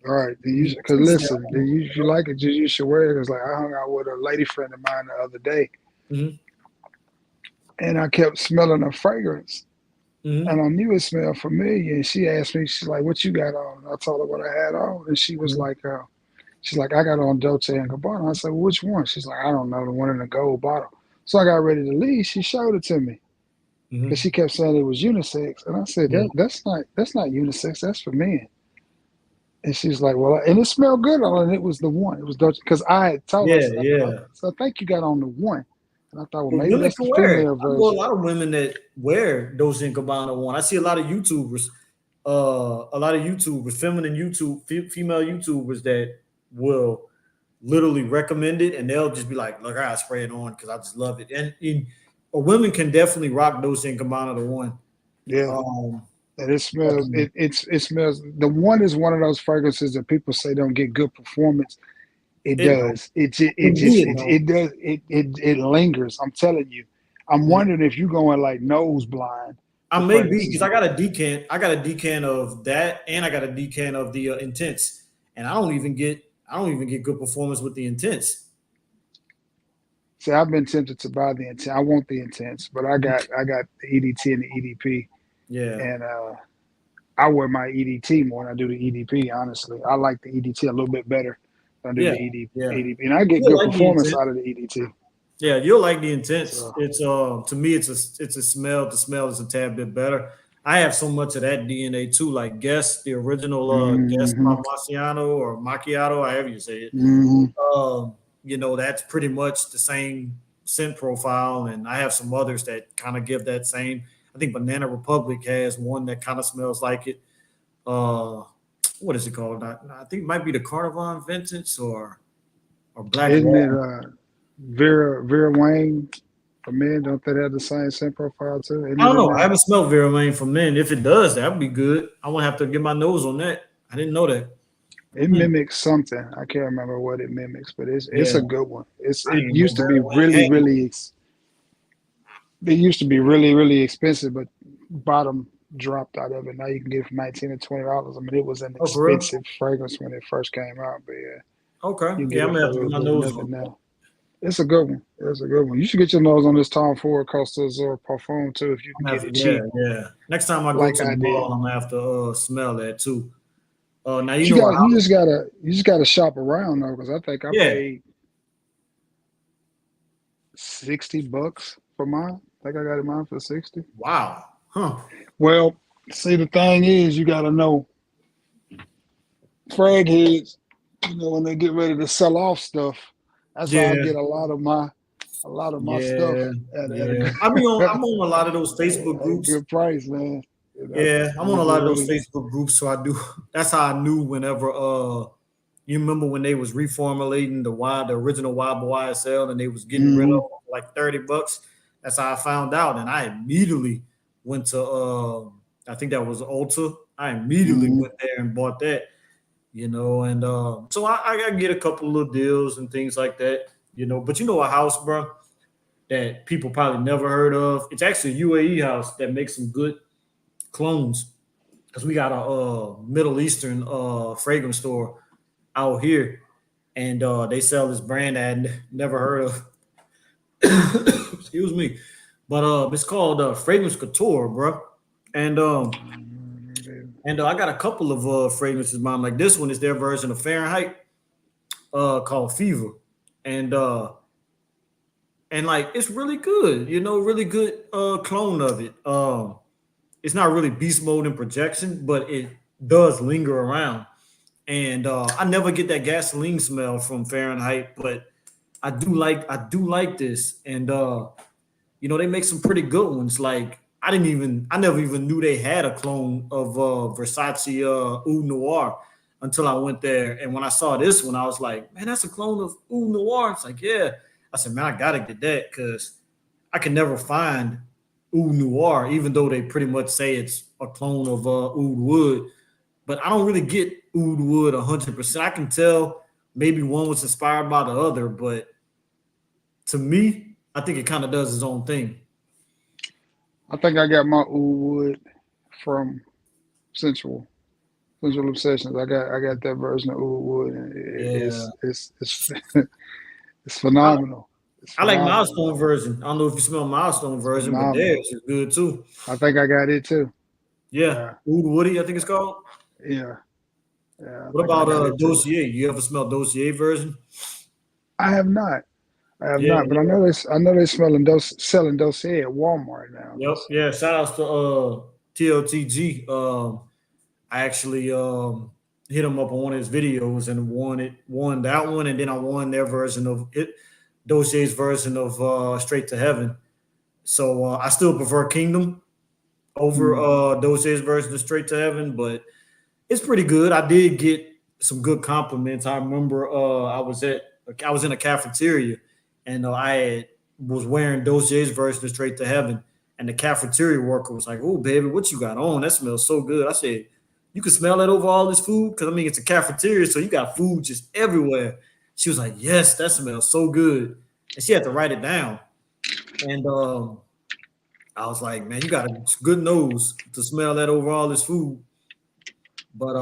F: All right. Because
E: she said,
F: listen, if you like it, you should wear it. Because like I hung out with a lady friend of mine the other day,
E: mhm,
F: and I kept smelling a fragrance, and
E: mhm,
F: I knew it smelled familiar. And she asked me, she's like, "What you got on?" And I told her what I had on, and
E: mhm,
F: she's like, "I got on Dolce and Gabbana." I said, well, "Which one?" She's like, "I don't know, the one in the gold bottle." So I got ready to leave. She showed it to me because
E: mhm.
F: she kept saying it was unisex, and I said,
E: Yeah,
F: that's not unisex. That's for men." And she's like, "Well," and it smelled good on, and it was the one. It was Dolce because I had told her,
E: yeah, yeah.
F: so I think you got on the one, and I thought, well,
E: But
F: maybe
E: women
F: that's the
E: can wear it.
F: female
E: I know a
F: version.
E: lot of women that wear Dolce and Gabbana one. I see a lot of YouTubers, feminine female YouTubers that will literally recommend it, and they'll just be like, "Look, I gotta spray it on because I just love it." And women can definitely rock Dolce and Gabbana the one.
F: Yeah,
E: Um,
F: and it smells. It smells. The one is one of those fragrances that people say don't get good performance. It
E: it don't.
F: does.
E: For me, it don't.
F: It does. It lingers. I'm telling you. I'm
E: Mm.
F: wondering if you're going like nose blind
E: I
F: to
E: may be because
F: fragrances.
E: I got a decant. I got a decant of that, and I got a decant of the intense. And I don't even get good performance with the intense.
F: See, I've been tempted to buy the intense. I want the intense, but I got the EDT and the EDP,
E: Yeah.
F: and I wear my EDT more than I do the EDP. Honestly, I like the EDT a little bit better under the ED,
E: yeah.
F: EDP, and I get
E: You'll
F: good
E: like the
F: performance
E: intent.
F: out of the EDT.
E: Yeah, you'll like the intense.
F: So.
E: It's to me, it's a smell. The smell is a tad bit better. I have so much of that DNA too. Like Guess, the original Guess Parmigiano or Macchiato, however you say it. You know, that's pretty much the same scent profile, and I have some others that kind of give that same. I think Banana Republic has one that kind of smells like it. What is it called? I think it might be the Carnivon Vintage or Black
F: Isn't
E: Walnut.
F: it Vera Wang for men? Don't they have the same scent profile too?
E: I don't know. I haven't smelled Vera Wang for men. If it does, that would be good. I won't have to get my nose on that. I didn't know that.
F: It mimics something. I can't remember what it mimics, but it's a good one. It used to be really expensive, but bottom dropped out of it. Now you can get it for $19 to $20. I mean, it was an expensive fragrance when it first came out, but yeah.
E: Okay. Yeah, I'm gonna have to get my nose on that.
F: It's a good one. It's a good one. You should get your nose on this Tom Ford Costa Azul Parfum too if you can get it cheap.
E: Yeah. Next time I go to the mall, I'm gonna have to smell that too. Now you just
F: gotta shop around though, because I think I paid $60 for mine. I think I got it mine for $60.
E: Wow. Huh.
F: Well, see, the thing is, you gotta know frag heads, you know, when they get ready to sell off stuff. That's how I get a lot of my stuff.
E: I'm on a lot of those Facebook groups.
F: Good price, man.
E: Yeah, I'm on a lot of those Facebook groups, so I do. That's how I knew whenever you remember when they was reformulating the original Wild YSL and they was getting rid of like $30. That's how I found out, and I immediately went to I think that was Ulta. I immediately went there and bought that, you know, and so I get a couple of little deals and things like that, you know. But you know, a house, bro, that people probably never heard of. It's actually a UAE house that makes some good clones, because we got a Middle Eastern fragrance store out here, and they sell this brand that I never heard of. Excuse me, but it's called Fragrance Couture, bro. And I got a couple of fragrances, mom. Like this one is their version of Fahrenheit, called Fever, and like it's really good, you know, really good clone of it. It's not really beast mode and projection, but it does linger around. And I never get that gasoline smell from Fahrenheit, but I do like this. And you know, they make some pretty good ones. Like I never even knew they had a clone of Versace Oud Noir until I went there. And when I saw this one, I was like, man, that's a clone of Oud Noir. It's like, yeah. I said, man, I gotta get that because I can never find Oud Noir, even though they pretty much say it's a clone of Oud Wood. But I don't really get Oud Wood 100%. I can tell maybe one was inspired by the other, but to me, I think it kind of does its own thing.
F: I think I got my Oud Wood from Central Obsessions. I got that version of Oud Wood, and it's it's phenomenal.
E: I like Milestone version. I don't know if you smell Milestone version, but theirs is good too.
F: I think I got it too.
E: Yeah. Oud Woody, I think it's called.
F: Yeah.
E: What about Dossier? You ever smell Dossier version?
F: I have not. But I know they're selling Dossier at Walmart now.
E: Yep. Yeah. Shout outs to TLTG. I actually hit him up on one of his videos and won that one, and then I won their version of it, Dossier's version of Straight to Heaven. So I still prefer Kingdom over Dossier's version of Straight to Heaven, but it's pretty good. I did get some good compliments. I remember I was in a cafeteria, and I was wearing Dossier's version of Straight to Heaven, and the cafeteria worker was like, "Oh, baby, what you got on? That smells so good." I said, "You can smell that over all this food?" Because, I mean, it's a cafeteria, so you got food just everywhere. She was like, "Yes, that smells so good." And she had to write it down. And I was like, "Man, you got a good nose to smell that over all this food." But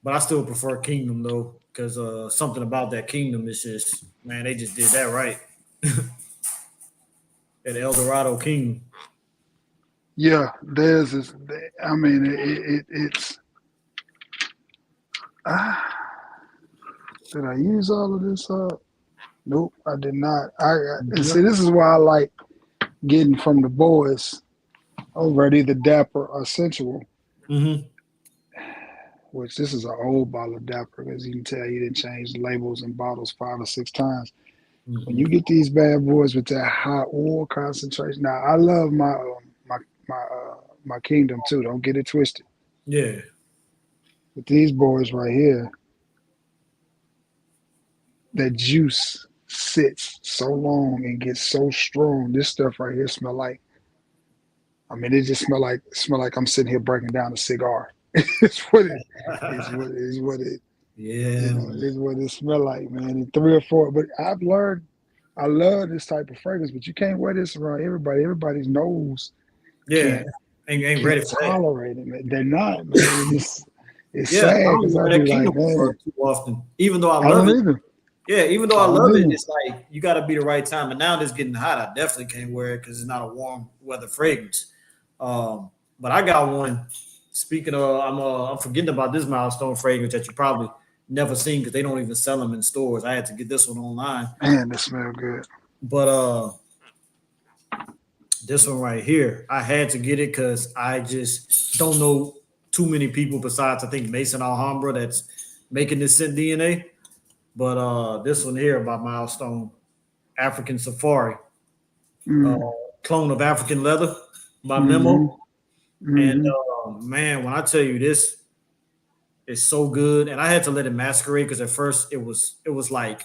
E: I still prefer Kingdom, though, because something about that Kingdom is just, man, they just did that right. At El Dorado Kingdom.
F: Yeah, theirs is. I mean, it's. Did I use all of this up? Nope, I did not. And see, this is why I like getting from the boys over at either Dapper or Sensual.
E: Mm-hmm.
F: Which this is an old bottle of Dapper, because you can tell you didn't change the labels and bottles 5 or 6 times.
E: Mm-hmm.
F: When you get these bad boys with that high oil concentration, now I love my Kingdom too. Don't get it twisted.
E: Yeah.
F: But these boys right here, that juice sits so long and gets so strong. This stuff right here smell like. I mean, it just smell like I'm sitting here breaking down a cigar. It's what it. It's what it.
E: Yeah,
F: it's what it smell like, man. And 3 or 4. But I've learned, I love this type of fragrance, but you can't wear this around everybody. Everybody's nose.
E: Yeah, ain't ready for
F: tolerate it, man. They're not, man. It's
E: yeah,
F: sad
E: I don't
F: because
E: wear
F: I
E: that
F: be like,
E: Kingdom
F: man,
E: too often. Even though I
F: I
E: love
F: don't
E: it.
F: either.
E: Yeah, even though I love it, it's like you got to be the right time. And now that it's getting hot, I definitely can't wear it because it's not a warm weather fragrance. But I got one. Speaking of, I'm forgetting about this milestone fragrance that you probably never seen because they don't even sell them in stores. I had to get this one online.
F: Man, they smell good.
E: But this one right here, I had to get it because I just don't know too many people besides I think Mason Alhambra that's making this scent DNA. But this one here by Milestone, African Safari, clone of African Leather by Memo. And man, when I tell you this is so good, and I had to let it masquerade because at first it was like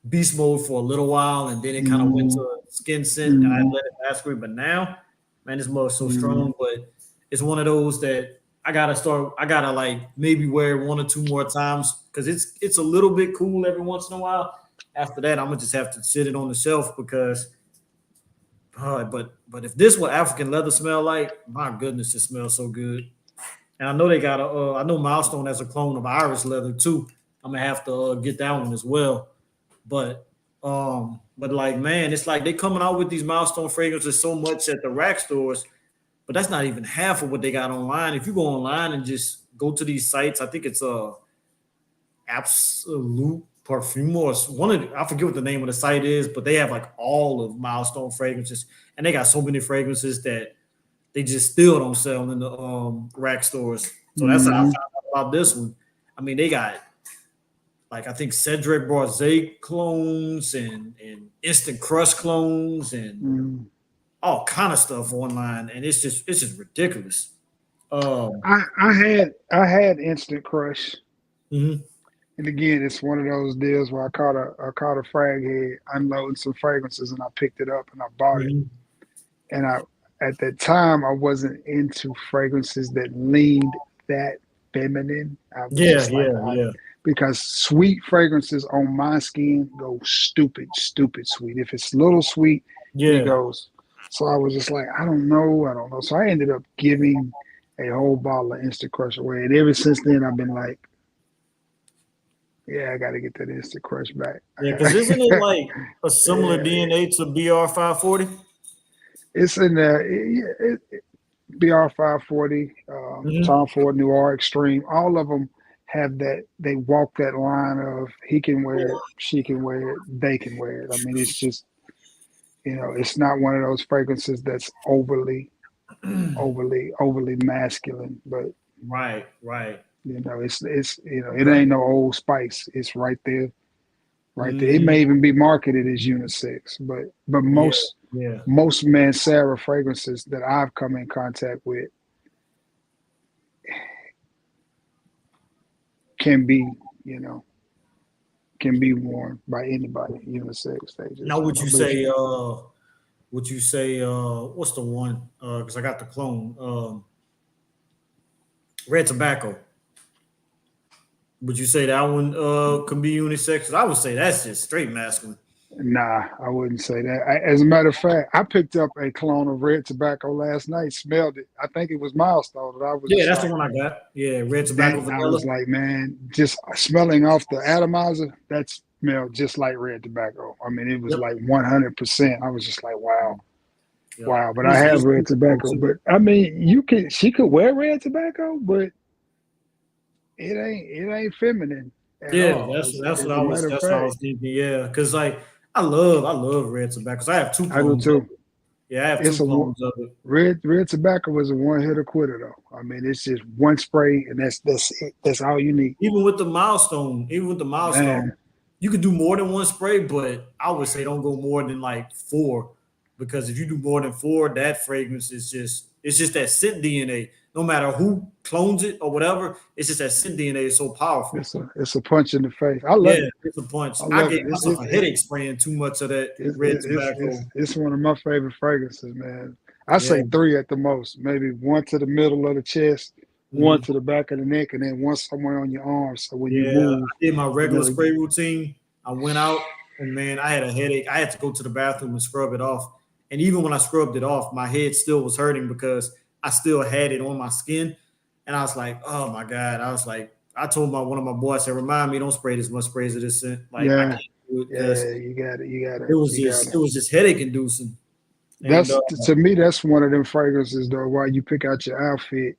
E: beast mode for a little while, and then it kind of went to skin scent, and I let it masquerade. But now, man, this mug is so strong. But it's one of those that I gotta like maybe wear 1 or 2 more times because it's a little bit cool every once in a while. After that, I'm gonna just have to sit it on the shelf because. But if this what African leather smell like, my goodness, it smells so good. And I know they got I know Milestone has a clone of Irish leather too. I'm gonna have to get that one as well. But like man, it's like they coming out with these Milestone fragrances so much at the rack stores, but that's not even half of what they got online. If you go online and just go to these sites, I think it's Absolute Parfum or I forget what the name of the site is, but they have like all of Milestone fragrances, and they got so many fragrances that they just still don't sell in the rack stores. So that's how I found out about this one. I mean, they got like I think Cedric Boise clones and Instant Crush clones and all kind of stuff online, and it's just ridiculous.
F: I had Instant Crush.
E: Mm-hmm.
F: And again, it's one of those deals where I caught a frag head unloading some fragrances, and I picked it up and I bought it. And at that time I wasn't into fragrances that leaned that feminine. I was because sweet fragrances on my skin go stupid sweet. If it's little sweet, it goes. So I was just like, I don't know. So I ended up giving a whole bottle of Instant Crush away, and ever since then I've been like. Yeah, I got to get that Instant Crush back.
E: Yeah, because isn't it like a similar DNA to BR540?
F: It's in there. BR540, Tom Ford Noir Extreme. All of them have that. They walk that line of he can wear it, she can wear it, they can wear it. I mean, it's just, it's not one of those fragrances that's overly masculine, but
E: right.
F: It's it ain't no Old Spice. It's right there. It may even be marketed as unisex, but most Mansara fragrances that I've come in contact with can be worn by anybody unisex.
E: Now, would you say what's the one? Because I got the clone, Red Tobacco. Would you say that one can be unisex? I would say that's just straight masculine.
F: Nah, I wouldn't say that. As a matter of fact, I picked up a clone of Red Tobacco last night, smelled it. I think it was Milestone. That I was
E: that's the one I got. Yeah, Red Tobacco vanilla.
F: I was like, man, just smelling off the atomizer, that smelled just like Red Tobacco. I mean, it was like 100%. I was just like, wow. Yep. Wow, but I have Red Tobacco. But I mean, she could wear Red Tobacco, but it ain't feminine at
E: Yeah,
F: all.
E: that's
F: As
E: what
F: a
E: I was
F: matter of
E: that's what I
F: fact,
E: was thinking. Yeah, because like I love red tobacco. 'Cause I have two
F: I do
E: clones of
F: too.
E: it. Yeah, I have two
F: It's a
E: clones of it.
F: red tobacco was a one hitter quitter though. I mean, it's just one spray and that's it. That's all you need.
E: Even with the milestone,
F: Man,
E: you could do more than one spray, but I would say don't go more than like four, because if you do more than four, that fragrance is just it's just that scent DNA. No matter who clones it or whatever, it's just that scent DNA is so powerful.
F: it's a punch in the face. I love
E: Yeah,
F: it.
E: it's a punch.
F: I
E: I
F: love
E: gave
F: it.
E: myself a headache spraying too much of that red tobacco.
F: It's one of my favorite fragrances, man. I
E: Yeah.
F: say three at the most. Maybe one to the middle of the chest, one
E: Mhm.
F: to the back of the neck, and then one somewhere on your arm. So when you
E: Yeah,
F: move,
E: I did my
F: you
E: regular
F: know,
E: spray routine. I went out and man, I had a headache. I had to go to the bathroom and scrub it off. And even when I scrubbed it off, my head still was hurting because I still had it on my skin. And I was like, oh my God. I was like, I told one of my boys, I said, remind me, don't spray this much sprays of this scent. Like I
F: yeah,
E: can't do it because
F: yeah, you got it.
E: it was just headache inducing. And
F: That's to me, that's one of them fragrances though. While you pick out your outfit,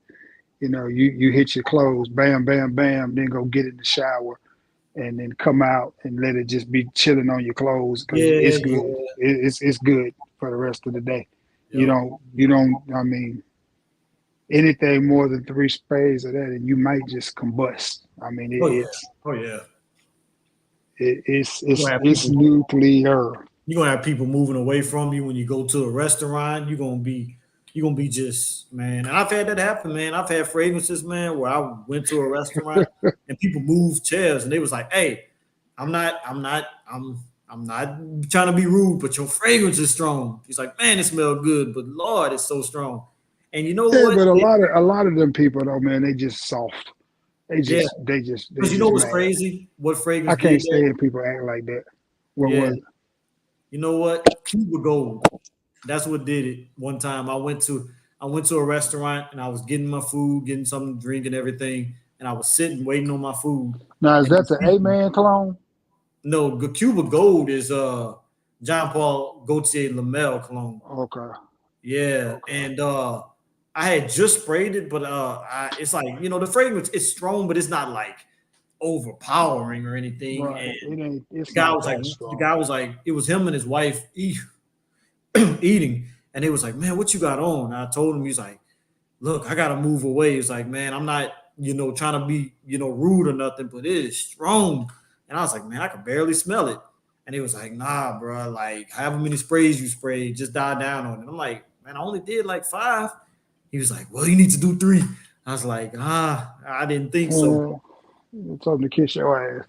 F: you know, you hit your clothes, bam, bam, bam, then go get in the shower, and then come out and let it just be chilling on your clothes because
E: yeah,
F: it's good.
E: yeah.
F: It's good for the rest of the day.
E: Yep.
F: You don't. I mean, anything more than three sprays of that, and you might just combust. I mean,
E: Oh yeah. Oh yeah. You're gonna have
F: it's
E: people
F: nuclear.
E: you're gonna have people moving away from you when you go to a restaurant. You're gonna be just man. And I've had that happen, man. I've had fragrances, man, where I went to a restaurant and people moved chairs and they was like, "Hey, I'm not trying to be rude, but your fragrance is strong." He's like, "Man, it smells good, but Lord, it's so strong." And you know
F: Yeah,
E: what?
F: but a lot of them people though, man, they just soft.
E: Yeah,
F: They
E: because you know
F: just
E: what's
F: mad.
E: crazy? What
F: I
E: fragrance
F: can't
E: did that?
F: stand people act like that. What
E: Yeah,
F: was it?
E: you know what? Cuba Gold. That's what did it. One time I went to a restaurant and I was getting my food, getting something to drink and everything, and I was sitting waiting on my food.
F: Now is
E: And
F: that
E: these
F: the A
E: people,
F: man clone?
E: no, Cuba Gold is John Paul Gaultier Lamel cologne.
F: Okay,
E: Yeah,
F: okay.
E: and I had just sprayed it, but it's like the fragrance is strong, but it's not like overpowering or anything.
F: Right.
E: And
F: It's not that
E: the
F: strong.
E: guy was like, it was him and his wife eating, and they was like, "Man, what you got on?" And I told him, he's like, "Look, I gotta move away." He's like, "Man, I'm not, trying to be, rude or nothing, but it is strong." And I was like, "Man, I can barely smell it." And he was like, "Nah, bro, like however many sprays you sprayed, just die down on it." I'm like, "Man, I only did like 5." He was like, "Well, you need to do 3." I was like, I didn't think so.
F: You told them to kiss your ass.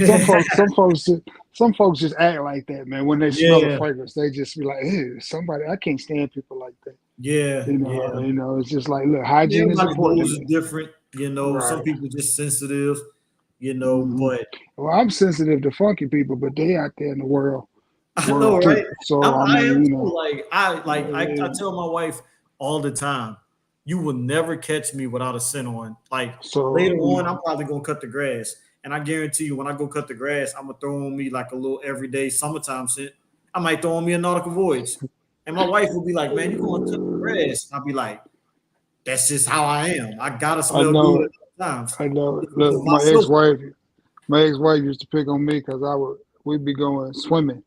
F: Some
E: Yeah,
F: folks, some folks just act like that, man. When they smell a
E: yeah,
F: fragrance, they just be like, "Ew, somebody." I can't stand people like that.
E: yeah, yeah.
F: It's just like, look, hygiene is
E: Everybody's
F: important
E: nose
F: to
E: is
F: me.
E: different. Some
F: Right.
E: people just sensitive,
F: hmm
E: but
F: Well, I'm sensitive to funky people, but they out there in the
E: I know,
F: world too.
E: right?
F: So I
E: I am
F: mean,
E: too. I
F: eh,
E: tell my wife all the time, you will never catch me without a scent on. Like
F: so
E: later
F: you
E: on, I'm
F: know,
E: probably gonna cut the grass. And I guarantee you, when I go cut the grass, I'm gonna throw on me like a little everyday summertime scent. I might throw on me a nautical voyage. And my wife will be like, "Man, you going to cut the grass?" And I'll be like, "That's just how I am. I gotta
F: I
E: smell good
F: know,
E: at all times."
F: I know.
E: Because
F: Look, my ex-wife used to pick on me because we'd be going swimming,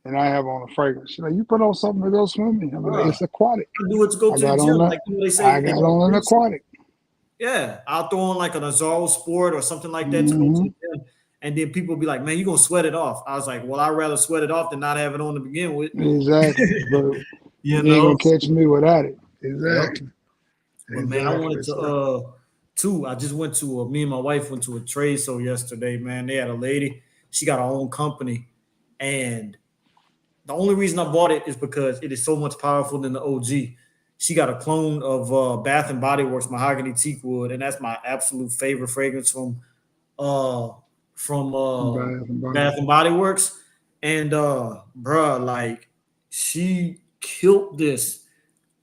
F: and I have on a fragrance. She's like, "You put on something to go swimming?" I'd be like, "It's aquatic."
E: I do it to go
F: I
E: to the
F: got on
E: gym.
F: that.
E: Like they
F: I
E: say,
F: got on an
E: grease.
F: aquatic.
E: Yeah, I'll throw on like an Azaro Sport or something like that to go to
F: hmm
E: the gym. And then people be like, "Man, you gonna sweat it off." I was like, "Well, I'd rather sweat it off than not have it on to begin with."
F: Exactly, but
E: you
F: you ain't
E: know?
F: gonna catch me without it.
E: Yep.
F: Exactly,
E: But man, I
F: exactly.
E: wanted to
F: So
E: I just went to me and my wife went to a trade show yesterday, man. They had a lady, she got her own company, and the only reason I bought it is because it is so much powerful than the OG. She got a clone of Bath and Body Works Mahogany Teak Wood, and that's my absolute favorite fragrance uh from
F: Bath and Body
E: Bath and Body Works. And bruh, like she killed this.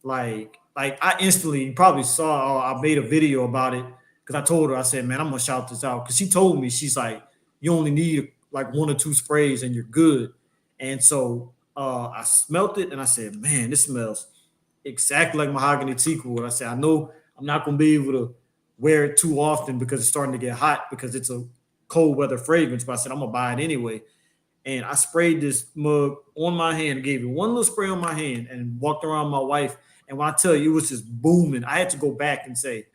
E: Like I instantly, you probably saw, I made a video about it because I told her, I said, "Man, I'm gonna shout this out." Because she told me, she's like, "You only need like 1 or 2 sprays and you're good." And so I smelt it and I said, "Man, this smells exactly like mahogany teak wood." I said, "I know I'm not gonna be able to wear it too often because it's starting to get hot because it's a cold weather fragrance, but I said I'm gonna buy it anyway. And I sprayed this mug on my hand, gave it one little spray on my hand, and walked around my wife. And when I tell you, it was just booming. I had to go back and say,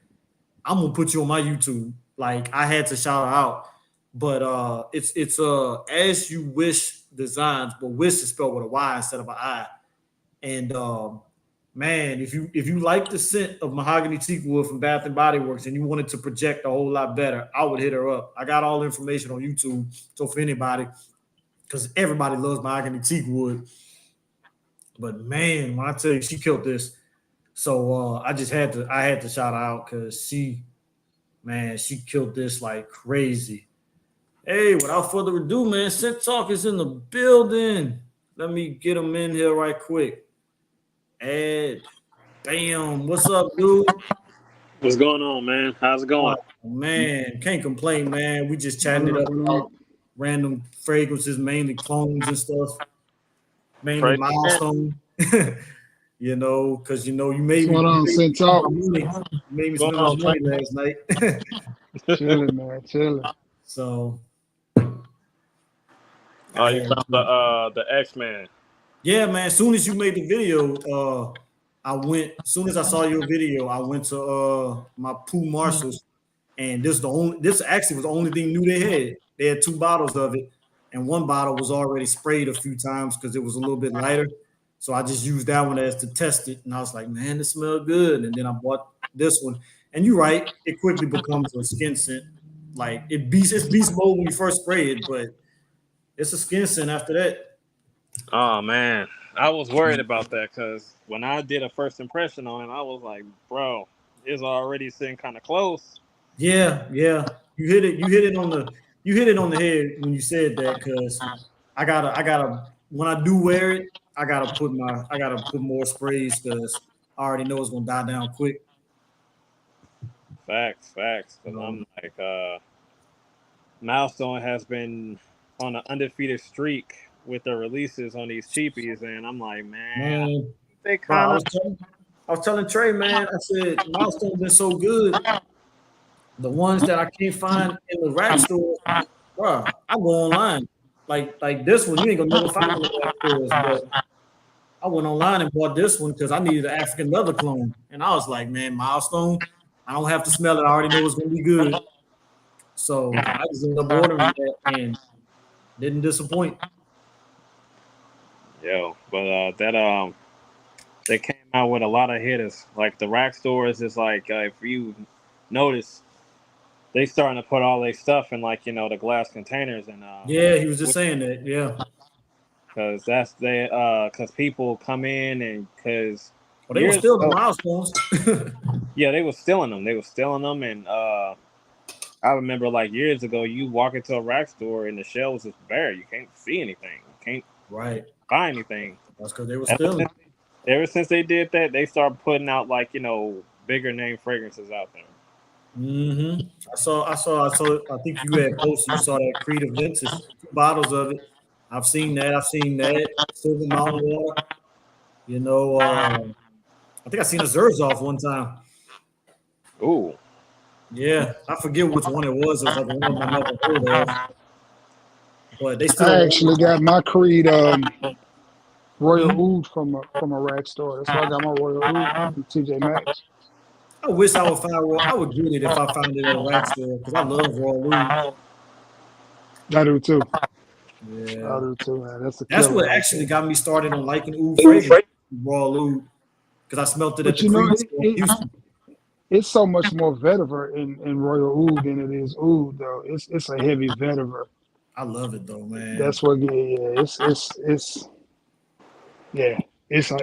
E: I'm gonna put you on my YouTube. Like I had to shout her out. But it's As You Wish Designs, but wish is spelled with a Y instead of an I. And man, if you like the scent of mahogany teak wood from Bath and Body Works and you wanted to project a whole lot better, I would hit her up. I got all the information on YouTube. So for anybody, because everybody loves mahogany teak wood. But man, when I tell you she killed this, so I had to shout her out because she killed this like crazy. Hey, without further ado, man, Scent Talk is in the building. Let me get him in here right quick. Ed, bam, what's up, dude?
G: What's going on, man? How's it going?
E: Man, can't complain, man. We just chatting it up about random fragrances, mainly clones and stuff. Mainly milestone. You know, because you made me.
F: What's going on, Scent Talk?
E: You made me spend my money last night.
F: Chilling, man, chilling.
E: So.
G: Oh, you found the X-Man.
E: Yeah, man. As soon as you made the video, as soon as I saw your video, I went to my Pooh Marshalls, and this actually was the only thing new they had. They had 2 bottles of it, and one bottle was already sprayed a few times because it was a little bit lighter. So I just used that one as to test it, and I was like, man, this smells good. And then I bought this one, and you're right, it quickly becomes a skin scent. Like it's beast mode when you first spray it, but it's a skin scent after that.
G: Oh man, I was worried about that because when I did a first impression on it, I was like, bro, it's already sitting kind of close.
E: Yeah. You hit it on the head when you said that, because I gotta when I do wear it, I gotta put more sprays because I already know it's gonna die down quick.
G: Facts. Because I'm like, Milestone has been on an undefeated streak with their releases on these cheapies, and I'm like, man. They kind of.
E: I was telling Trey, man, I said Milestone's been so good. The ones that I can't find in the rack store, bro, I go online. Like this one, you ain't gonna never find in the rack stores. But I went online and bought this one because I needed an African leather clone, and I was like, man, Milestone, I don't have to smell it. I already know it's gonna be good. So I just ended up ordering that and didn't disappoint.
G: Yo, but they came out with a lot of hitters. Like the rack stores is like, if you notice, they starting to put all their stuff in like the glass containers and
E: yeah, he was just saying that, yeah,
G: because because people come in and because
E: they were still the Milestones.
G: Yeah, they were stealing them, and I remember like years ago, you walk into a rack store and the shelves is bare. You can't see anything. You can't buy anything.
E: That's because they were stealing.
G: Ever since they did that, they started putting out like bigger name fragrances out there.
E: Mm-hmm. I saw. I think you had posted. You saw that Creative Vintage, 2 bottles of it. I've seen that. Silver Mountain Water. I think I seen a Zerzov one time.
G: Ooh.
E: Yeah, I forget which one it was. It was like one I never heard of. But they still.
F: I actually got my Creed Royal Oud from a rack store. That's why I got my Royal Oud from TJ Maxx.
E: I wish I would find. I would get it if I found it at a rack store because I love Royal Oud.
F: I do too.
E: Yeah,
F: I do too, man.
E: That's what actually got me started on liking Oud fragrance, Royal Oud, because I smelled it at the Creed store.
F: It's so much more vetiver in Royal Oud than it is Oud, though. It's a heavy vetiver.
E: I love it though, man.
F: That's what. Yeah, it's him.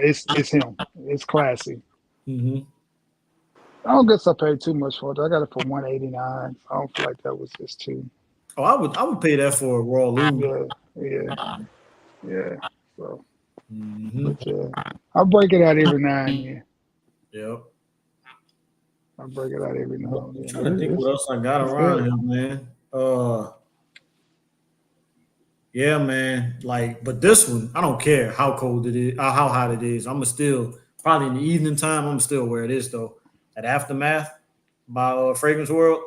F: It's classy.
E: Mm-hmm.
F: I don't guess I paid too much for it. I got it for $189. I don't feel like that was just too.
E: Oh, I would pay that for a Royal Oud.
F: Yeah. So,
E: but
F: yeah, I break it out every now and then.
E: Yep.
F: I break it out every now and then.
E: I'm trying to think what else I got around here, man. Yeah, man. But this one, I don't care how cold it is, how hot it is. I'ma still probably in the evening time. I'm still wear this though. At Aftermath by Fragrance World.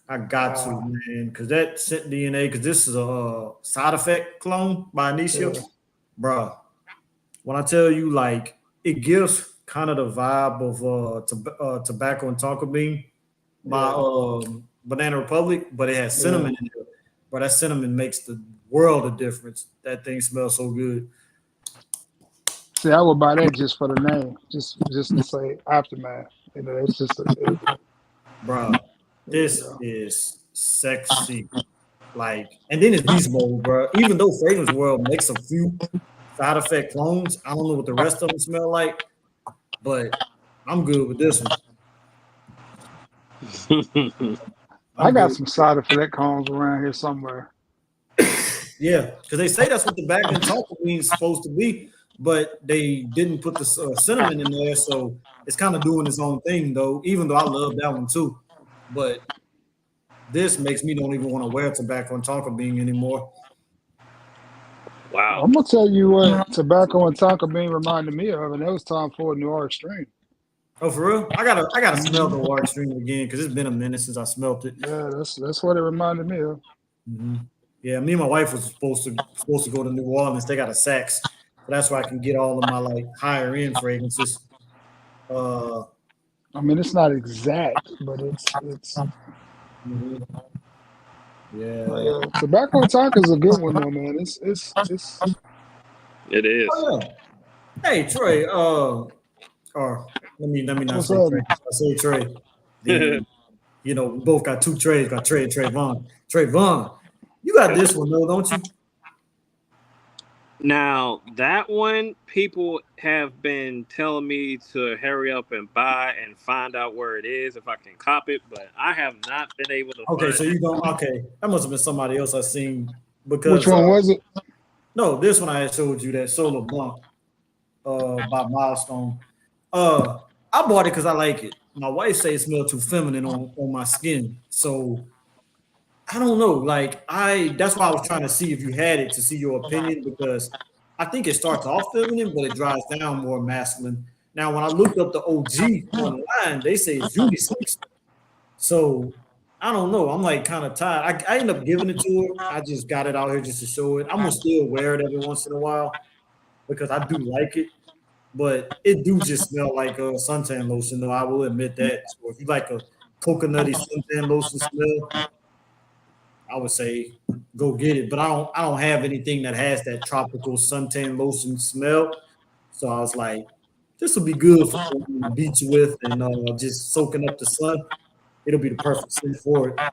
E: I got to, man, because that scent DNA, because this is a side effect clone by Anicia.
F: Yeah.
E: Bruh, when I tell you, like, it gives kind of the vibe of tobacco and tonka bean by Banana Republic, but it has cinnamon in it. But that cinnamon makes the world of difference. That thing smells so good.
F: See, I would buy that just for the name, just to say Aftermath. You know, it's just
E: Bruh, this is sexy. Like, and then it's beast mode, bro. Even though Fragrance World makes a few side effect clones, I don't know what the rest of them smell like, but I'm good with this one.
F: I got some side effect clones around here somewhere.
E: Yeah, because they say that's what the back end tonka bean is supposed to be, but they didn't put the cinnamon in there, so it's kind of doing its own thing, though. Even though I love that one too, but this makes me don't even want to wear tobacco and tonka bean anymore.
G: Wow.
F: I'm gonna tell you what tobacco and tonka bean reminded me of, and that was Tom Ford New York Extreme.
E: Oh, for real? I gotta smell the War Extreme again because it's been a minute since I smelled it.
F: Yeah, that's what it reminded me of.
E: Mm-hmm. Yeah, me and my wife was supposed to go to New Orleans. They got a Saks, so that's where I can get all of my like higher end fragrances.
F: I mean, it's not exact, but it's.
E: Mm-hmm. Yeah.
F: Tobacco and tonka is a good one though, man. It's.
G: It is.
E: Oh, yeah. Hey Trey. Or let me not
F: What's
E: say
F: up?
E: Trey. I say Trey. Then, you know, we both got two Treys. Got Trey and Trayvon. Trayvon, you got this one though, don't you?
G: Now, that one, people have been telling me to hurry up and buy and find out where it is if I can cop it, but I have not been able to
E: Okay,
G: find
E: so
G: it.
E: you don't. Okay, that must have been somebody else I seen. Because
F: Which one was it?
E: No, this one I had showed you, that Solo Blanc by Milestone. I bought it because I like it. My wife say it smells too feminine on my skin, so I don't know. Like that's why I was trying to see if you had it to see your opinion, because I think it starts off feminine, but it dries down more masculine. Now, when I looked up the OG online, they say it's unisex. So I don't know. I'm like kind of tired. I end up giving it to her. I just got it out here just to show it. I'm gonna still wear it every once in a while because I do like it, but it do just smell like a suntan lotion, though. I will admit that. So if you like a coconutty suntan lotion smell, I would say go get it. But I don't have anything that has that tropical suntan lotion smell. So I was like, this will be good for the beach with and just soaking up the sun. It'll be the perfect scent for it.
F: I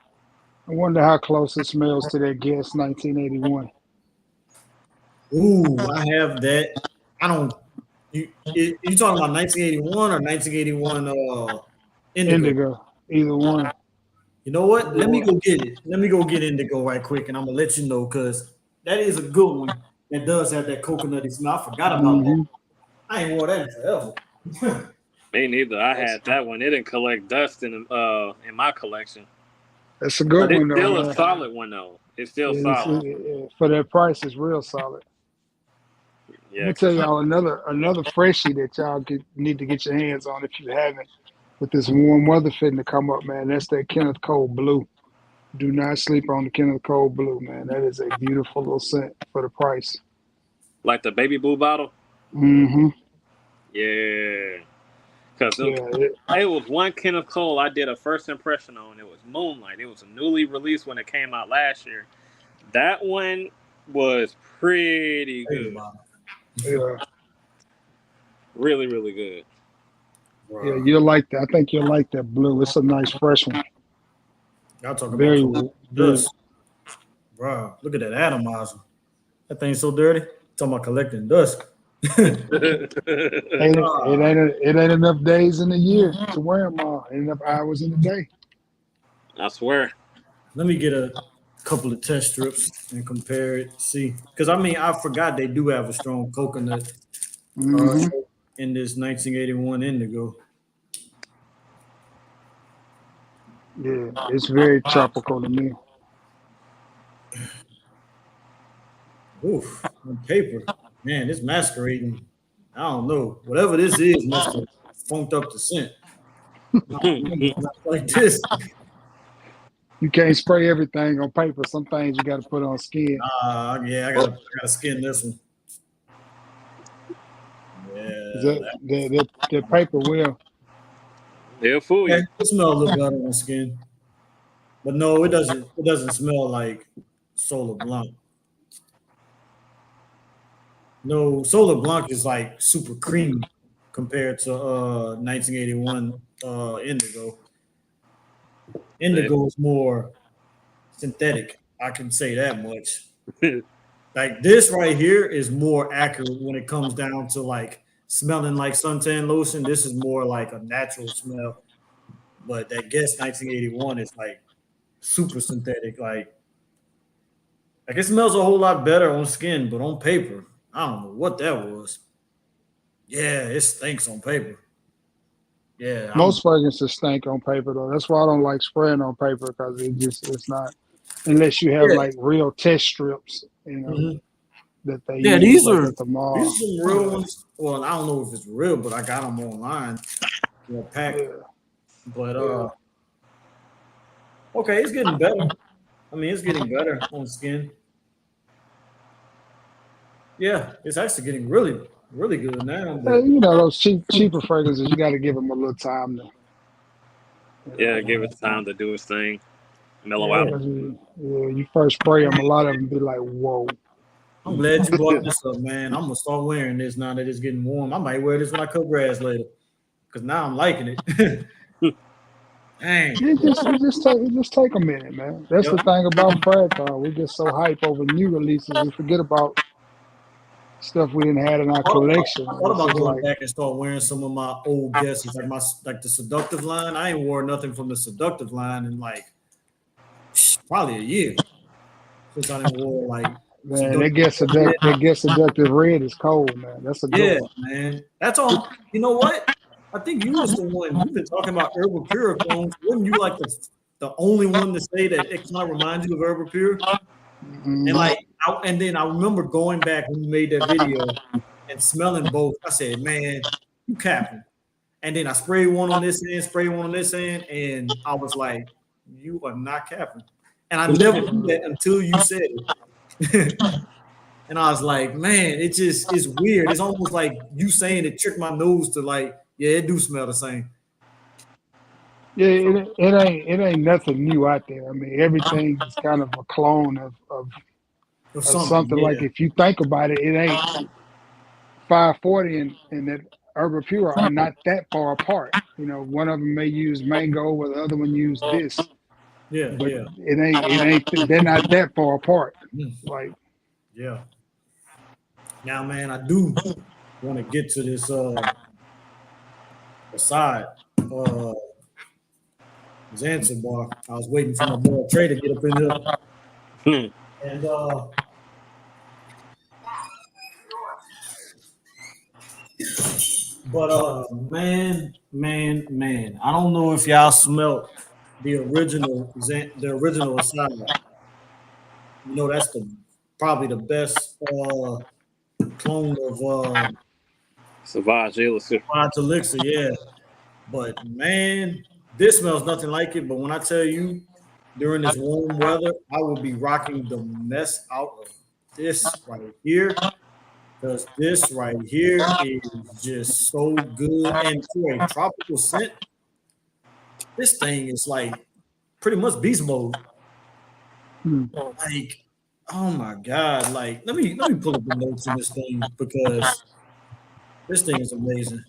F: wonder how close it smells to that Guess 1981.
E: Ooh, I have that. I don't. You talking about 1981 or 1981 Indigo?
F: Either one.
E: You know what? Let me go get it. Let me go get Indigo right quick, and I'm gonna let you know because that is a good one. That does have that coconutty smell. I forgot about that. I ain't wore that in forever.
G: Me neither. I had that one. It didn't collect dust in my collection.
F: That's a good one, though.
G: It's still a solid one, though. It's still solid.
F: For that price, it's real solid.
G: Yeah,
F: Let me tell y'all another freshie that y'all need to get your hands on if you haven't. With this warm weather fitting to come up, man, that's that Kenneth Cole Blue. Do not sleep on the Kenneth Cole Blue, man. That is a beautiful little scent for the price.
G: Like the baby blue bottle?
F: Mm-hmm.
G: Yeah. Because it was one Kenneth Cole I did a first impression on. It was Moonlight. It was a newly released when it came out last year. That one was pretty good.
F: Yeah.
G: Really, really good.
F: Wow. Yeah, you'll like that. I think you'll like that blue. It's a nice fresh one.
E: Y'all talking
F: very
E: about dust. Bro, look at that atomizer. That thing's so dirty. Talking about collecting dust.
F: It ain't enough days in the year to wear them all. Ain't enough hours in the day.
G: I swear.
E: Let me get a couple of test strips and compare it. See, because I forgot they do have a strong coconut in this 1981 Indigo.
F: Yeah, it's very tropical to me.
E: Oof, on paper, man, it's masquerading. I don't know. Whatever this is must have funked up the scent. Not like this.
F: You can't spray everything on paper. Some things you got to put on skin.
E: Yeah, I gotta skin this one. Yeah,
F: That paper will.
G: They'll fool you.
E: It smells a little better on skin, but no, it doesn't. It doesn't smell like Solar Blanc. No, Solar Blanc is like super creamy compared to 1981 Indigo. Indigo is more synthetic. I can say that much. Like this right here is more accurate when it comes down to like smelling like suntan lotion. This is more like a natural smell. But that Guess 1981 is like super synthetic. Like it smells a whole lot better on skin, but on paper, I don't know what that was. Yeah, it stinks on paper. Yeah.
F: Most fragrances stink on paper though. That's why I don't like spraying on paper because it's not unless you have like real test strips, that they use.
E: These
F: like
E: are
F: at the mall.
E: These are some real ones. Well, I don't know if it's real, but I got them online. Pack. Yeah. But okay, it's getting better. I mean, it's getting better on skin. Yeah, it's actually getting really, really good now.
F: Those cheaper fragrances, you got to give them a little time to.
G: Yeah, give it time to do its thing, mellow out.
F: You first spray them, a lot of them be like, whoa.
E: I'm glad you brought this up, man. I'm gonna start wearing this now that it's getting warm. I might wear this when I cut grass later, because now I'm liking it. Dang.
F: It just take a minute, man. That's the thing about fragile. We get so hype over new releases, we forget about stuff we didn't have in our collection.
E: I thought about going back and start wearing some of my old guesses, like the Seductive line. I ain't wore nothing from the Seductive line in like probably a year since I didn't wear like.
F: Man, that Guess Seductive Red is cold, man. That's a good one.
E: Man. That's all. You know what? I think you was the one. You've been talking about Herbal Pure clones. Wasn't you like the only one to say that it kind of reminds you of Herbal Pure? Mm-hmm. And then I remember going back when you made that video and smelling both. I said, man, you capping. And then I sprayed one on this end, sprayed one on this end, and I was like, you are not capping. And I never knew that until you said it. And I was like, man, it's weird. It's almost like you saying it tricked my nose to like, yeah, it do smell the same.
F: Yeah, it ain't nothing new out there. I mean, everything is kind of a clone of something. Like if you think about it, it ain't 540 and that Herbal Pure are not that far apart. One of them may use mango, while the other one use this.
E: Yeah,
F: but it ain't. They're not that far apart. Like,
E: yeah. Now, man, I do want to get to this ASAD Zanzibar. I was waiting for my boy Trey to get up in here. And man, I don't know if y'all smelled the original ASAD. That's probably the best clone of
G: Savage
E: Elixir, yeah. But man, this smells nothing like it. But when I tell you, during this warm weather, I will be rocking the mess out of this right here, because this right here is just so good. And for a tropical scent, this thing is like pretty much beast mode. Like, oh my god! Like, let me pull up the notes in this thing, because this thing is amazing.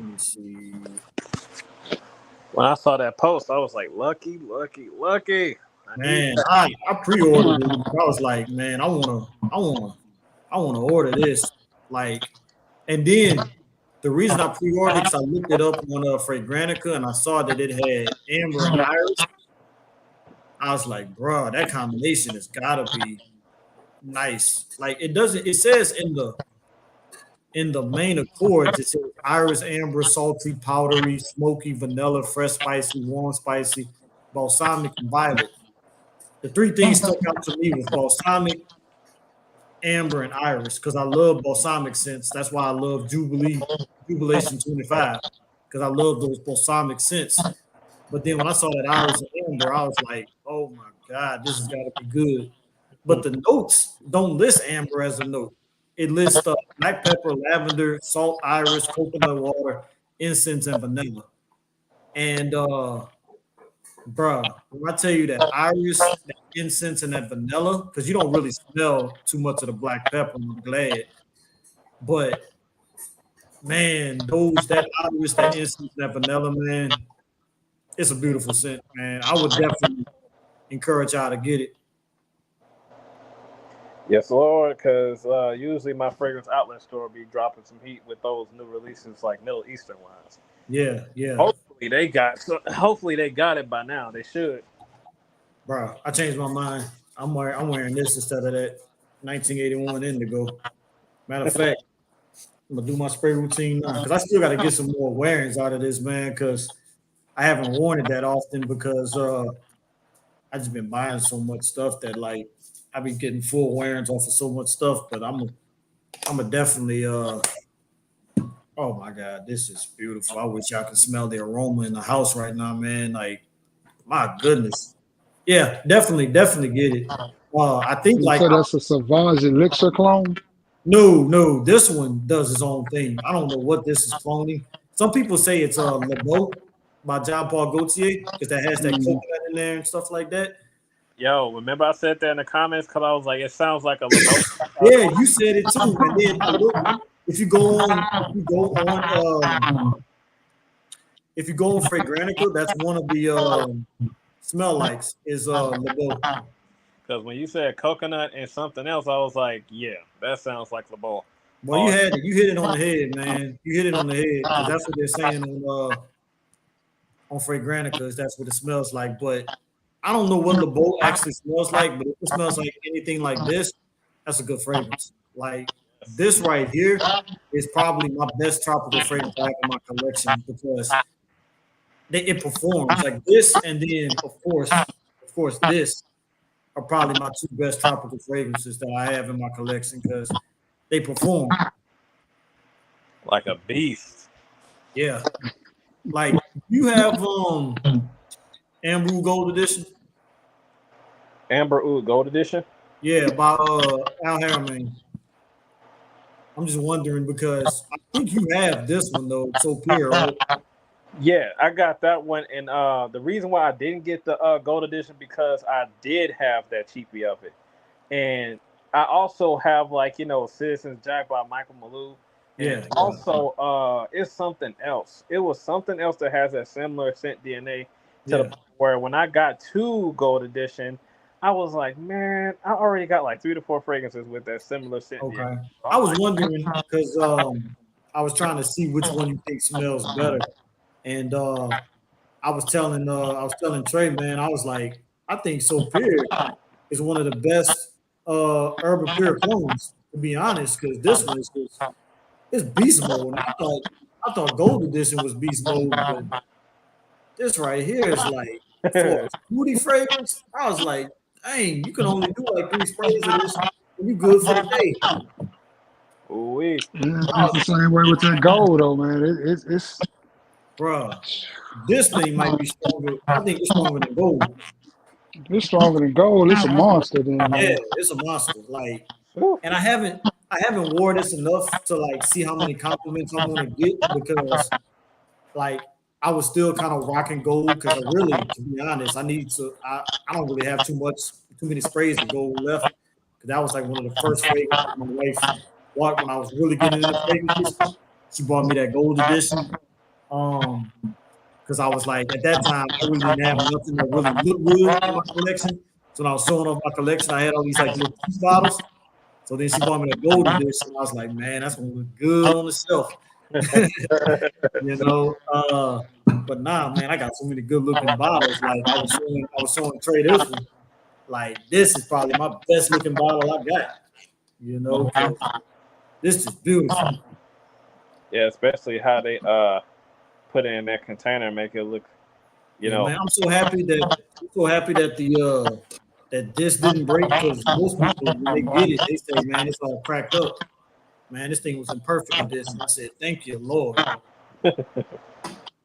E: Let me see.
G: When I saw that post, I was like, lucky.
E: Man, I pre-ordered it. I was like, man, I wanna order this. Like, and then the reason I pre-ordered it, because I looked it up on Fragrantica and I saw that it had amber and iris. I was like, bro, that combination has gotta be nice. Like, it says in the main accords, it says iris, amber, salty, powdery, smoky, vanilla, fresh, spicy, warm, spicy, balsamic, and violet. The three things stuck out to me was balsamic, amber, and iris, because I love balsamic scents. That's why I love Jubilation 25, because I love those balsamic scents. But then when I saw that Iris and Amber, I was like, oh my God, this has got to be good. But the notes don't list amber as a note. It lists black pepper, lavender, salt, iris, coconut water, incense, and vanilla. And bruh, when I tell you that iris, that incense, and that vanilla, because you don't really smell too much of the black pepper, I'm glad. But man, that iris, that incense, that vanilla, man, it's a beautiful scent, man. I would definitely encourage y'all to get it.
G: Yes, Lord, because usually my fragrance outlet store be dropping some heat with those new releases, like Middle Eastern ones.
E: Yeah, yeah.
G: Hopefully they got it by now. They should.
E: Bro, I changed my mind. I'm wearing this instead of that 1981 Indigo. Matter of fact, I'm gonna do my spray routine now because I still got to get some more wearings out of this, man. Because I haven't worn it that often because I just been buying so much stuff that like I be getting full wearings off of so much stuff. But I'm a definitely oh my God, this is beautiful. I wish y'all could smell the aroma in the house right now, man. Like my goodness. Yeah, definitely get it. I think like
F: so that's a Sauvage Elixir clone.
E: No, this one does its own thing. I don't know what this is cloning. Some people say it's Le Beau by John Paul Gaultier because that has that coconut in there and stuff like that.
G: Yo, remember I said that in the comments because I was like, it sounds like a Le Beau.
E: Yeah, you said it too. And then if you go on Fragrantica, that's one of the smell likes is Le Beau.
G: Because when you said coconut and something else, I was like, yeah, that sounds like Le Beau.
E: Well, you hit it on the head, man. You hit it on the head because that's what they're saying on Fragrantica. That's what it smells like. But I don't know what Le Beau actually smells like. But if it smells like anything like this, that's a good fragrance. Like this right here is probably my best tropical fragrance I have in my collection because it performs like this, and then of course this are probably my two best tropical fragrances that I have in my collection because they perform
G: like a beast.
E: Yeah, like you have Amber Oud Gold Edition.
G: Amber Oud Gold Edition.
E: Yeah, by Al Haramain. I'm just wondering because I think you have this one though, so clear, right?
G: Yeah, I got that one, and the reason why I didn't get the gold edition because I did have that cheapie of it, and I also have Citizens Jack by Michael Malou. And also, it's something else. It was something else that has that similar scent DNA to the point where when I got 2 gold edition, I was like, man, I already got like 3 to 4 fragrances with that similar scent.
E: Okay,
G: DNA.
E: I was wondering because I was trying to see which one you think smells better. And I was telling Trey, man, I was like, I think So Pure is one of the best Urban Pure clones, to be honest, because this one is it's beast mode. And I thought Gold Edition was beast mode, but this right here is like for a fruity fragrance. I was like, dang, you can only do like 3 sprays of this, and you good for the day.
G: Ooh,
F: yeah, it's the same way with that gold though, man. It's
E: Bro, this thing might be stronger. I think it's stronger than gold.
F: It's stronger than gold. It's a monster, then.
E: Yeah, it's a monster. Like, and I haven't wore this enough to like see how many compliments I'm gonna get because, like, I was still kind of rocking gold because I really, to be honest, I don't really have too many sprays of gold left because that was like one of the first fragrances my wife bought when I was really getting into fragrances. She bought me that Gold Edition. Because I was like, at that time, I really didn't have nothing that really looked good in my collection. So when I was showing off my collection, I had all these like little piece bottles. So then she bought me the Gold Edition. I was like, man, that's gonna look good on the shelf. But nah, man, I got so many good looking bottles. Like I was showing Trey this one. Like this is probably my best looking bottle I got. This is beautiful.
G: Yeah, especially how they put it in that container and make it look,
E: Man, I'm so happy that the that this didn't break because most people when they get it, they say, man, it's all cracked up. Man, this thing was in perfect condition. I said, thank you, Lord.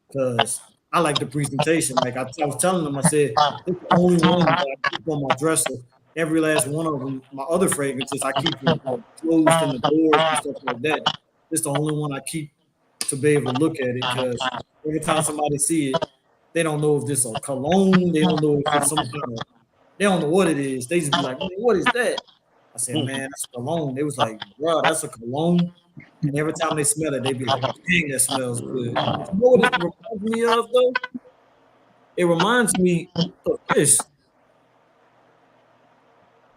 E: Because I like the presentation. Like I was telling them, I said, it's the only one that I keep on my dresser. Every last one of them, my other fragrances, I keep them closed in the doors and stuff like that. It's the only one I keep to be able to look at it because every time somebody see it, they don't know if this is a cologne. They don't know if it's some kind of, they don't know what it is. They just be like, man, what is that? I said, man, that's a cologne. They was like, bro, that's a cologne. And every time they smell it, they be like, dang, that smells good. You know what it reminds me of, though? It reminds me of this.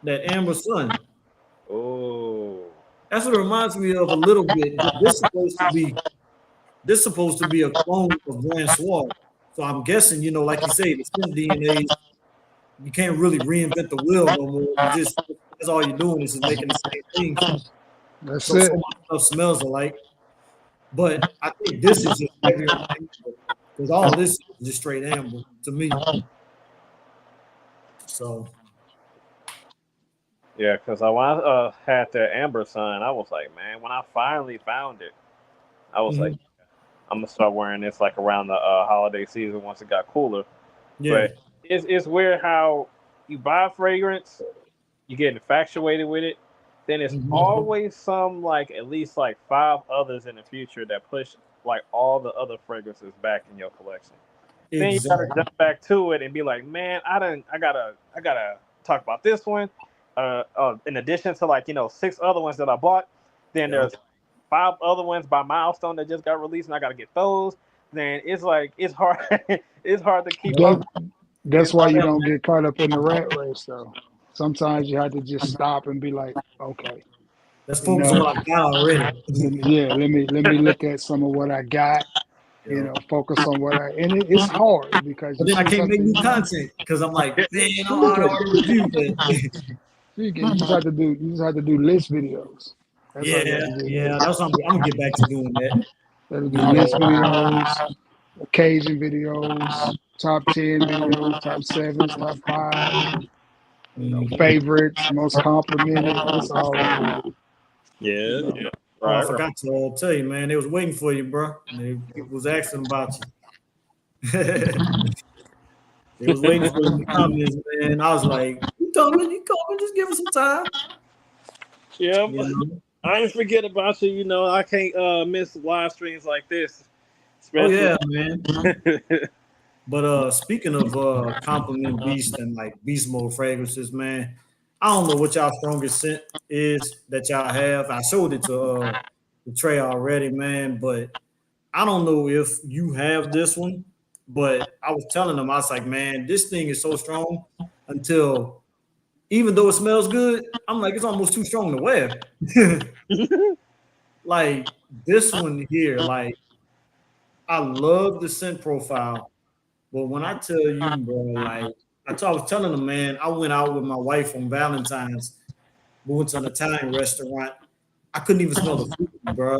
E: That Amber Sun.
G: Oh.
E: That's what it reminds me of a little bit. This is supposed to be a clone of Grand Soir. So I'm guessing, like you say, the scent DNA, you can't really reinvent the wheel no more. That's all you're doing is just making the same thing.
F: That's
E: so
F: it.
E: So much stuff smells alike. But I think this is just heavier because all this is just straight amber to me. So.
G: Yeah, because when I had the Amber Sun, I was like, man, when I finally found it, I was like, I'm going to start wearing this like around the holiday season once it got cooler. Yeah. But it's weird how you buy a fragrance, you get infatuated with it, then it's always some at least 5 others in the future that push all the other fragrances back in your collection. Exactly. Then you gotta jump back to it and be like, man, I gotta talk about this one. In addition to 6 other ones that I bought, then there's 5 other ones by Milestone that just got released, and I gotta get those. Then it's hard. It's hard to keep up.
F: That's why you don't get caught up in the rat race, though. Sometimes you have to just stop and be like, okay,
E: let's focus on what I got already.
F: Yeah, let me look at some of what I got. Focus on what it's hard because
E: but then I can't make new content because I'm like, man, I already reviewed it.
F: You just have to do list videos.
E: That's what I'm gonna get back to doing that.
F: Do list videos, occasion videos, top 10 videos, top 7s, top 5. Favorites, most complimented. It's all.
G: Yeah.
E: I forgot to tell you, man. They was waiting for you, bro. People was asking about you. They was waiting for you to come, man. I was like, you coming, just give us some time.
G: Yeah, I didn't forget about you. I can't miss live streams like this.
E: Especially. Oh, yeah, man. But speaking of compliment beast and beast mode fragrances, man, I don't know what y'all strongest scent is that y'all have. I showed it to Trey already, man, but I don't know if you have this one. But I was telling them, I was like, man, this thing is so strong until, even though it smells good, I'm like, it's almost too strong to wear. This one here, I love the scent profile. But when I tell you, bro, I was telling them, man, I went out with my wife on Valentine's. We went to an Italian restaurant. I couldn't even smell the food, bro.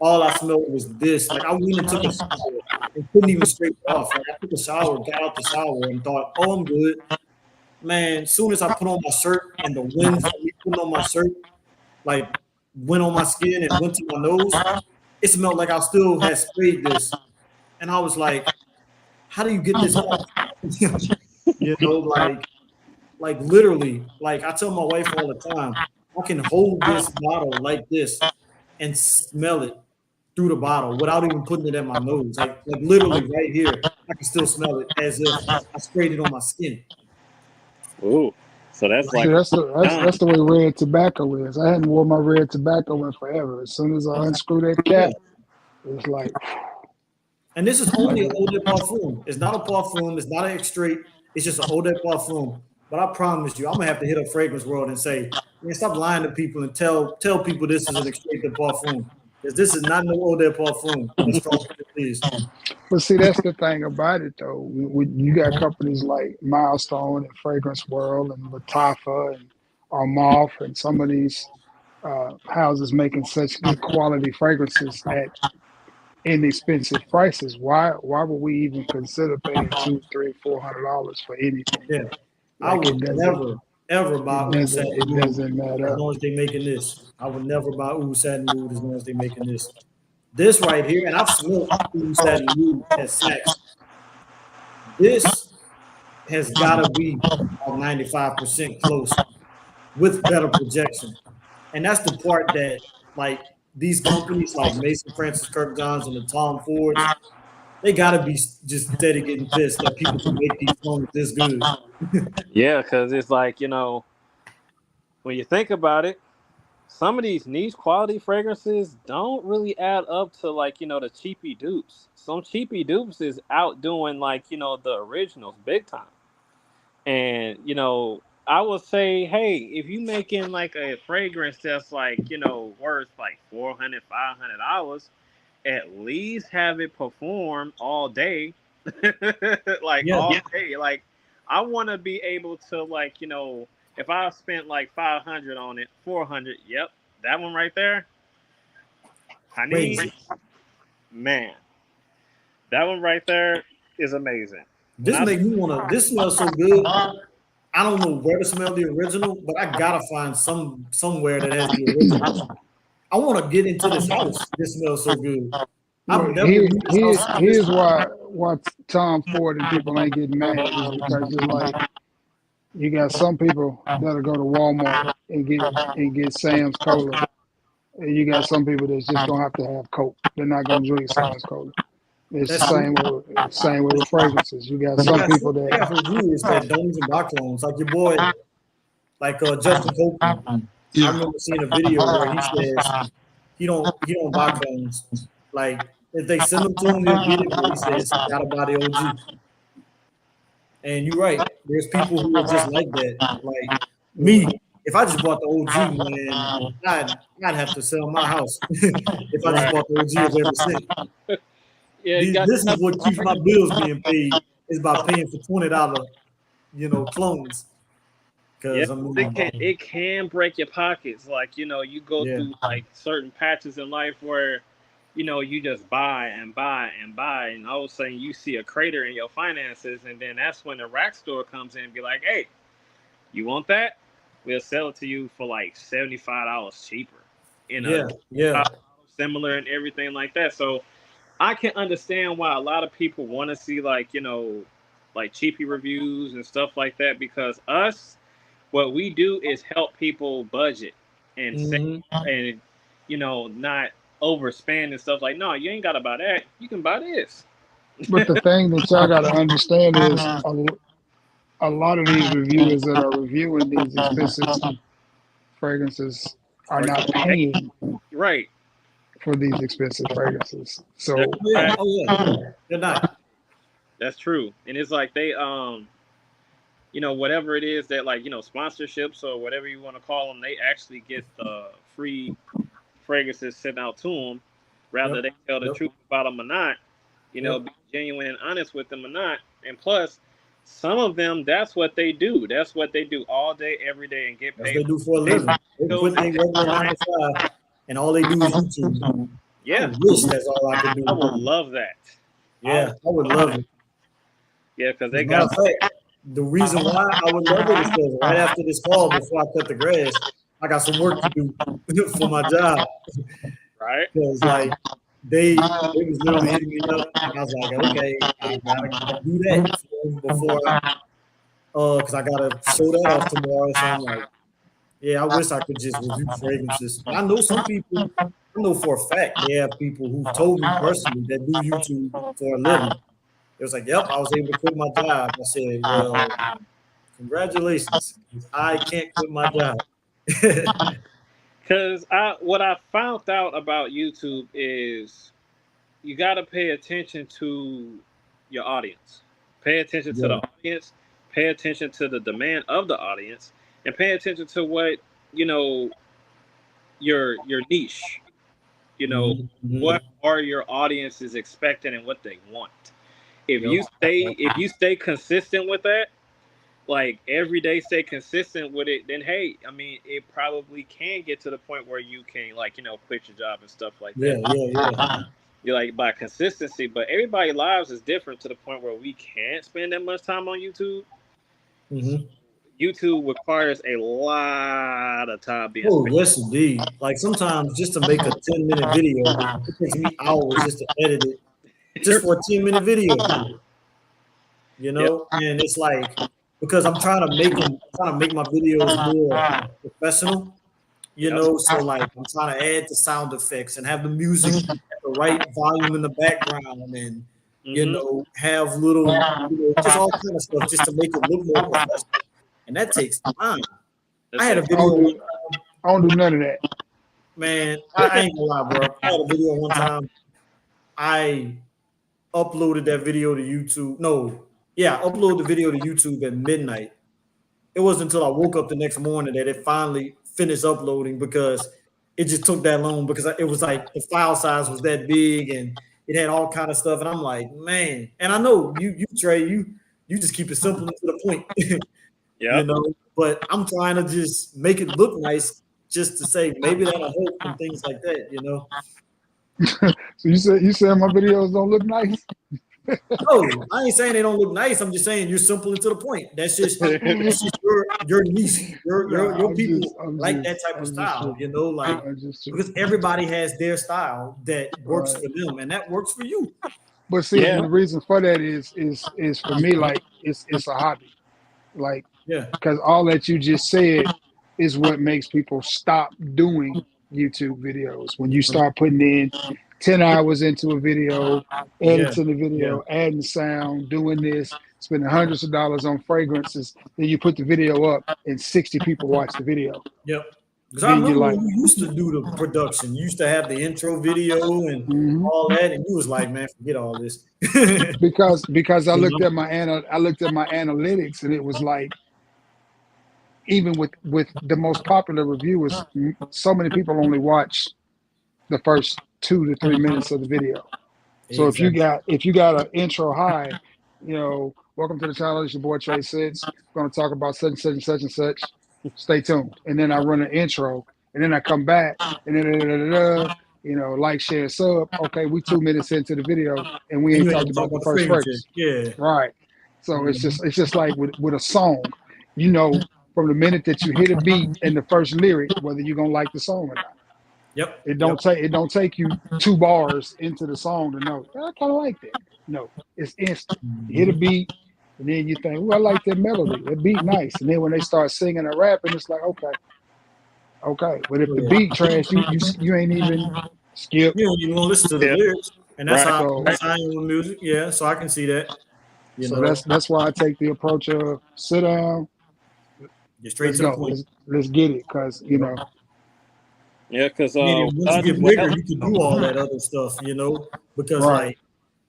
E: All I smelled was this. I went and took a shower and couldn't even scrape it off. I took a shower, got out the shower, and thought, oh, I'm good. Man, as soon as I put on my shirt and the wind from me putting on my shirt, went on my skin and went to my nose, it smelled like I still had sprayed this. And I was like, how do you get this off? Literally, I tell my wife all the time, I can hold this bottle like this and smell it through the bottle without even putting it in my nose. Literally right here, I can still smell it as if I sprayed it on my skin.
G: Ooh, so that's
F: that's the way red tobacco is. I hadn't worn my red tobacco in forever. As soon as I unscrew that cap, it's like.
E: And this is only an eau de parfum. It's not a parfum. It's not an extrait. It's just an eau de parfum. But I promise you, I'm gonna have to hit up Fragrance World and say, man, stop lying to people and tell people this is an extrait de parfum. Because this is not no eau de parfum.
F: But see, that's the thing about it, though. You got companies like Milestone and Fragrance World and Lattafa and Armaf and some of these houses making such good quality fragrances at inexpensive prices. Why would we even consider paying $200, $300, $400 for anything?
E: Yeah, I would never ever buy Oud Satin Oud.
F: It doesn't matter.
E: As long as they making this, I would never buy Oud Satin Oud as long as they making this. This right here, and I've smelled Oud Satin Oud at Saks this has got to be 95% close with better projection. And that's the part that, like, these companies like Mason Francis Kirk Johns and the Tom Fords, they got to be just steady getting pissed that people can make these clones this good.
G: Yeah, because it's like, when you think about it, some of these niche quality fragrances don't really add up to, like, the cheapy dupes. Some cheapy dupes is outdoing, like, the originals big time. And, I would say, hey, if you making like a fragrance that's like, worth like $400, $500, at least have it perform all day. All day. Like, I want to be able to, like, if I spent like 500 on it, 400, yep, that one right there, honey, man, that one right there is amazing.
E: This make me want to. This smells so good. I don't know where to smell the original, but I gotta find somewhere that has the original. I want to get into this house. This smells so good.
F: Here's why Tom Ford and people ain't getting mad is because it's like you got some people that'll go to Walmart and get Sam's Cola, and you got some people that's just gonna have to have Coke. They're not gonna drink Sam's Cola. It's the same way with fragrances. You got some people that
E: reviews that don't even buy clones, like your boy, like Justin Copeland. I remember seeing a video where he says he don't buy clones. Like, if they send them to him, they'll get it. But he says gotta buy the OG. And you're right. There's people who are just like that. Like me, if I just bought the OG, man, I'd have to sell my house if I just bought the OG of every cent. Yeah, this is what keeps my bills being paid, is by paying for $20, clones. Because
G: it can break your pockets. Like, you go through like certain patches in life where, you just buy and buy and buy, and all of a sudden you see a crater in your finances, and then that's when the rack store comes in and be like, hey, you want that? We'll sell it to you for like $75 cheaper. Similar and everything like that. So I can understand why a lot of people want to see like cheapy reviews and stuff like that, because what we do is help people budget and save and not overspend and stuff. Like, no, you ain't gotta buy that. You can buy this.
F: But the thing that y'all gotta understand is a lot of these reviewers that are reviewing these expensive fragrances are not paying for these expensive fragrances. So
E: they're not.
G: That's true. And it's like they whatever it is that, like, sponsorships or whatever you want to call them, they actually get the free fragrances sent out to them, rather they tell the truth about them or not, be genuine and honest with them or not. And plus, some of them, that's what they do. That's what they do all day, every day, and get paid.
E: That's what they do for a living. They put their regular 9 to 5, and all they do is YouTube.
G: Yeah.
E: I wish that's all I could do.
G: I would love that.
E: Yeah, I would love it.
G: Yeah, because they got...
E: The reason why I would love it is because right after this call, before I cut the grass, I got some work to do for my job.
G: Right.
E: Because, like, they was literally hitting me up, and I was like, okay, I gotta do that before because I gotta show that off tomorrow. So I'm like, yeah, I wish I could just review fragrances. I know some people, I know for a fact they have people who told me personally that do YouTube for a living. It was like, yep, I was able to quit my job. I said, well, congratulations. I can't quit my job.
G: Because what I found out about YouTube is you got to pay attention to your audience. Pay attention to the audience. Pay attention to the demand of the audience. And pay attention to what, your niche. What are your audiences expecting and what they want. If you stay consistent with that, like every day stay consistent with it, then hey, I mean, it probably can get to the point where you can, like, quit your job and stuff like that.
E: Yeah.
G: You're like, by consistency, but everybody's lives is different to the point where we can't spend that much time on YouTube. YouTube requires a lot of time being spent.
E: Yes, indeed. Like, sometimes just to make a 10-minute video, it takes me hours just to edit it. Just for a 10-minute video. you know, and it's like because I'm trying to make my videos more professional, you know. So like I'm trying to add the sound effects and have the music at the right volume in the background, and you know, have little, just all kind of stuff just to make it look more professional, and that takes time. I had a video.
F: I don't do none of that.
E: Man, I ain't gonna lie, bro. I had a video one time. I uploaded that video to YouTube. No, yeah, I uploaded the video to YouTube at midnight. It wasn't until I woke up the next morning that it finally finished uploading because it just took that long because it was like the file size was that big and it had all kind of stuff. And I'm like, man, and I know you Trey, you just keep it simple and to the point. You know, but I'm trying to just make it look nice just to say maybe that'll help and things like that, you know.
F: So you said my videos don't look nice?
E: No, I ain't saying they don't look nice. I'm just saying you're simple and to the point. That's just your niche. Your people like that type of style, you know, like because everybody has their style that works for them and that works for you.
F: But see, the reason for that is for me, like it's a hobby. Like, because all that you just said is what makes people stop doing YouTube videos. When you start putting in 10 hours into a video, editing the video, adding sound, doing this, spending hundreds of dollars on fragrances, then you put the video up and 60 people watch the video.
E: Yep. Because I remember when you used to do the production, you used to have the intro video and all that, and you was like, man, forget all this.
F: because I looked at my analytics, and it was like, even with the most popular reviewers, so many people only watch the first 2 to 3 minutes of the video. So if you got an intro high, you know, welcome to the channel, it's your boy Trey Sits. We're going to talk about such and such and such and such. Stay tuned. And then I run an intro, and then I come back, and then you know, like, share, sub. Okay, we 2 minutes into the video, and we ain't talked about the first verse.
E: Yeah,
F: right. So it's just like with a song, you know, from the minute that you hit a beat and the first lyric, whether you're gonna like the song or not.
E: Yep.
F: It don't take you 2 bars into the song to know, I kind of like that. No, it's instant. You hit a beat, and then you think, I like that melody. That beat nice. And then when they start singing and rapping, it's like, okay. But if the beat trash, you ain't even skip.
E: You don't even want to listen to the lyrics, and that's how I am with music. Yeah, so I can see that.
F: You know? That's why I take the approach of sit down.
E: Get straight to the point.
F: Let's get it, because you know.
G: Yeah, because
E: once you get bigger, you can do all that other stuff, you know, because like,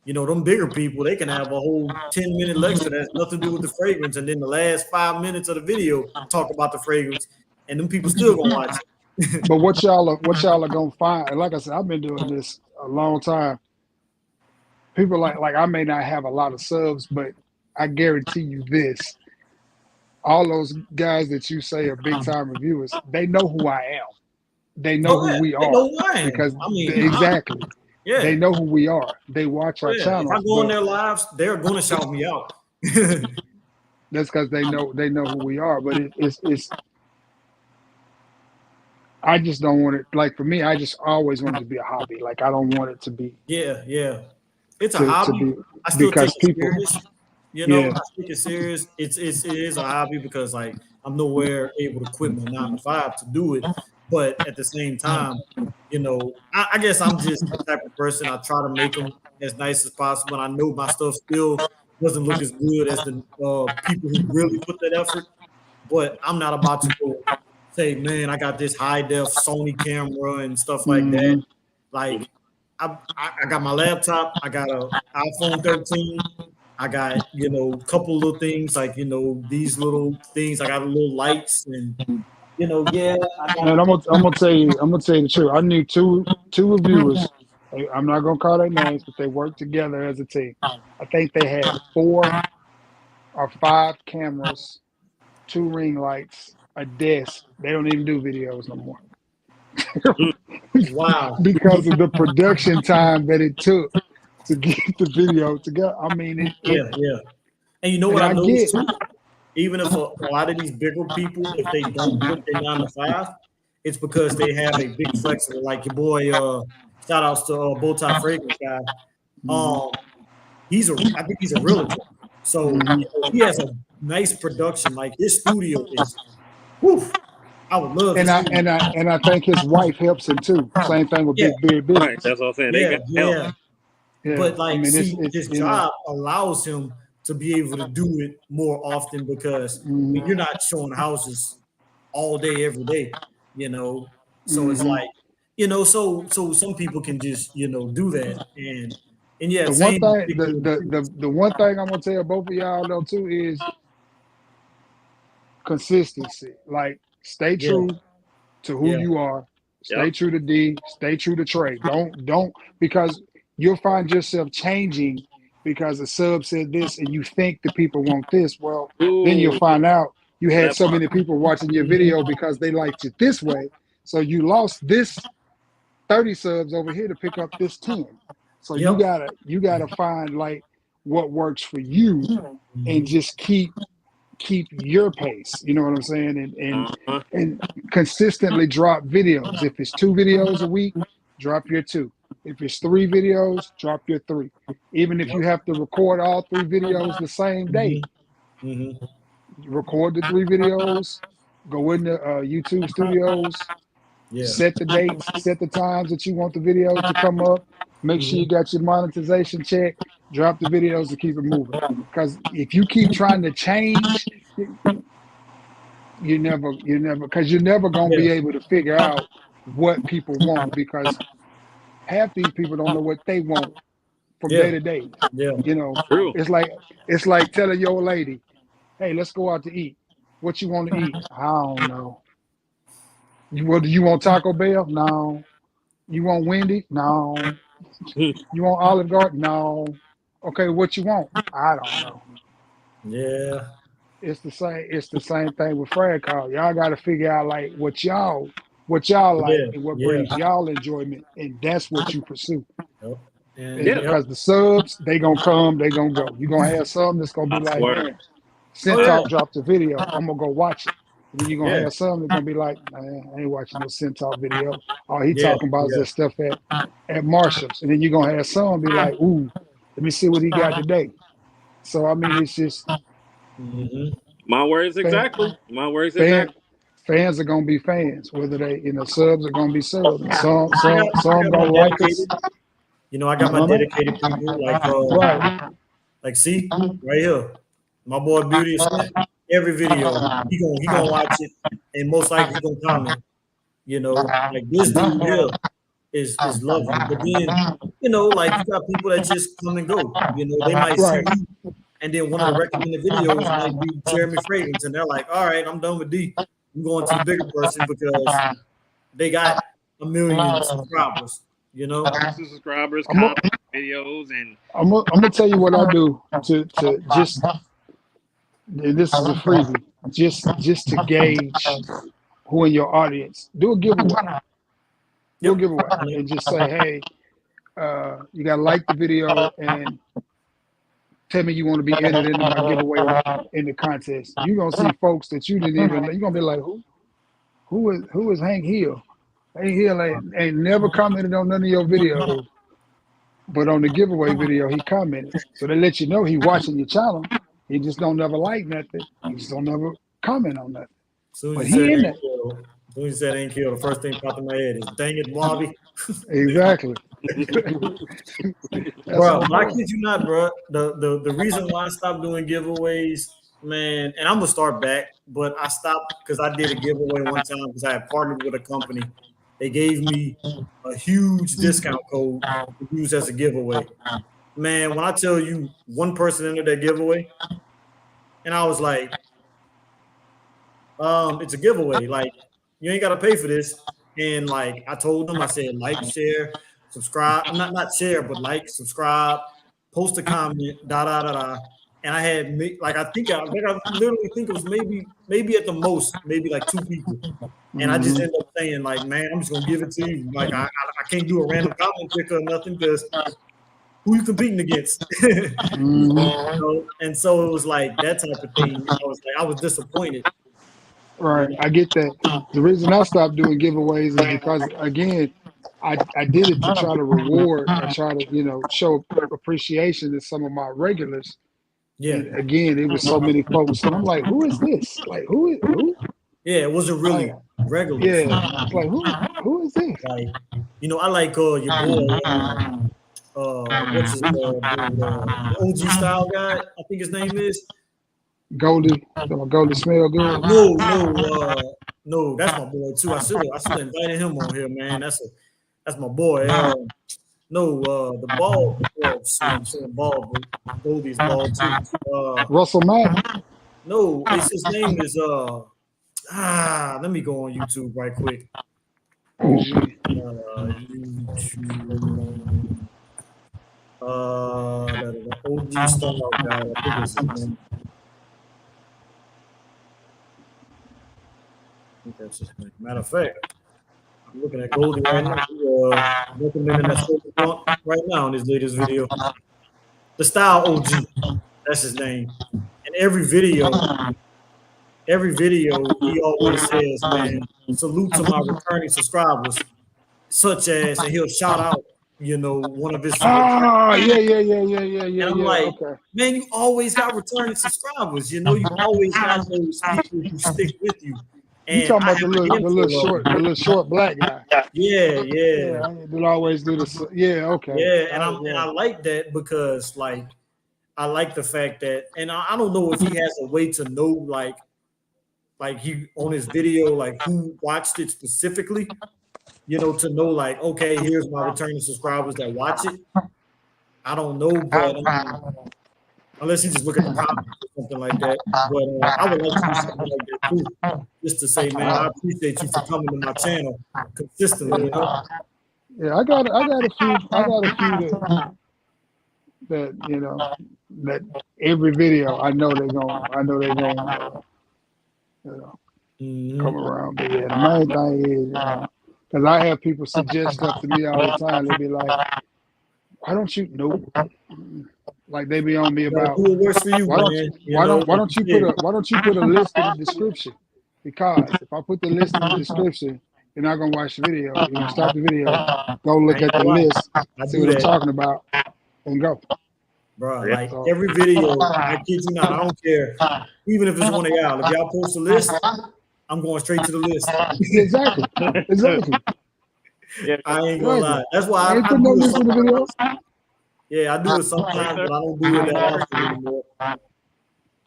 E: you know, them bigger people, they can have a whole 10-minute lecture that has nothing to do with the fragrance, and then the last 5 minutes of the video talk about the fragrance, and them people still gonna watch it.
F: But what y'all are gonna find, and like I said, I've been doing this a long time. People like I may not have a lot of subs, but I guarantee you this. All those guys that you say are big time reviewers, they know who I am. They know who we are. Because exactly. Yeah. They know who we are. They watch our channel.
E: If I go on their lives, they're gonna shout me out.
F: That's because they know who we are. But it's I just don't want it, like for me, I just always want it to be a hobby. Like I don't want it to be
E: it's a hobby. I still take it serious. You know, I take it serious. It is a hobby because like I'm nowhere able to quit my 9 to 5 to do it. But at the same time, you know, I guess I'm just the type of person. I try to make them as nice as possible. And I know my stuff still doesn't look as good as the people who really put that effort. But I'm not about to go say, man, I got this high def Sony camera and stuff like that. Like I got my laptop. I got an iPhone 13. I got, you know, a couple of little things like, you know, these little things. I got little lights and, you know,
F: and I'm gonna tell you the truth. I knew two reviewers. I'm not gonna call their names, but they worked together as a team. I think they had 4 or 5 cameras, 2 ring lights, a desk. They don't even do videos no more.
E: Wow!
F: Because of the production time that it took to get the video together. I mean,
E: And you know what I noticed too? Even if a lot of these bigger people, if they don't put their 9 to 5, it's because they have a big flexible, like your boy, shout outs to Bowtie Fragrance guy. I think he's a realtor. So you know, he has a nice production. Like his studio is, whew, I would love.
F: And I think his wife helps him too. Same thing with
E: Yeah,
F: Big Beard Business.
G: Right, that's what I'm saying. They
E: yeah,
G: got
E: yeah.
G: help.
F: Yeah,
E: But
F: I
E: like,
F: mean,
E: see,
F: it's
E: his
F: you know,
E: job allows him to be able to do it more often because I mean, you're not showing houses all day, every day, you know. So it's like, you know, so some people can just, you know, do that. And yeah,
F: the one
E: same.
F: thing the one thing I'm gonna tell both of y'all though too is consistency. Like, stay
E: Yeah,
F: true to who
E: yeah,
F: you are. Stay
G: Yep.
F: true to D. Stay true to Trey. Don't because you'll find yourself changing because a sub said this and you think the people want this. Well, then you'll
G: Ooh,
F: find out you had
G: that
F: so
G: part.
F: many people watching your video because they liked it this way. So you lost this 30 subs over here to pick up this 10. So you
E: yep.
F: gotta find like what works for you and
E: Mhm.
F: just keep your pace. You know what I'm saying?
G: Uh-huh.
F: And consistently drop videos. If it's 2 videos a week, drop your 2. If it's 3 videos, drop your 3. Even if you have to record all 3 videos the same day,
E: Hmm.
F: record the 3 videos, go in the YouTube studios,
E: Yeah.
F: set the dates, set the times that you want the videos to come up, make sure you
E: Hmm.
F: got your monetization check, drop the videos to keep it moving. Because if you keep trying to change, because you're never going to
E: Yeah.
F: be able to figure out what people want, because half these people don't know what they want from day
E: Yeah.
F: to day.
E: Yeah.
F: You know,
G: True.
F: it's like telling your lady, hey, let's go out to eat. What you want to eat? I don't know. Do you want Taco Bell? No. You want Wendy? No. You want Olive Garden? No. Okay, what you want? I don't know.
E: Yeah.
F: It's the same. It's the same thing with Frag Call. Y'all got to figure out like what y'all like
E: Yeah.
F: and what
E: Yeah.
F: brings y'all enjoyment, and that's what you pursue.
E: Yep. And
F: And
G: Yeah.
E: yep.
F: because the subs, they gonna come, they gonna go. You gonna have some that's gonna be
G: I
F: like,
G: swear.
F: man,
E: Oh
F: Centop
E: yeah.
F: dropped a video. I'm gonna go watch it. And then you're gonna
E: Yeah.
F: have some that's gonna be like, man, I ain't watching no Centop video. All he
E: Yeah.
F: talking about is
E: Yeah.
F: that stuff at Marshall's. And then you're gonna have some be like, ooh, let me see what he got today. So I mean, it's just
E: Hmm.
G: My words
F: fan,
G: exactly. My words
F: fan,
G: exactly.
F: fans are gonna be fans, whether they subs are gonna be subs. And
E: I
F: some
E: got my
F: gonna like us.
E: dedicated. You know, I got my
F: Uh-huh.
E: dedicated people
F: Right.
E: like see right here, my boy Beauty and Sniff. Every video he gonna watch it and most likely he gonna comment. You know, like this dude here is lovely. But then, you know, like you got people that just come and go. You know, they might see
F: Right.
E: me, and then one of the recommended videos might be Jeremy Fragrance, and they're like, "All right, I'm done with D. I'm going to the bigger person because they got a million subscribers." You know?
G: Subscribers,
F: I'm gonna
G: comment videos, and
F: I'm gonna tell you what I do to just, and this is a freebie, just to gauge who in your audience. Do a giveaway. Do a
E: Yep.
F: giveaway and just say, hey, you gotta like the video and tell me you want to be entered into my giveaway in the contest. You're gonna see folks that you didn't even know. You're gonna be like, who is Hank Hill? Hank Hill ain't never commented on none of your videos, but on the giveaway video he commented. So they let you know he watching your channel. He just don't never like nothing. He just don't never comment on nothing.
E: As soon as
F: But
E: you said
F: he in
E: ain't
F: there.
E: kill, as soon as you said ain't kill, the first thing popped in my head is dang it, Bobby.
F: Exactly. That's
E: Bro,
F: my
E: but I
F: boy.
E: kid you not, bro. The reason why I stopped doing giveaways, man, and I'm gonna start back, but I stopped because I did a giveaway one time because I had partnered with a company. They gave me a huge discount code to use as a giveaway. Man, when I tell you one person entered that giveaway, and I was like, it's a giveaway. Like, you ain't gotta pay for this. And like I told them, I said, like, share, subscribe. I'm not share, but like, subscribe, post a comment, da da da da. And I had like I literally think it was maybe at the most, maybe like 2 people. And I just
F: Mm-hmm.
E: ended up saying, like, man, I'm just gonna give it to you. Like I can't do a random comment picker or nothing because who you competing against?
F: Mm-hmm.
E: And so it was like that type of thing. I was disappointed. You
F: Right.
E: know?
F: I get that. The reason I stopped doing giveaways is because again, I did it to try to reward or try to, show appreciation to some of my regulars
E: Yeah.
F: And again, it was so many folks, and I'm like, who is this? Like, who?
E: Yeah, it wasn't really regular.
F: Yeah, it's like who is this?
E: Like, I like your boy. What's his dude? The OG style guy. I think his name is
F: Goldie smell good.
E: No, that's my boy too. I should have invited him on here, man. That's my boy. The ball. I'm saying ball, but Goldie's ball too.
F: Russell Mack.
E: No, his name is let me go on YouTube right quick. YouTube. OG style guy. I think it's his name. I think that's his name. Matter of fact, I'm looking at Goldie right now. Recommending that right now in his latest video. The Style OG, that's his name. And every video, he always says, "Man, salute to my returning subscribers," such as, and he'll shout out, one of his.
F: Yeah.
E: And I'm like,
F: okay.
E: Man, you always got returning subscribers. You always got those people who stick with you.
F: You talking about the little short black guy?
E: Yeah.
F: They'll always do this. Yeah, okay.
E: Yeah, and I like that because I like the fact that, and I don't know if he has a way to know like he on his video who watched it specifically, to know okay, here's my returning subscribers that watch it. I don't know, but unless you just look at the comments or something like that. But I would like to do something like that too, just to say, man, I appreciate you for coming to my channel consistently.
F: Yeah, I got a few that that every video I know they're gonna come around. But yeah, the main thing is because I have people suggest stuff to me all the time. They be like, "Why don't you know?" Like they be on me about
E: who works for you,
F: why don't you put a list in the description? Because if I put the list in the description, you're not gonna watch the video. You're gonna stop the video, go look at the list, see what I'm talking about, and go.
E: Bro, every video, I kid you not, I don't care. Even if it's one of y'all, if y'all post a list, I'm going straight to the list.
F: Exactly.
E: Yeah, I ain't gonna lie. That's why I
F: put no list in the video.
E: Yeah, I do it sometimes, but I don't do it that often anymore.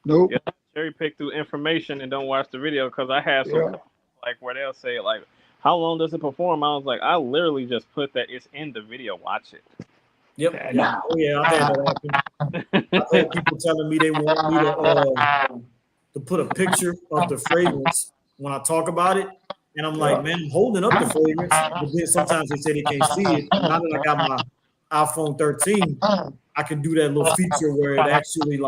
F: Nope.
G: Yeah, cherry pick through information and don't watch the video because I had some where they'll say how long does it perform? I was like, I literally just put that it's in the video. Watch it.
E: Yep. Yeah. Oh yeah, I've had that happen. I've had people telling me they want me to put a picture of the fragrance when I talk about it, and I'm like, man, I'm holding up the fragrance, but then sometimes they say they can't see it. Now that I got my iPhone 13, I can do that little feature where it actually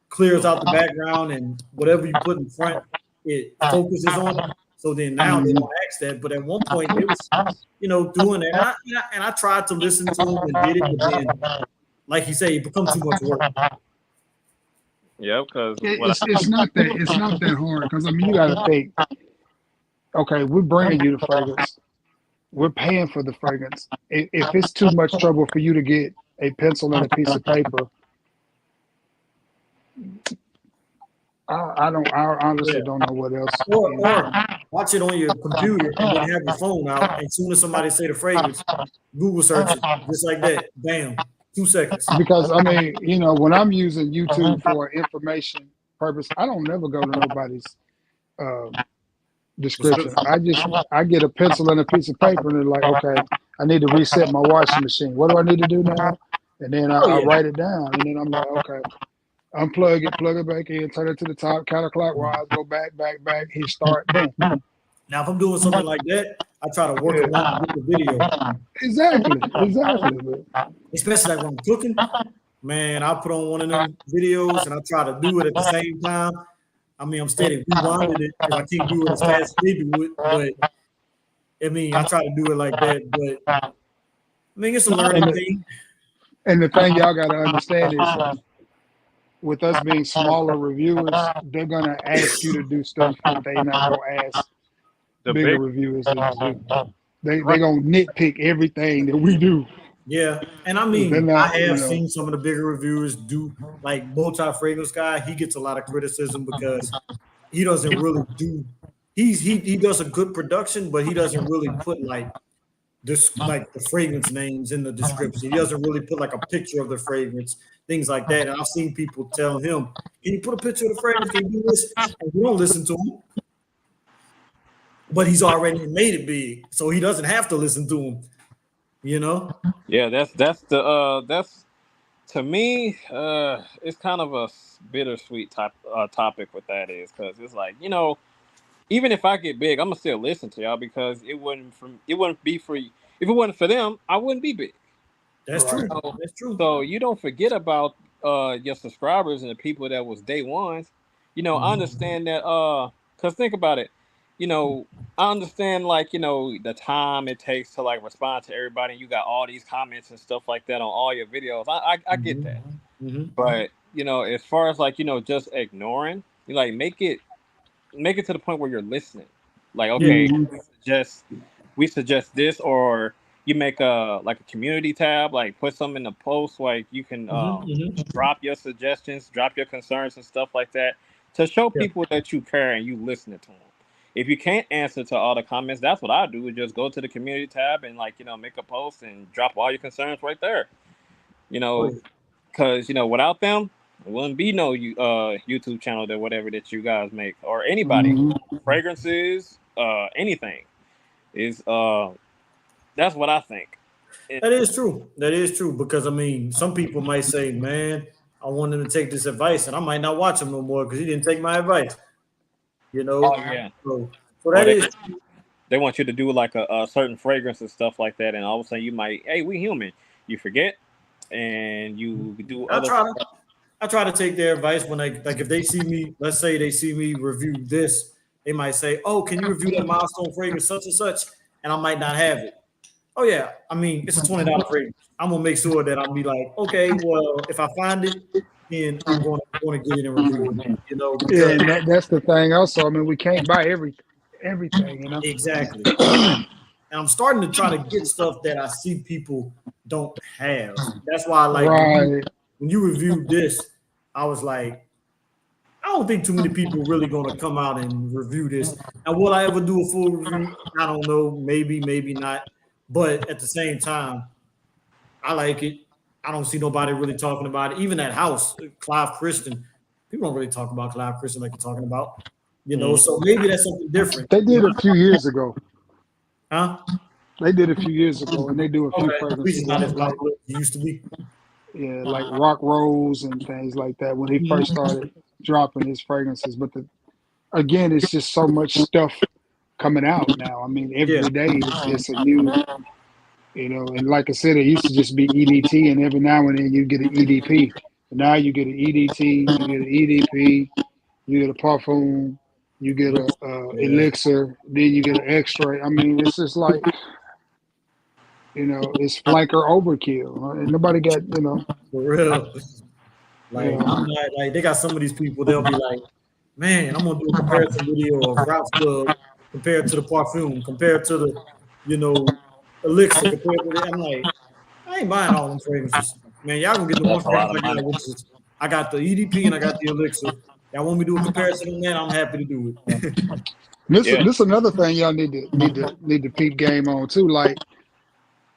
E: clears out the background and whatever you put in front, it focuses on it. So then now they don't ask that, but at one point they was, doing that. And I tried to listen to them and did it, but then, like you say, it becomes too much work.
G: Yeah, because
F: it's not that hard. Because you got to think. Okay, we're bringing you the fragrance. We're paying for the fragrance. If it's too much trouble for you to get a pencil and a piece of paper, I honestly don't know what else.
E: Or watch it on your computer and then have your phone out. And as soon as somebody say the fragrance, Google search it just like that. Bam, 2 seconds.
F: Because when I'm using YouTube for information purpose, I don't never go to nobody's description. I get a pencil and a piece of paper and they're like, okay, I need to reset my washing machine. What do I need to do now? And then I write it down. And then I'm like, okay, unplug it, plug it back in, turn it to the top, counterclockwise, go back, hit start, boom.
E: Now, if I'm doing something like that, I try to work along with the video.
F: Exactly.
E: Especially when I'm cooking, man, I put on one of them videos and I try to do it at the same time. I mean, I'm steady rewinding it because I can't do it as fast as they do it. But I try to do it like that. But it's a learning thing.
F: And the thing y'all got to understand is, with us being smaller reviewers, they're gonna ask you to do stuff that they're not gonna ask the bigger reviewers to do. They gonna nitpick everything that we do.
E: Yeah, and I
F: They're
E: mean,
F: not,
E: I have seen some of the bigger reviewers do like multi fragrance guy. He gets a lot of criticism because he doesn't really do. He does a good production, but he doesn't really put like this like the fragrance names in the description. He doesn't really put like a picture of the fragrance, things like that. And I've seen people tell him, "Can you put a picture of the fragrance? Can you do this?" And you don't listen to him, but he's already made it big, so he doesn't have to listen to him. You know?
G: Yeah, that's to me, it's kind of a bittersweet topic with that is because it's like even if I get big, I'm gonna still listen to y'all because it wouldn't be for if it wasn't for them, I wouldn't be big.
E: That's true. That's true.
G: So you don't forget about your subscribers and the people that was day ones. I understand that because think about it. I understand like the time it takes to like respond to everybody. And you got all these comments and stuff like that on all your videos. I get that. But as far as like just ignoring, you like make it to the point where you're listening. Like okay, we suggest this, or you make a community tab, like put something in the post, like you can drop your suggestions, drop your concerns and stuff like that to show people that you care and you listening to them. If you can't answer to all the comments, that's what I do. Is just go to the community tab and make a post and drop all your concerns right there. Because without them, there wouldn't be no YouTube channel or whatever that you guys make or anybody. Fragrances, anything is that's what I think.
E: That is true. That is true because I mean, some people might say, "Man, I want him to take this advice, and I might not watch him no more because he didn't take my advice."
G: Oh yeah.
E: So that is.
G: They want you to do like a certain fragrance and stuff like that, and all of a sudden you might, hey, we human. You forget, and you do other.
E: I try to take their advice when if they see me, let's say they see me review this, they might say, "Oh, can you review that milestone fragrance such and such?" And I might not have it. Oh yeah, I mean it's a $20 fragrance. I'm gonna make sure that I'll be like, okay, well if I find it, then I'm going to get it and review it.
F: Yeah, and that's the thing. Also, I mean, we can't buy everything.
E: Exactly. And I'm starting to try to get stuff that I see people don't have. That's why I like when you reviewed this, I was like, I don't think too many people really going to come out and review this. And will I ever do a full review? I don't know. Maybe, maybe not. But at the same time, I like it. I don't see nobody really talking about it. Even at house, Clive Christian, people don't really talk about Clive Christian like you're talking about. So maybe that's something different.
F: They did a few years ago.
E: Huh?
F: They did a few years ago, and they do a few fragrances.
E: Not as like it used to be.
F: Yeah, like Rock Rose and things like that when he first started dropping his fragrances. But again, it's just so much stuff coming out now. I mean, every day it's a new, and like I said, it used to just be EDT, and every now and then you get an EDP. But now you get an EDT, you get an EDP, you get a parfum, you get a elixir, then you get an extra. I mean, it's just like, it's flanker overkill. And nobody got,
E: For real. Like, I'm not, like, they got some of these people, they'll be like, man, I'm going to do a comparison video of Ralph's Club compared to the parfum, compared to the, elixir, compared to the, I'm like, I ain't buying all them fragrances. Man, y'all going to get the one fragrance I got, which is, I got the EDP and I got the elixir. Y'all want me to do a comparison on that? I'm happy to do it.
F: This is another thing y'all need to peep game on too. Like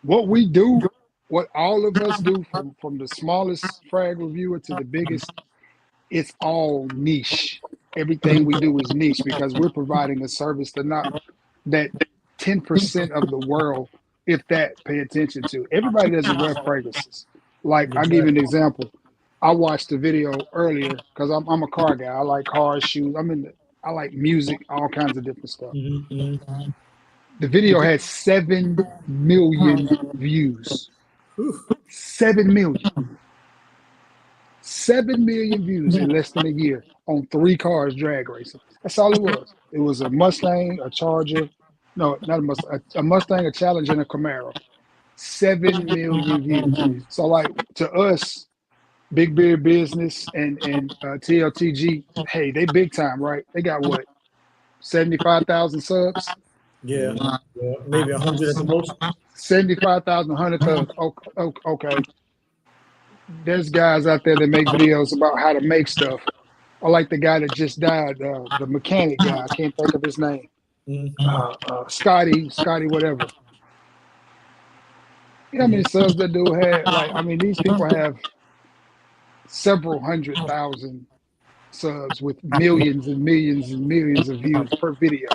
F: what we do, what all of us do, from the smallest frag reviewer to the biggest, it's all niche. Everything we do is niche because we're providing a service that 10% of the world, if that, pay attention to. Everybody doesn't wear fragrances. Like I'll give you an example. I watched the video earlier because I'm a car guy. I like cars, shoes. I like music, all kinds of different stuff. The video had 7 million views. 7 million. 7 million views in less than a year on 3 cars drag racing. That's all it was. It was a Mustang, a Charger. No, not a Mustang. A Mustang, a Challenger, and a Camaro. 7 million views. So like to us, Big Beard Business and TLTG, hey, they big time, right? They got what, 75,000 subs?
E: Yeah, yeah, maybe 100 at the most.
F: 75,000, 100,000. Okay. There's guys out there that make videos about how to make stuff. I like the guy that just died, the mechanic guy. I can't think of his name. Scotty, whatever. You know how many subs that dude had? Like, I mean, these people have several 100,000 subs with millions and millions and millions of views per video.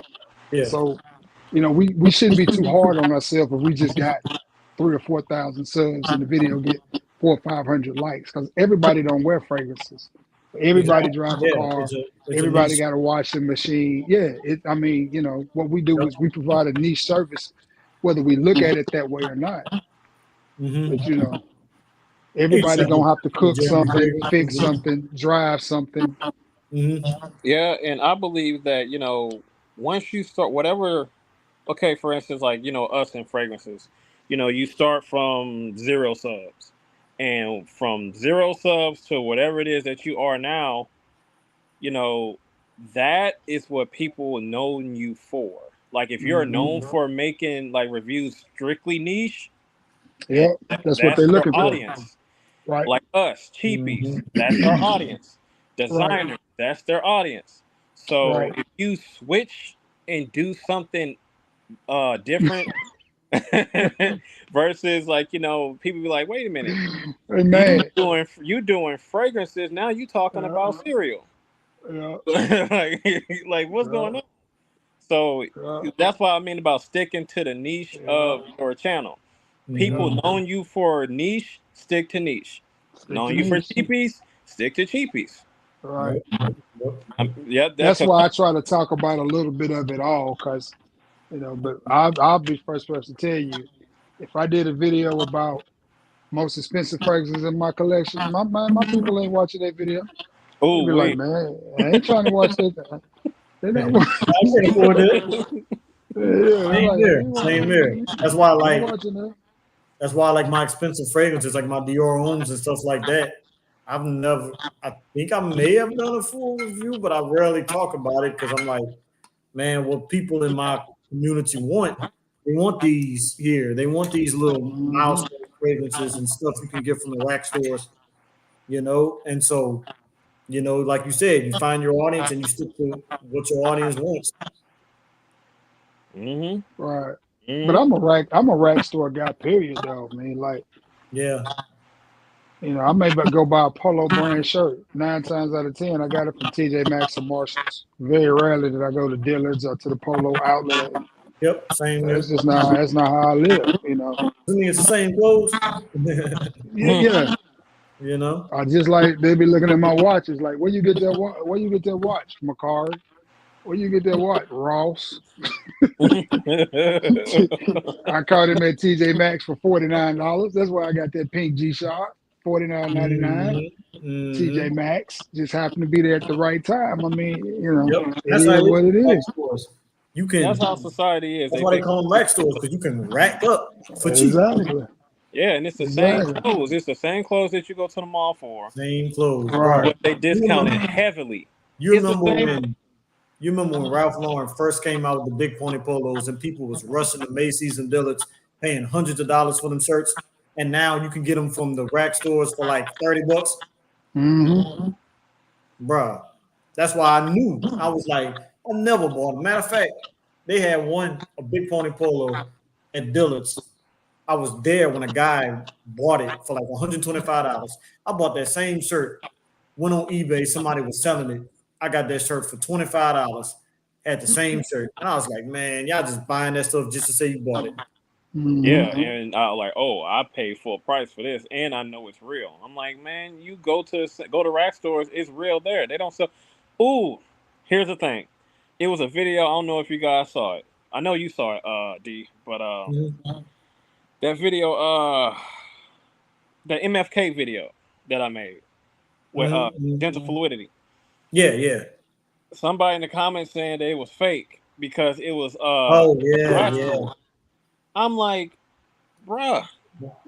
E: Yeah.
F: So, you know, we shouldn't be too hard on ourselves if we just got 3,000 or 4,000 subs and the video get 400 or 500 likes, because everybody don't wear fragrances. Everybody drive a car. Everybody got a washing machine. Yeah, I mean, you know, what we do is we provide a niche service, whether we look at it that way or not. But you know, everybody gonna have to cook something, fix something, drive something.
G: Yeah, and I believe that, you know, once you start whatever, okay, for instance, like, you know, us in fragrances, you know, you start from 0 subs, and from 0 subs to whatever it is that you are now, you know, that is what people know you for. Like, if you're known for making like reviews strictly niche,
F: yeah, that's what they're looking
G: their audience.
F: For. Right.
G: Like us, cheapies, that's our audience. Designers, that's their audience. So if you switch and do something different versus, like, you know, people be like, wait a minute, you doing fragrances, now you talking about cereal. like what's going on? So that's what I mean about sticking to the niche of your channel. People knowing you for niche, stick to niche. Knowing you for cheapies, stick to cheapies.
F: Right.
G: Yeah,
F: that's why I try to talk about a little bit of it all, because, you know, but I'll be first person to tell you, if I did a video about most expensive fragrances in my collection, my people ain't watching that video. They'll be like, man, I ain't trying to watch that. They're not watching.
E: Same here. That's why I like my expensive fragrances, like my Dior Homes and stuff like that. I think I may have done a full review, but I rarely talk about it because I'm like, man, what people in my community want, they want these here. They want these little mouse fragrances and stuff you can get from the rack stores, you know? And so, you know, like you said, you find your audience and you stick to what your audience wants.
F: Right. But I'm a rack store guy, period, though, man. Like,
E: yeah.
F: You know, I may go buy a Polo brand shirt. 9 times out of 10, I got it from TJ Maxx or Marshalls. Very rarely did I go to Dillard's or to the Polo outlet.
E: Yep, same.
F: That's not how I live, you know.
E: It's the same clothes.
F: Yeah.
E: You know,
F: I just like they be looking at my watches, like, where you get that watch, Macari? Where you get that watch, Ross? I caught him at TJ Maxx for $49. That's why I got that pink G-Shock. $49.99. TJ Maxx just happened to be there at the right time. I mean, you know, that's what it is.
E: You can.
G: That's how society is.
E: That's why they call them rack stores, because you can rack up for cheap.
F: Exactly.
G: Yeah, and it's the same clothes. It's the same clothes that you go to the mall for.
E: Same clothes,
F: right?
G: But they discounted heavily.
E: You remember when Ralph Lauren first came out with the big pointy polos, and people was rushing to Macy's and Dillard's, paying hundreds of dollars for them shirts. And now you can get them from the rack stores for like $30. Bruh. That's why I knew. I was like, I never bought them. Matter of fact, they had a big pony polo at Dillard's. I was there when a guy bought it for like $125. I bought that same shirt, went on eBay, somebody was selling it. I got that shirt for $25, had the same shirt. And I was like, man, y'all just buying that stuff just to say you bought it.
G: Yeah, and I like, I paid full price for this, and I know it's real. I'm like, man, you go to rack stores, it's real there. They don't sell. Ooh, here's the thing. It was a video. I don't know if you guys saw it. I know you saw it, D. But that video, the MFK video that I made with gentle fluidity.
E: Yeah.
G: Somebody in the comments saying that it was fake because it was
E: yeah.
G: I'm like, bruh.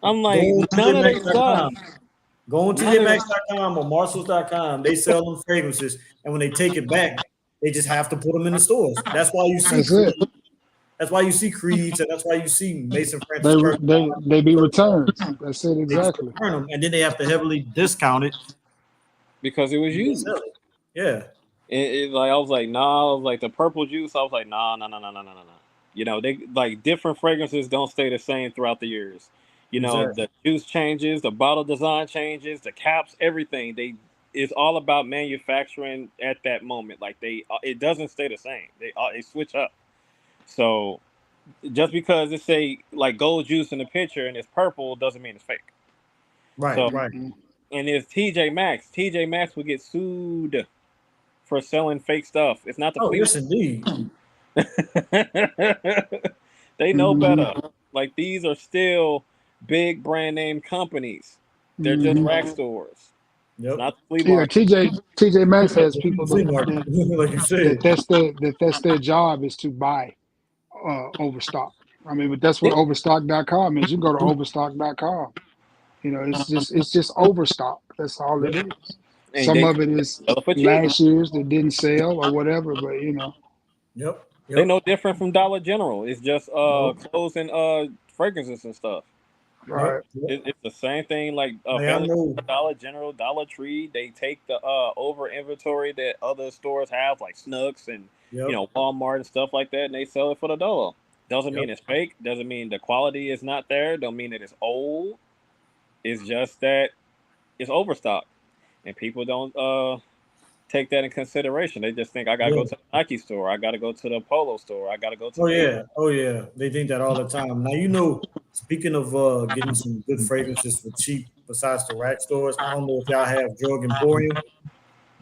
G: I'm like, none of that stuff.
E: Go on TJMax.com or Marshalls.com. They sell them fragrances, and when they take it back, they just have to put them in the stores. That's why you see. That's why you see Creeds, and that's why you see Mason Francis.
F: They be returns. That's it exactly.
E: Return them, and then they have to heavily discount it
G: because it was used.
E: Yeah.
G: Like I was like, nah. I was like the purple juice. I was like, nah. You know, they like different fragrances don't stay the same throughout the years. You know, the juice changes, the bottle design changes, the caps, everything. It's all about manufacturing at that moment. Like it doesn't stay the same. They switch up. So just because it say like gold juice in the picture and it's purple doesn't mean it's fake.
E: Right.
G: And it's TJ Maxx. TJ Maxx will get sued for selling fake stuff. It's not the
E: yes, indeed.
G: They know better. Like these are still big brand name companies. They're just rack stores.
E: Yep.
G: Not the flea market.
F: TJ Maxx has people that's their job is to buy overstock. I mean, but that's what overstock.com is. You can go to overstock.com. You know, it's just overstock. That's all it is. And some of it is last year's that didn't sell or whatever, but you know.
E: Yep.
G: They no different from Dollar General. It's just clothes and fragrances and stuff.
F: Right.
G: It's the same thing like Dollar General, Dollar Tree. They take the over inventory that other stores have, like Snooks and you know Walmart and stuff like that, and they sell it for $1. Doesn't mean it's fake. Doesn't mean the quality is not there. Don't mean that it's old. It's just that it's overstock, and people don't take that in consideration. They just think I gotta go to the Nike store, I gotta go to the Polo store, I gotta go to
E: oh yeah, they think that all the time. Now, you know, speaking of getting some good fragrances for cheap besides the rack stores, I don't know if y'all have Drug Emporium,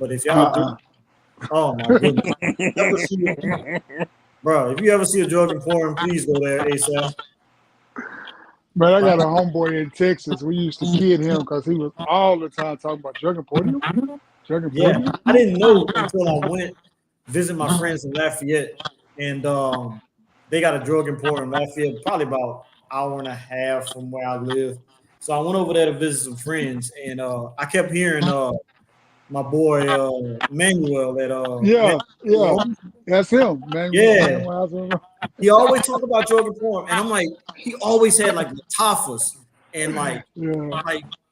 E: but if y'all do, oh my goodness. Bro, if you ever see a Drug Emporium, please go there ASAP.
F: Man, I got a homeboy in Texas. We used to kid him because he was all the time talking about Drug Emporium.
E: Yeah, I didn't know until I went visit my friends in Lafayette, and they got a Drug Emporium in Lafayette, probably about an hour and a half from where I live. So I went over there to visit some friends, and I kept hearing my boy Manuel
F: that's him. Manuel.
E: He always talked about Drug Emporium, and I'm like, he always had like Lattafas and like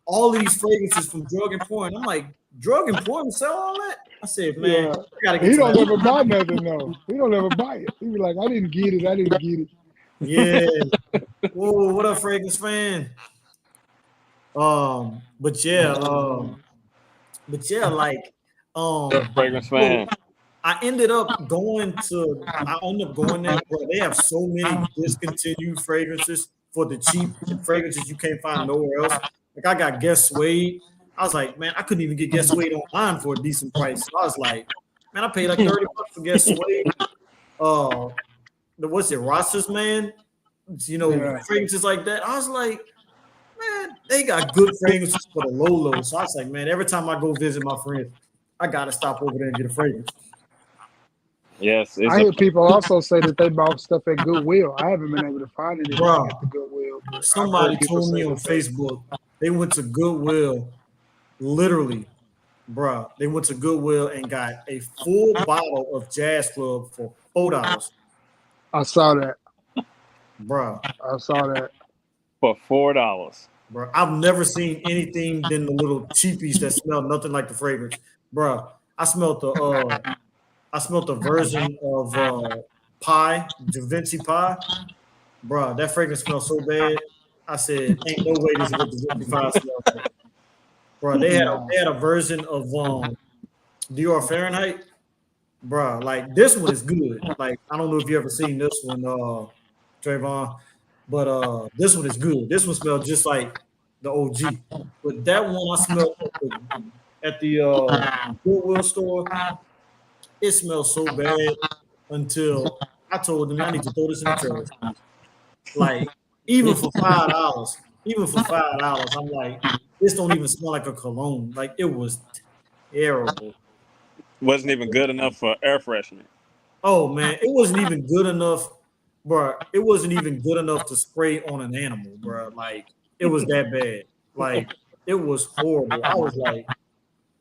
E: all these fragrances from Drug Emporium. I'm like, Drug Emporium sell all that? I said, man, I gotta get
F: he don't ever buy nothing though. He don't ever buy it. He be like, I didn't get it.
E: Yeah. Whoa, what up, fragrance fan?
G: fragrance fan.
E: I ended up going there, bro. They have so many discontinued fragrances for the cheap fragrances you can't find nowhere else. Like I got Guess Suede. I was like, man, I couldn't even get Guess Suede online for a decent price. So I was like, man, I paid like $30 for Guess Suede. What's it, Ross's, man? You know, fragrances like that. I was like, man, they got good fragrances for the low. So I was like, man, every time I go visit my friends, I gotta stop over there and get a fragrance.
G: Yes,
F: I hear people also say that they bought stuff at Goodwill. I haven't been able to find anything at the Goodwill.
E: Somebody told me on Facebook they went to Goodwill, literally, bro. They went to Goodwill and got a full bottle of Jazz Club for $4.
F: I saw that,
E: bro.
F: I saw that
G: for $4.
E: Bro, I've never seen anything than the little cheapies that smell nothing like the fragrance, bro. I smelled the version of pie, Da Vinci pie. Bro, that fragrance smells so bad. I said, ain't no way this is what the 55 smells. Bro, they had a version of Dior Fahrenheit. Bro, like this one is good. Like, I don't know if you ever seen this one, Trayvon, but this one is good. This one smells just like the OG. But that one I smelled at the Goodwill store. It smells so bad until I told them I need to throw this in the trash. Like, even for $5, I'm like, this don't even smell like a cologne. Like, it was terrible.
G: Wasn't even good enough for air freshener.
E: Oh man, it wasn't even good enough, bro. It wasn't even good enough to spray on an animal, bro. Like, it was that bad. Like, it was horrible. I was like,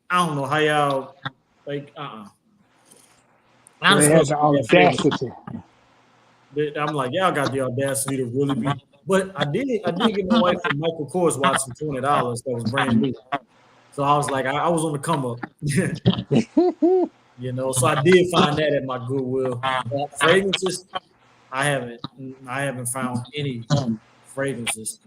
E: I don't know how y'all like.
F: They had the audacity.
E: I'm like, y'all got the audacity to really be. But I did get my wife a Michael Kors watch for $20 that was brand new. So I was like, I was on the come up. You know, so I did find that at my Goodwill. But fragrances, I haven't found any fragrances.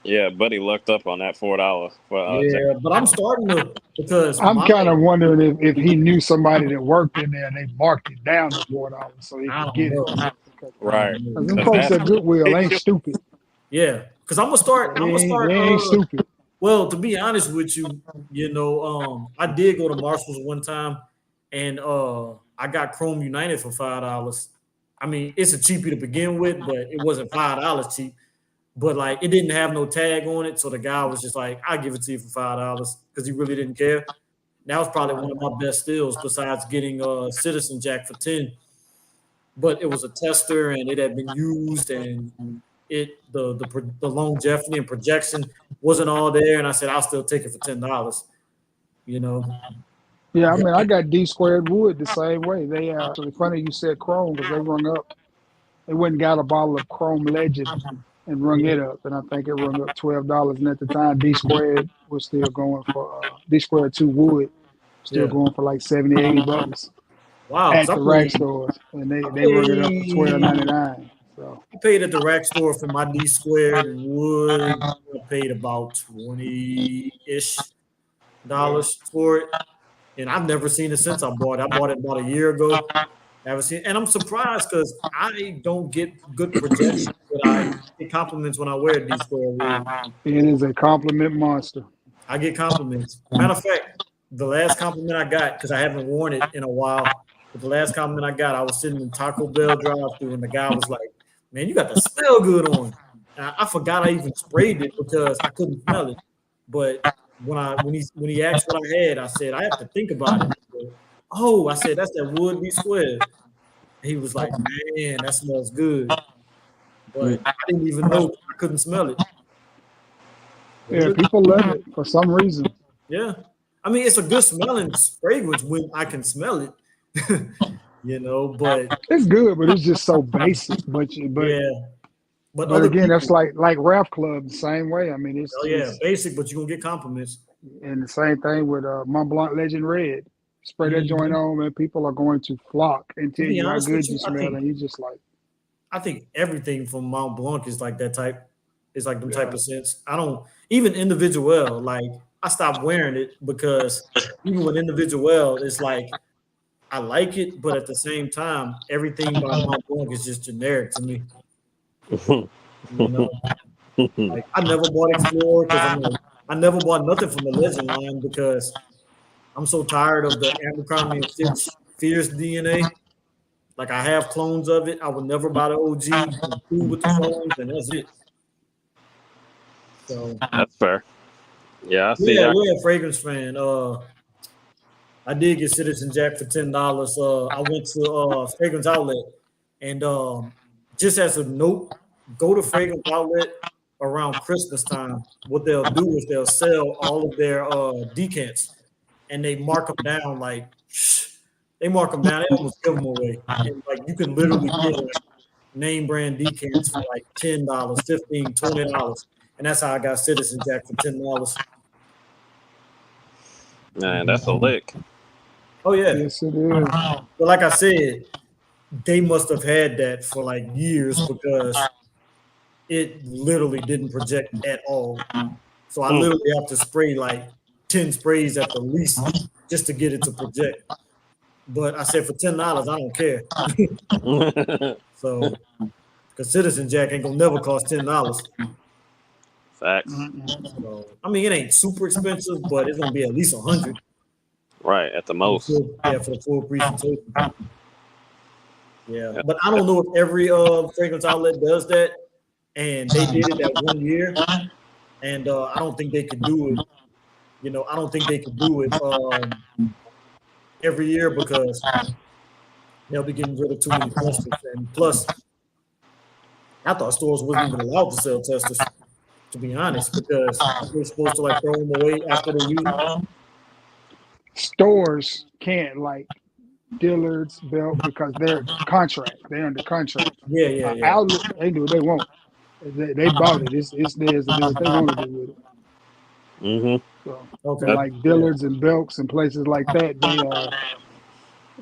G: Yeah, buddy looked up on that $4 for
E: Yeah, but I'm starting to because
F: I'm kind of wondering if he knew somebody that worked in there and they marked it down to $4 so he could get it.
G: right.
F: Because them folks at Goodwill ain't stupid.
E: Yeah, because I'm gonna start.
F: They ain't stupid.
E: Well, to be honest with you, you know, I did go to Marshall's one time, and I got Chrome United for $5. I mean, it's a cheapie to begin with, but it wasn't $5 cheap. But like, it didn't have no tag on it, so the guy was just like, "I'll give it to you for $5" because he really didn't care. That was probably one of my best steals, besides getting Citizen Jack for 10. But it was a tester, and it had been used, and the longevity and projection wasn't all there. And I said, I'll still take it for $10. You know.
F: Yeah, I mean, I got D squared wood the same way. They actually funny you said Chrome because they rung up. They went and got a bottle of Chrome Legend and rung it up, and I think it rung up $12. And at the time, D squared was still going for D squared 2 wood, still going for like $70, $80.
E: Wow!
F: At the rack stores, and they rung it up for $12.99. So
E: I paid at the rack store for my D squared wood. I paid about $20-ish for it, and I've never seen it since I bought it. I bought it about a year ago. Haven't seen, and I'm surprised because I don't get good projection, but I get compliments when I wear D squared wood.
F: It is a compliment monster.
E: I get compliments. Matter of fact, the last compliment I got, because I haven't worn it in a while, but the last compliment I got, I was sitting in Taco Bell drive-thru, and the guy was like, "Man, you got the smell good on." And I forgot I even sprayed it because I couldn't smell it. But when he asked what I had, I said, I have to think about it. But, I said, that's that wood D squared. He was like, "Man, that smells good." But I didn't even know I couldn't smell it.
F: Yeah, people love it for some reason.
E: Yeah. I mean, it's a good smelling fragrance when I can smell it. You know, but
F: it's good, but it's just so basic. But again, that's like Ralph Club the same way. I mean, it's
E: basic, but you're gonna get compliments.
F: And the same thing with Mont Blanc Legend Red. Spray that joint on, man. People are going to flock and tell you how good you smell, and you just like.
E: I think everything from Mont Blanc is like that type. It's like them type of scents. I don't even individual. Like I stopped wearing it because even with individual, it's like I like it, but at the same time, everything by Mont Blanc is just generic to me. You know, like I never bought Explorer because I never bought nothing from the Legend line because I'm so tired of the Abercrombie & Fitch Fierce DNA. Like I have clones of it. I would never buy the OG with the clones, and that's it. So
G: that's fair. Yeah, I see.
E: Yeah, we're a fragrance fan. I did get Citizen Jack for $10. I went to Fragrance Outlet, and just as a note, go to Fragrance Outlet around Christmas time. What they'll do is they'll sell all of their decants, and they mark them down like they mark them down. They almost give them away, and like you can literally get like, name brand decants for like $10, $15, $20, and that's how I got Citizen Jack for $10.
G: Man, that's a lick.
E: Oh yeah,
F: yes it is.
E: But like I said, they must have had that for like years because it literally didn't project at all. So I literally have to spray like 10 sprays at the least just to get it to project. But I said for $10, I don't care. So, because Citizen Jack ain't gonna never cost $10.
G: Facts.
E: So, I mean, it ain't super expensive, but it's gonna be at least $100.
G: Right, at the most.
E: Yeah, for the full presentation. Yeah, but I don't know if every fragrance outlet does that, and they did it that 1 year, and I don't think they could do it. You know, I don't think they could do it every year because they'll be getting rid of too many testers. And plus, I thought stores wasn't even allowed to sell testers, to be honest, because they're supposed to like throw them away after they use them.
F: Stores can't like Dillard's, Belk, because they're contract. They're under contract.
E: Yeah.
F: Outlet, they do what they want. They bought it. It's theirs to do what they want to do with it.
G: Mm-hmm.
F: So,
E: Okay.
F: like Dillard's and Belks and places like that,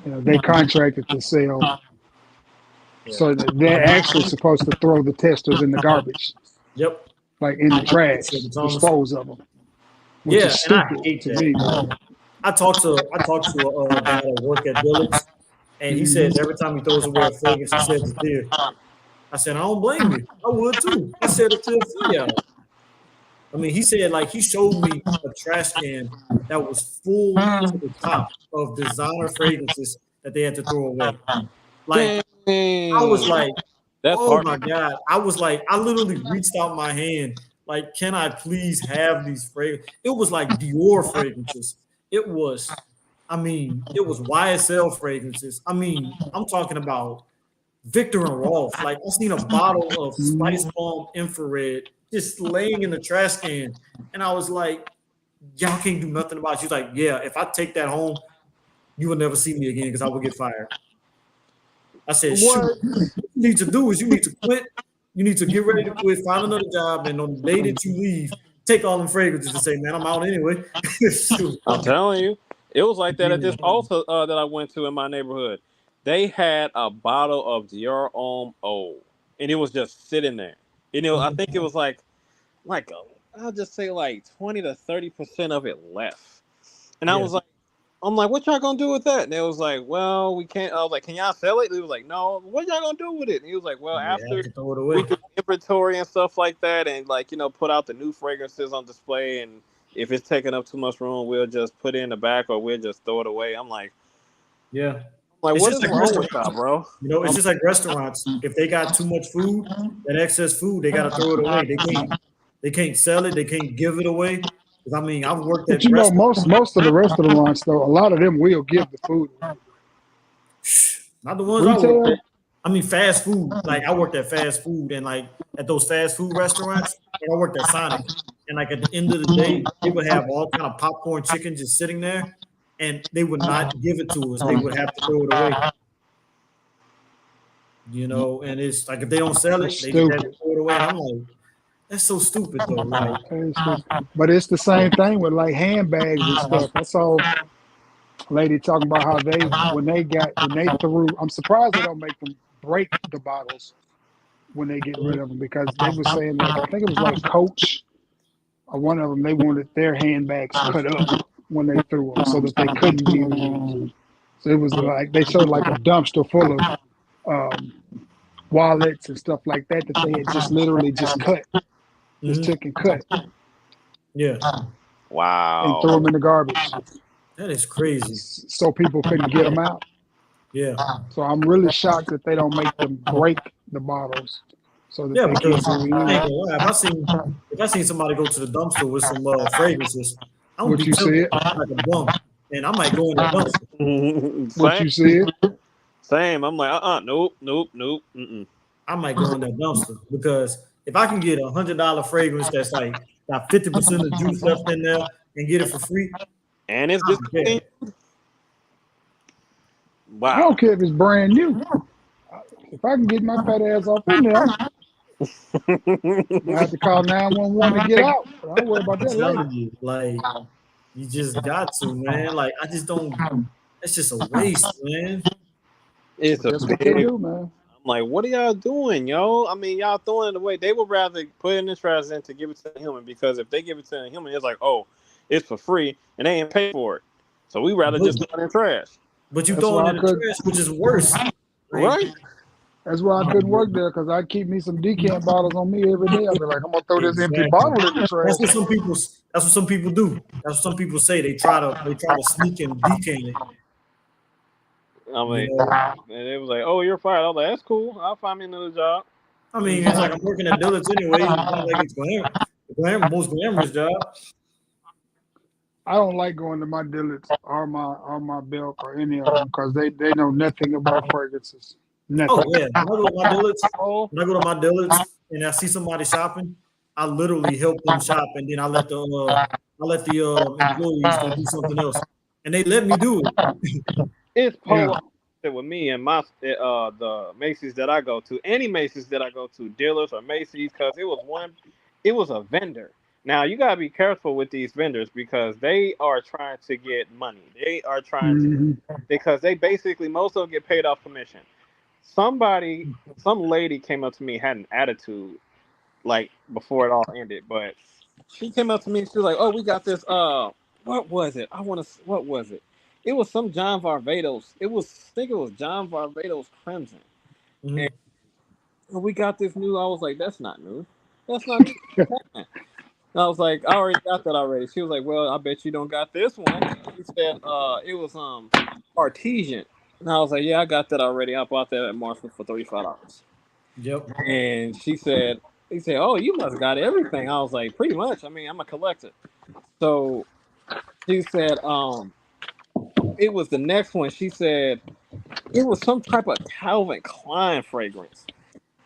F: they contracted to sell. So they're actually supposed to throw the testers in the garbage.
E: Yep.
F: Like in the trash, dispose of them. Which is stupid to me.
E: I talked to a guy that worked at Dillard's, and he says every time he throws away a fragrance, he says it's there. I said, I don't blame you. I would too. I said it to a free out. I mean, he said, like, he showed me a trash can that was full to the top of designer fragrances that they had to throw away. Like, I was like, oh my God. I was like, I literally reached out my hand, like, can I please have these fragrances? It was like Dior fragrances. It was YSL fragrances. I mean, I'm talking about Victor and Rolf. Like, I seen a bottle of Spice Bomb Infrared just laying in the trash can. And I was like, y'all can't do nothing about it. She's like, yeah, if I take that home, you will never see me again because I will get fired. I said, shoot, what you need to do is you need to quit. You need to get ready to quit, find another job, and on the day that you leave, take all them fragrances and say, man, I'm out anyway.
G: I'm telling you. It was like that at this also that I went to in my neighborhood. They had a bottle of Dior Homme Eau, and it was just sitting there. I think it was like I'll just say like 20 to 30% of it left. And I'm like, what y'all gonna do with that? And they was like, well, we can't. I was like, can y'all sell it? He was like, no. What y'all gonna do with it? And he was like, well, after we do inventory and stuff like that, and put out the new fragrances on display, and if it's taking up too much room, we'll just put it in the back or we'll just throw it away. I'm like,
E: yeah.
G: Like, what is wrong with that, bro?
E: It's just like restaurants. If they got too much food, that excess food, they gotta throw it away. They can't sell it. They can't give it away. I mean, I've worked at.
F: But most of the restaurants, though, a lot of them will give the food.
E: Not the ones I worked at. I mean, fast food. Like, I worked at fast food, and like at those fast food restaurants, I worked at Sonic, and like at the end of the day, they would have all kind of popcorn chicken just sitting there, and they would not give it to us. They would have to throw it away. And it's like if they don't sell it, they just have to throw it away. I'm like, that's so stupid though. Like,
F: but it's the same thing with like handbags and stuff. I saw a lady talking about how when they threw. I'm surprised they don't make them break the bottles when they get rid of them, because they were saying that I think it was like Coach or one of them, they wanted their handbags cut up when they threw them so that they couldn't be used. So it was like they showed like a dumpster full of wallets and stuff like that they had just literally just cut. Just took and cut.
E: Yeah.
G: Wow.
F: And threw them in the garbage.
E: That is crazy. So
F: people couldn't get them out.
E: Yeah.
F: So I'm really shocked that they don't make them break the bottles. So that
E: because if I seen somebody go to the dumpster with some fragrances, I would be like a bum, and I might go in the dumpster.
F: What you said?
G: Same. I'm like, nope. Mm-mm.
E: I might go in that dumpster, because if I can get $100 fragrance that's like got 50% of juice left in there and get it for free,
G: and it's just wow.
F: I don't care if it's brand new. If I can get my fat ass off in there, I have to call 911 to get out. I don't worry about that later.
E: Like, you just got to, man. Like, I just don't. It's just a waste, man.
G: It's
F: That's what they do, man.
G: Like, what are y'all doing, yo? I mean, y'all throwing it away. They would rather put it in the trash than to give it to the human, because if they give it to the human, it's like, oh, it's for free, and they ain't pay for it. So we rather just throw it in the trash.
E: But you throw it in the trash, which is worse.
G: Right?
F: That's why I couldn't work there, because I keep me some decant bottles on me every day. I'll be like, I'm going to throw this empty bottle in the trash.
E: That's what some people do. That's what some people say. They try to sneak and decant it.
G: I mean, and it was like, "Oh, you're fired." I was like, "That's cool. I'll find me another job."
E: I mean, it's like I'm working at Dillard's anyway. Like, it's most glamorous job.
F: I don't like going to my Dillard's or my Belk or any of them, because they know nothing about fragrances. Nothing.
E: Oh yeah, when I go to my Dillard's and I see somebody shopping, I literally help them shop, and then I let the employees go do something else, and they let me do it.
G: It's polar with me and my the Macy's that I go to. Any Macy's that I go to, dealers or Macy's, because it was a vendor. Now you gotta be careful with these vendors because they are trying to get money. They are trying to because they basically most of them get paid off commission. Some lady came up to me, had an attitude like before it all ended, but she came up to me and she was like, "Oh, we got this. What was it? What was it? It was some John Varvatos. I think it was John Varvatos Crimson. And we got this new. I was like, that's not new. That's not new. I was like, I already got that already. She was like, well, I bet you don't got this one. She said, it was artesian. And I was like, yeah, I got that already. I bought that at Marshall for $35.
E: Yep.
G: And he said, oh, you must have got everything. I was like, pretty much. I mean, I'm a collector. So she said, it was the next one. She said it was some type of Calvin Klein fragrance.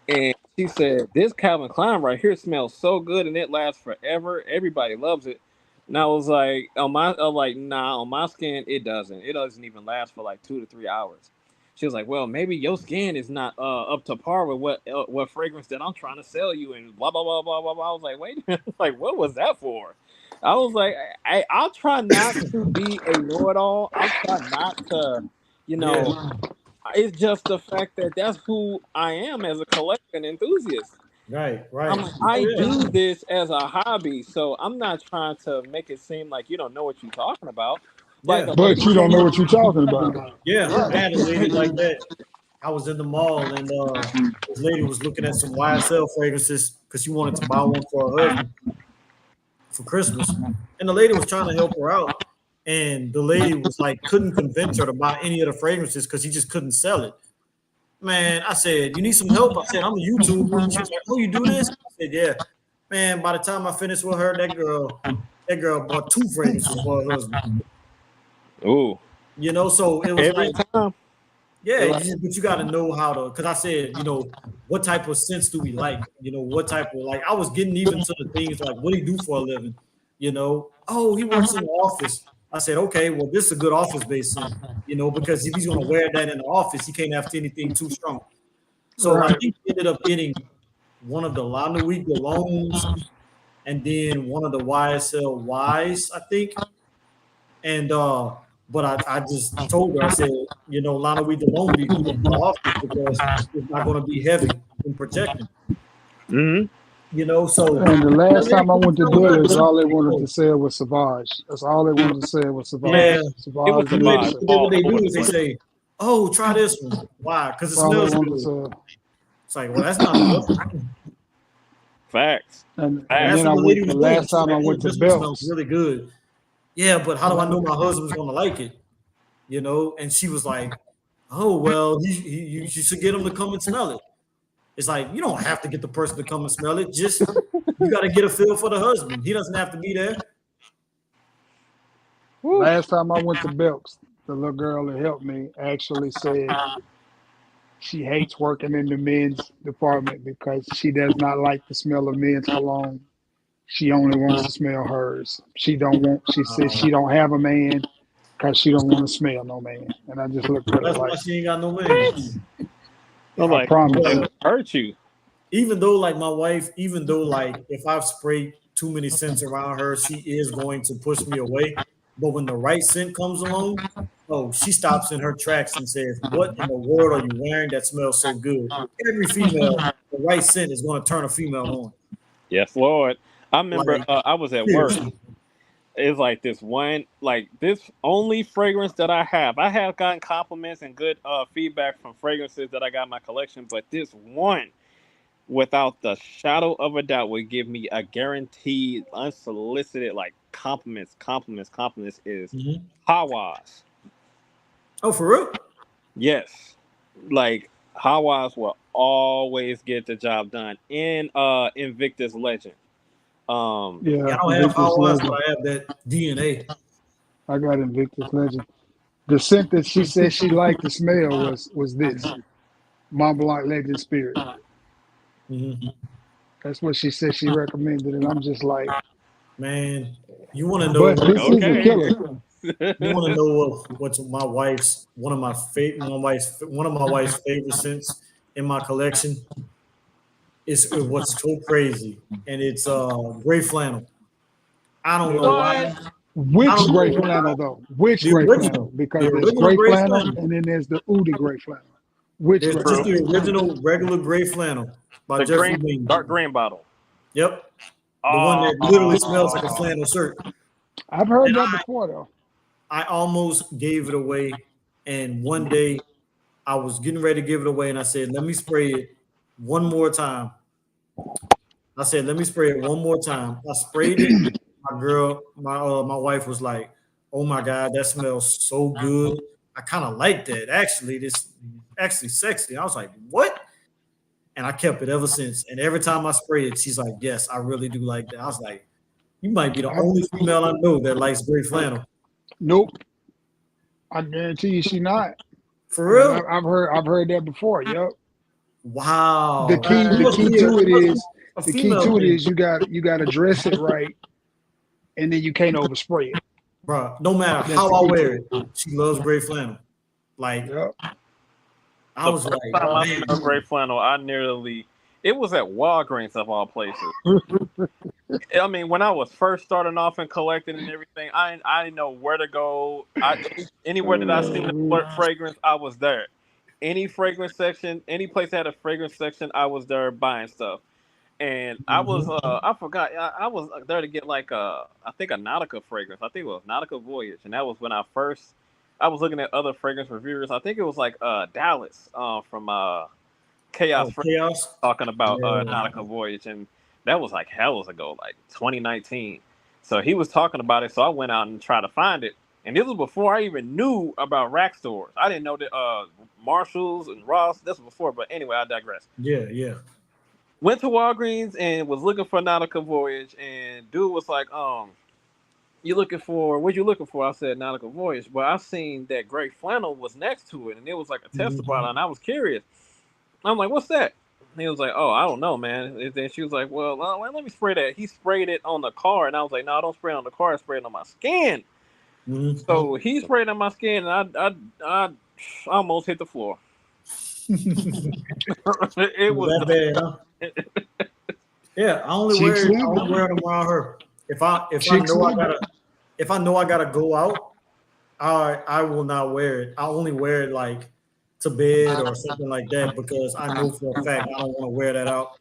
G: And she said, this Calvin Klein right here smells so good and it lasts forever. Everybody loves it. And I was like, nah, on my skin, it doesn't. It doesn't even last for like 2 to 3 hours. She was like, well, maybe your skin is not up to par with what fragrance that I'm trying to sell you and blah, blah, blah, blah, blah, blah. I was like, wait a minute. Like, what was that for? I was like, I'll try not to be a know-it-all. I'll try not to, it's just the fact that that's who I am as a collector and enthusiast.
E: Right.
G: I'm like, I do this as a hobby, so I'm not trying to make it seem like you don't know what you're talking about.
F: But you don't know what you're talking about.
E: Yeah, I had a lady like that. I was in the mall and this lady was looking at some YSL fragrances because she wanted to buy one for her husband for Christmas. And the lady was trying to help her out. And the lady was like, couldn't convince her to buy any of the fragrances because he just couldn't sell it. Man, I said, you need some help? I said, I'm a YouTuber. She was like, oh, you do this? I said, yeah. Man, by the time I finished with her, that girl bought 2 fragrances for her husband.
G: Ooh.
E: So it was
G: every time.
E: Yeah, but you got to know how to, because I said, what type of scents do we like? What type of, I was getting even to the things like, what do he do for a living? Oh, he works in the office. I said, okay, well, this is a good office-based scent, because if he's going to wear that in the office, he can't have anything too strong. So I think he ended up getting one of the La Nuit colognes and then one of the YSL Ys, I think. And, but I just told her, I said, La Nuit cologne be good in the office because it's not going to be heavy in protecting.
G: Mm-hmm.
E: So
F: and the last time I went to dealers, all they wanted to sell was Sauvage. That's all they wanted to sell was Sauvage.
E: Yeah,
F: Sauvage.
E: What they do is they say, "Oh, try this one." Why? Because it smells good. It's like, well, that's not good.
G: Facts.
F: And then the last time I went to Belts,
E: really good. Yeah, but how do I know my husband's gonna like it? And she was like, "Oh, well, you should get him to come and smell it." It's like, you don't have to get the person to come and smell it. Just, you got to get a feel for the husband. He doesn't have to be there.
F: Last time I went to Belks, the little girl that helped me actually said she hates working in the men's department because she does not like the smell of men's cologne. She only wants to smell hers. She says she don't have a man because she don't want to smell no man. And I just looked at her
E: That's
F: like,
E: why she ain't got no man.
G: I promise it hurt you.
E: Even though, my wife, if I've sprayed too many scents around her, she is going to push me away. But when the right scent comes along, she stops in her tracks and says, "What in the world are you wearing that smells so good?" Every female, the right scent is going to turn a female on.
G: Yes, Lord. I remember I was at work. It's like this one, this only fragrance that I have. I have gotten compliments and good feedback from fragrances that I got in my collection, but this one, without the shadow of a doubt, would give me a guaranteed, unsolicited, compliments is Hawa's.
E: Oh, for real?
G: Yes. Hawa's will always get the job done in Invictus Legend.
E: I don't have Hawa's, but I have that DNA.
F: I got Invictus Legend. The scent that she said she liked to smell was this Mont Blanc Legend Spirit.
E: Mm-hmm.
F: That's what she said she recommended, and I'm just like,
E: man, you want to know?
F: But this is a killer.
E: You want to know what's one of my wife's favorite scents in my collection? Is what's so crazy, and it's gray flannel. I don't know why.
F: Which
E: I don't
F: gray
E: know why.
F: flannel though? Which
E: The
F: gray flannel?
E: original, the
F: Because there's
E: original
F: gray
E: gray
F: flannel
E: flannel.
F: and then there's the Udi gray flannel. Which
E: There's
F: gray
E: just
F: flannel?
E: the original regular gray flannel by
G: The
E: Jeffrey
G: green,
E: Bean.
G: dark green bottle.
E: Yep, the one
G: Oh,
E: that literally smells like a flannel shirt.
F: I've heard
E: And
F: that before though.
E: I almost gave it away, and one day I was getting ready to give it away, and I said, "Let me spray it one more time." I said, "Let me spray it one more time." I sprayed it. My wife was like, "Oh my God, that smells so good." I kind of like that. Actually, this actually sexy. I was like, "What?" And I kept it ever since. And every time I spray it, she's like, "Yes, I really do like that." I was like, "You might be the only female I know that likes gray flannel."
F: Nope. I guarantee you she not.
E: For real?
F: I've heard that before. Yep.
E: Wow.
F: The key to it is you got to dress it right, and then you can't overspray it.
E: Bro, no matter
F: That's
E: how
F: the
E: I
F: key
E: wear
F: to
E: it, she loves gray flannel. Like,
F: Yep.
E: I was like,
G: time I
E: man.
G: smelled gray flannel, it was at Walgreens of all places. I mean, when I was first starting off and collecting and everything, I didn't know where to go. Anywhere that I seen the fragrance, I was there. Any fragrance section, any place that had a fragrance section, I was there buying stuff. And I was, I forgot, I was there to get like I think a Nautica fragrance. I think it was Nautica Voyage, and that was when I was looking at other fragrance reviewers. I think it was like Dallas from Chaos talking about Nautica Voyage, and that was like hells ago, like 2019. So he was talking about it, so I went out and tried to find it. And this was before I even knew about rack stores. I didn't know that Marshalls and Ross. This was before, but anyway, I digress.
E: Yeah.
G: Went to Walgreens and was looking for Nautica Voyage, and dude was like, "You looking for what? You looking for?" I said Nautica Voyage, but I seen that gray flannel was next to it, and it was like a tester bottle, and I was curious. I'm like, "What's that?" And he was like, "Oh, I don't know, man." And then she was like, "Well, let me spray that." He sprayed it on the car, and I was like, "No, don't spray it on the car. Spray it on my skin." So he sprayed on my skin, and I almost hit the floor. It was
E: that bad, huh? Yeah, I only wear them around her. If I know I gotta go out, I will not wear it. I only wear it like to bed or something like that because I know for a fact I don't want to wear that out.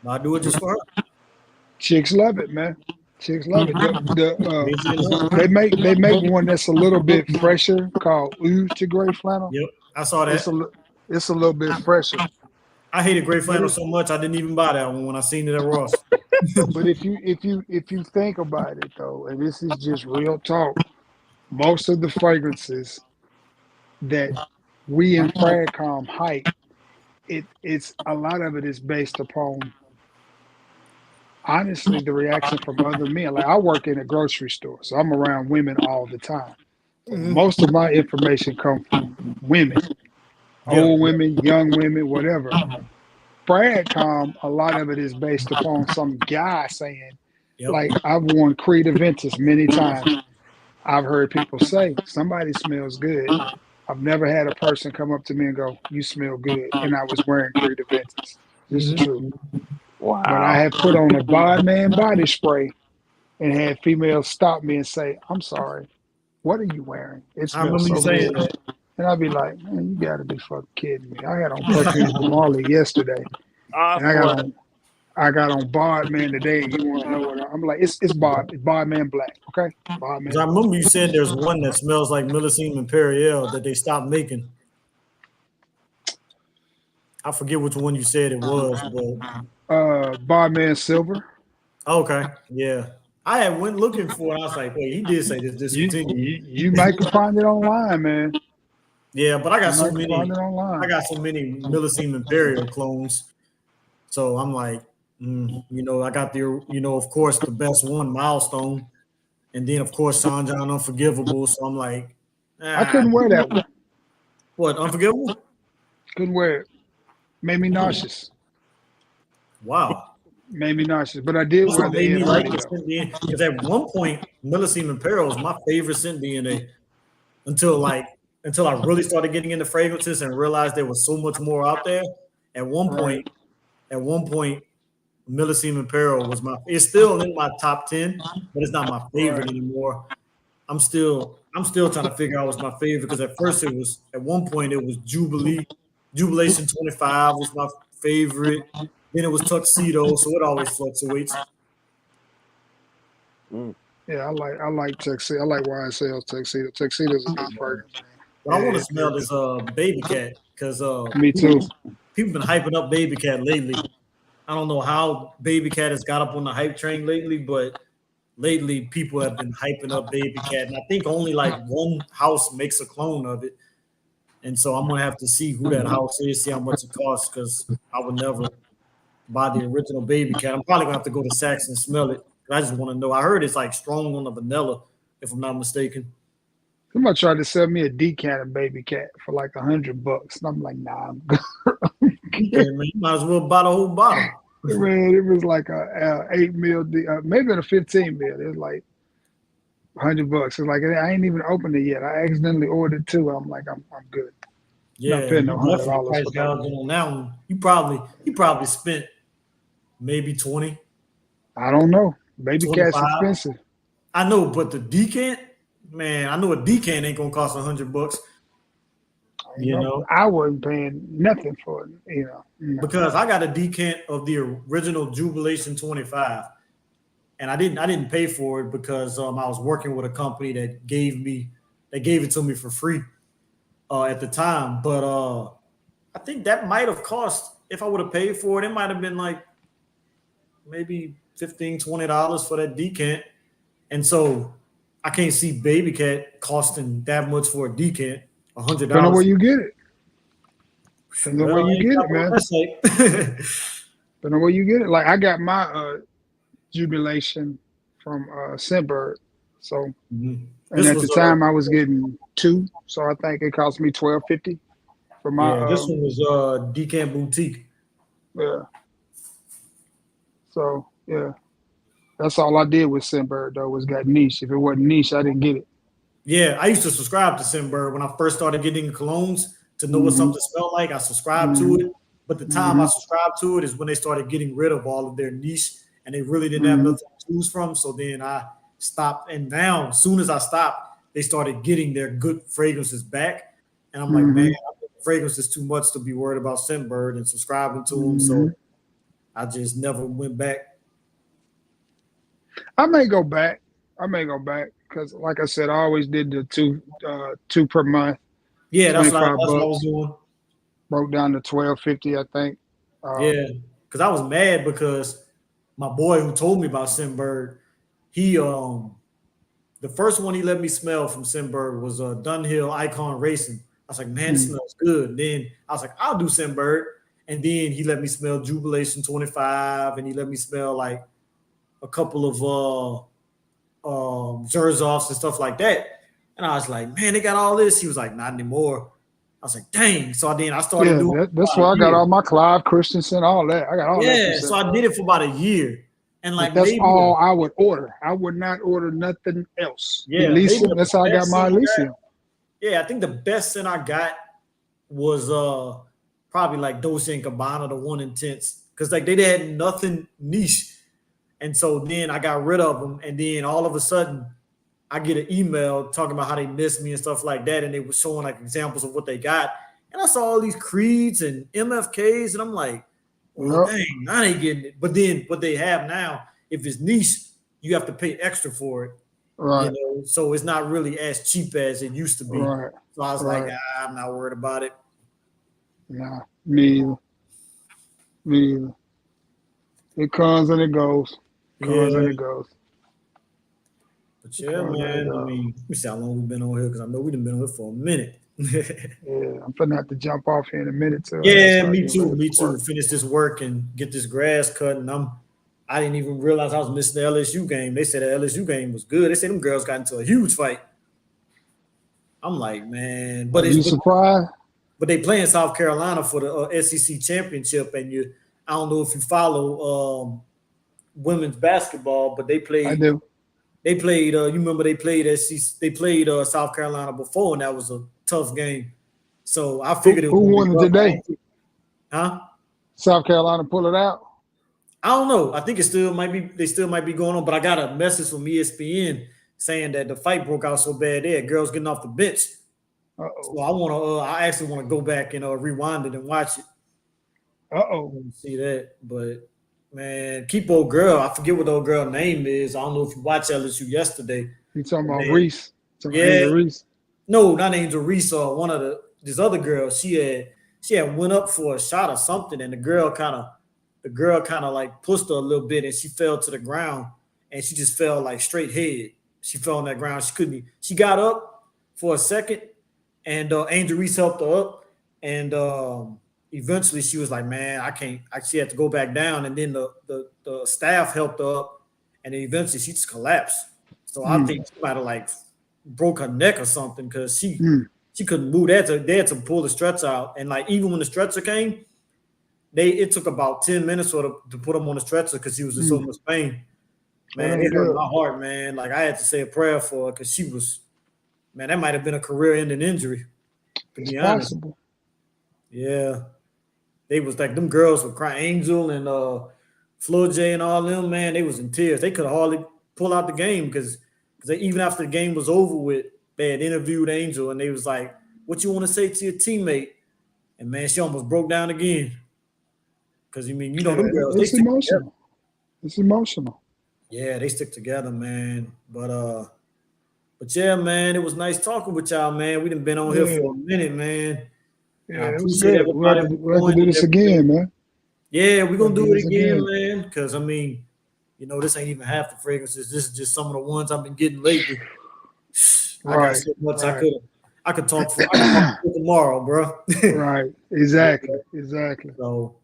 E: But I do it just for her.
F: Chicks love it, man. Chicks love it. They make one that's a little bit fresher called Ooze to Gray Flannel.
E: Yep, I saw that.
F: It's a little bit fresher.
E: I hated gray flannel so much I didn't even buy that one when I seen it at Ross.
F: But if you think about it though, and this is just real talk, most of the fragrances that we in Fragcom hype, it's a lot of it is based upon honestly the reaction from other men. Like I work in a grocery store, so I'm around women all the time. Most of my information comes from women. Old women, young women, whatever. Fragcom, a lot of it is based upon some guy saying, like, I've worn Creed Aventus many times. I've heard people say, somebody smells good. I've never had a person come up to me and go, you smell good. And I was wearing Creed Aventus. This is true.
G: Wow.
F: But I have put on a Bodman body spray and had females stop me and say, I'm sorry, what are you wearing? It smells so good. That. And I'd be like, man, you gotta be fucking kidding me. I had on Perfume from Marley yesterday. And I got on Bodman today. And you want to know what I'm like? It's Bodman Black, okay? Bodman.
E: I remember you said there's one that smells like Millesime Imperial that they stopped making. I forget which one you said it was, but
F: Bodman Silver.
E: Okay, yeah. I had went looking for it. I was like, wait, he did say this discontinued.
F: You might can find it online, man.
E: Yeah, but I got so many. I got so many Millesime Imperial clones. So I'm like, I got of course, the best one, Milestone, and then of course, Sanjan Unforgivable. So I'm like,
F: I couldn't wear that one.
E: What, Unforgivable?
F: Couldn't wear it. Made me nauseous.
E: Wow.
F: Made me nauseous, but I did
E: That's
F: wear
E: what
F: the
E: made me like
F: N40
E: the scent DNA. Because at one point, Millesime Apparel was my favorite scent DNA until I really started getting into fragrances and realized there was so much more out there. At one point, Millesime Apparel was it's still in my top 10, but it's not my favorite anymore. I'm still trying to figure out what's my favorite because at one point it was Jubilation 25 was my favorite. Then it was Tuxedo, so it always fluctuates.
F: Yeah, I like Tuxedo. I like YSL's Tuxedo. Tuxedo's a good fragrance.
E: But I want to smell this Baby Cat because
F: me too.
E: People been hyping up Baby Cat lately. I don't know how Baby Cat has got up on the hype train lately, but lately people have been hyping up Baby Cat, and I think only like one house makes a clone of it. And so I'm gonna have to see who that house is, see how much it costs, because I would never buy the original Baby Cat. I'm probably gonna have to go to Saks and smell it. I just want to know. I heard it's like strong on the vanilla, if I'm not mistaken.
F: Somebody tried to sell me a decanted Baby Cat for like $100, and I'm like, nah, I'm good.
E: Yeah, man, you might as well buy the whole bottle.
F: Man, it was like a 8 mil, maybe a 15 mil. It was like $100. It's like I ain't even opened it yet. I accidentally ordered 2. I'm like, I'm good.
E: Yeah,
F: not no $100
E: price gouging on that one. You probably spent maybe 20.
F: I don't know. Baby
E: 25.
F: Cat's expensive.
E: I know, but the decant, man, I know a decant ain't gonna cost $100. You know,
F: I wasn't paying nothing for it. You know,
E: because I got a decant of the original Jubilation 25, and I didn't pay for it because I was working with a company that gave it to me for free at the time. But I think that might have cost, if I would have paid for it, it might have been like maybe $15, $20 for that decant. And so I can't see Baby Cat costing that much for a decant, $100.
F: Depending on where you get it. Depending on where you get it, man. Depending on where you get it. Like I got my Jubilation from Scentbird. So and at the time I was getting 2. So I think it cost me $12.50 for my
E: this one was Decant Boutique.
F: Yeah. So yeah. That's all I did with Scentbird though, was got niche. If it wasn't niche, I didn't get it.
E: Yeah, I used to subscribe to Scentbird when I first started getting colognes to know what something smelled like. I subscribed to it, but the time I subscribed to it is when they started getting rid of all of their niche, and they really didn't have nothing to choose from. So then I stopped, and now as soon as I stopped, they started getting their good fragrances back, and I'm like, man, fragrance is too much to be worried about Scentbird and subscribing to them. So I just never went back.
F: I may go back because, like I said, I always did the two per month.
E: Yeah, that's what I was doing.
F: Broke down to $12.50, I think.
E: Yeah, because I was mad because my boy who told me about Scentbird, he the first one he let me smell from Scentbird was Dunhill Icon Racing. I was like, man, it smells good. And then I was like, I'll do Scentbird. And then he let me smell Jubilation 25, and he let me smell like a couple of Zerzovs and stuff like that. And I was like, man, they got all this. He was like, not anymore. I was like, dang. So then I started doing
F: that's why I got all my Clive Christensen, all that. I got all that.
E: Yeah, so I did it for about a year. And like
F: that's all I would order. I would not order nothing else.
E: Yeah,
F: Elysium, that's how I got my Elysium.
E: Yeah, I think the best scent I got was probably like Dolce & Gabbana, the One Intense. Because like they had nothing niche. And so then I got rid of them. And then all of a sudden, I get an email talking about how they missed me and stuff like that. And they were showing like examples of what they got. And I saw all these Creeds and MFKs. And I'm like, well, dang, I ain't getting it. But then what they have now, if it's niche, you have to pay extra for it.
F: Right.
E: You know? So it's not really as cheap as it used to be.
F: Right.
E: So I was like, I'm not worried about it.
F: Nah, me either. It comes and it goes. And it goes.
E: But yeah, man. I mean, let me see how long we've been on here because I know we've been on here for a minute.
F: Yeah, I'm gonna have to jump off here in a minute too.
E: Yeah, me too. Finish this work and get this grass cut. And I didn't even realize I was missing the LSU game. They said the LSU game was good. They said them girls got into a huge fight. I'm like, man, but
F: you surprised?
E: But they play in South Carolina for the SEC championship, and I don't know if you follow women's basketball, but they played.
F: I do.
E: They played. You remember they played They played South Carolina before, and that was a tough game. So I figured
F: who won it today?
E: Huh?
F: South Carolina pull it out.
E: I don't know. I think it still might be. They still might be going on. But I got a message from ESPN saying that the fight broke out so bad there, girls getting off the bench. So I want to. I actually want to go back and rewind it and watch it. See that, but man, keep old girl. I forget what the old girl name is. I don't know if you watched LSU yesterday.
F: You talking about Reese?
E: Yeah,
F: Reese.
E: No, not Angel Reese. One of this other girl. She had went up for a shot or something, and the girl kind of like pushed her a little bit, and she fell to the ground, and she just fell like straight head. She fell on that ground. She couldn't. She got up for a second, and Angel Reese helped her up, and eventually she was like, "Man, I can't." She had to go back down, and then the staff helped her up, and then eventually she just collapsed. So I think she might have like broke her neck or something because she couldn't move. They had to pull the stretcher out, and like even when the stretcher came, it took about 10 minutes to put him on the stretcher because he was in so much pain. Man, it hurt my heart, man. Like I had to say a prayer for her because she was, man, that might have been a career-ending injury. To be honest, possible. Yeah, they was like them girls were crying. Angel and Flo J and all them, man, they was in tears. They could hardly pull out the game because even after the game was over with, they had interviewed Angel and they was like, "What you want to say to your teammate?" And man, she almost broke down again. Because them girls,
F: it's emotional. It's emotional.
E: Yeah, they stick together, man. But yeah, man, it was nice talking with y'all, man. We done been on here for a minute, man.
F: Yeah, it was good. We'll have to do this again, man.
E: Yeah, we're gonna do it again, man. Because this ain't even half the fragrances. This is just some of the ones I've been getting lately. I got so much I could talk for tomorrow, bro.
F: Right. Exactly.
E: So,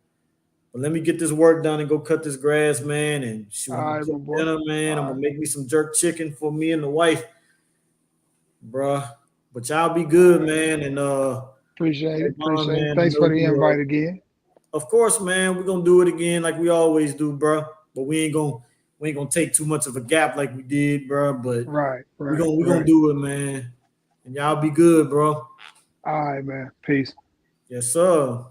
E: but let me get this work done and go cut this grass, man. And dinner, man. I'm gonna make me some jerk chicken for me and the wife, bro. But y'all be good, man. And
F: appreciate it. Thanks for the invite again.
E: Of course, man. We're gonna do it again like we always do, bro. But we ain't gonna take too much of a gap like we did, bro. But we're gonna do it, man. And y'all be good, bro.
F: All right, man. Peace.
E: Yes, sir.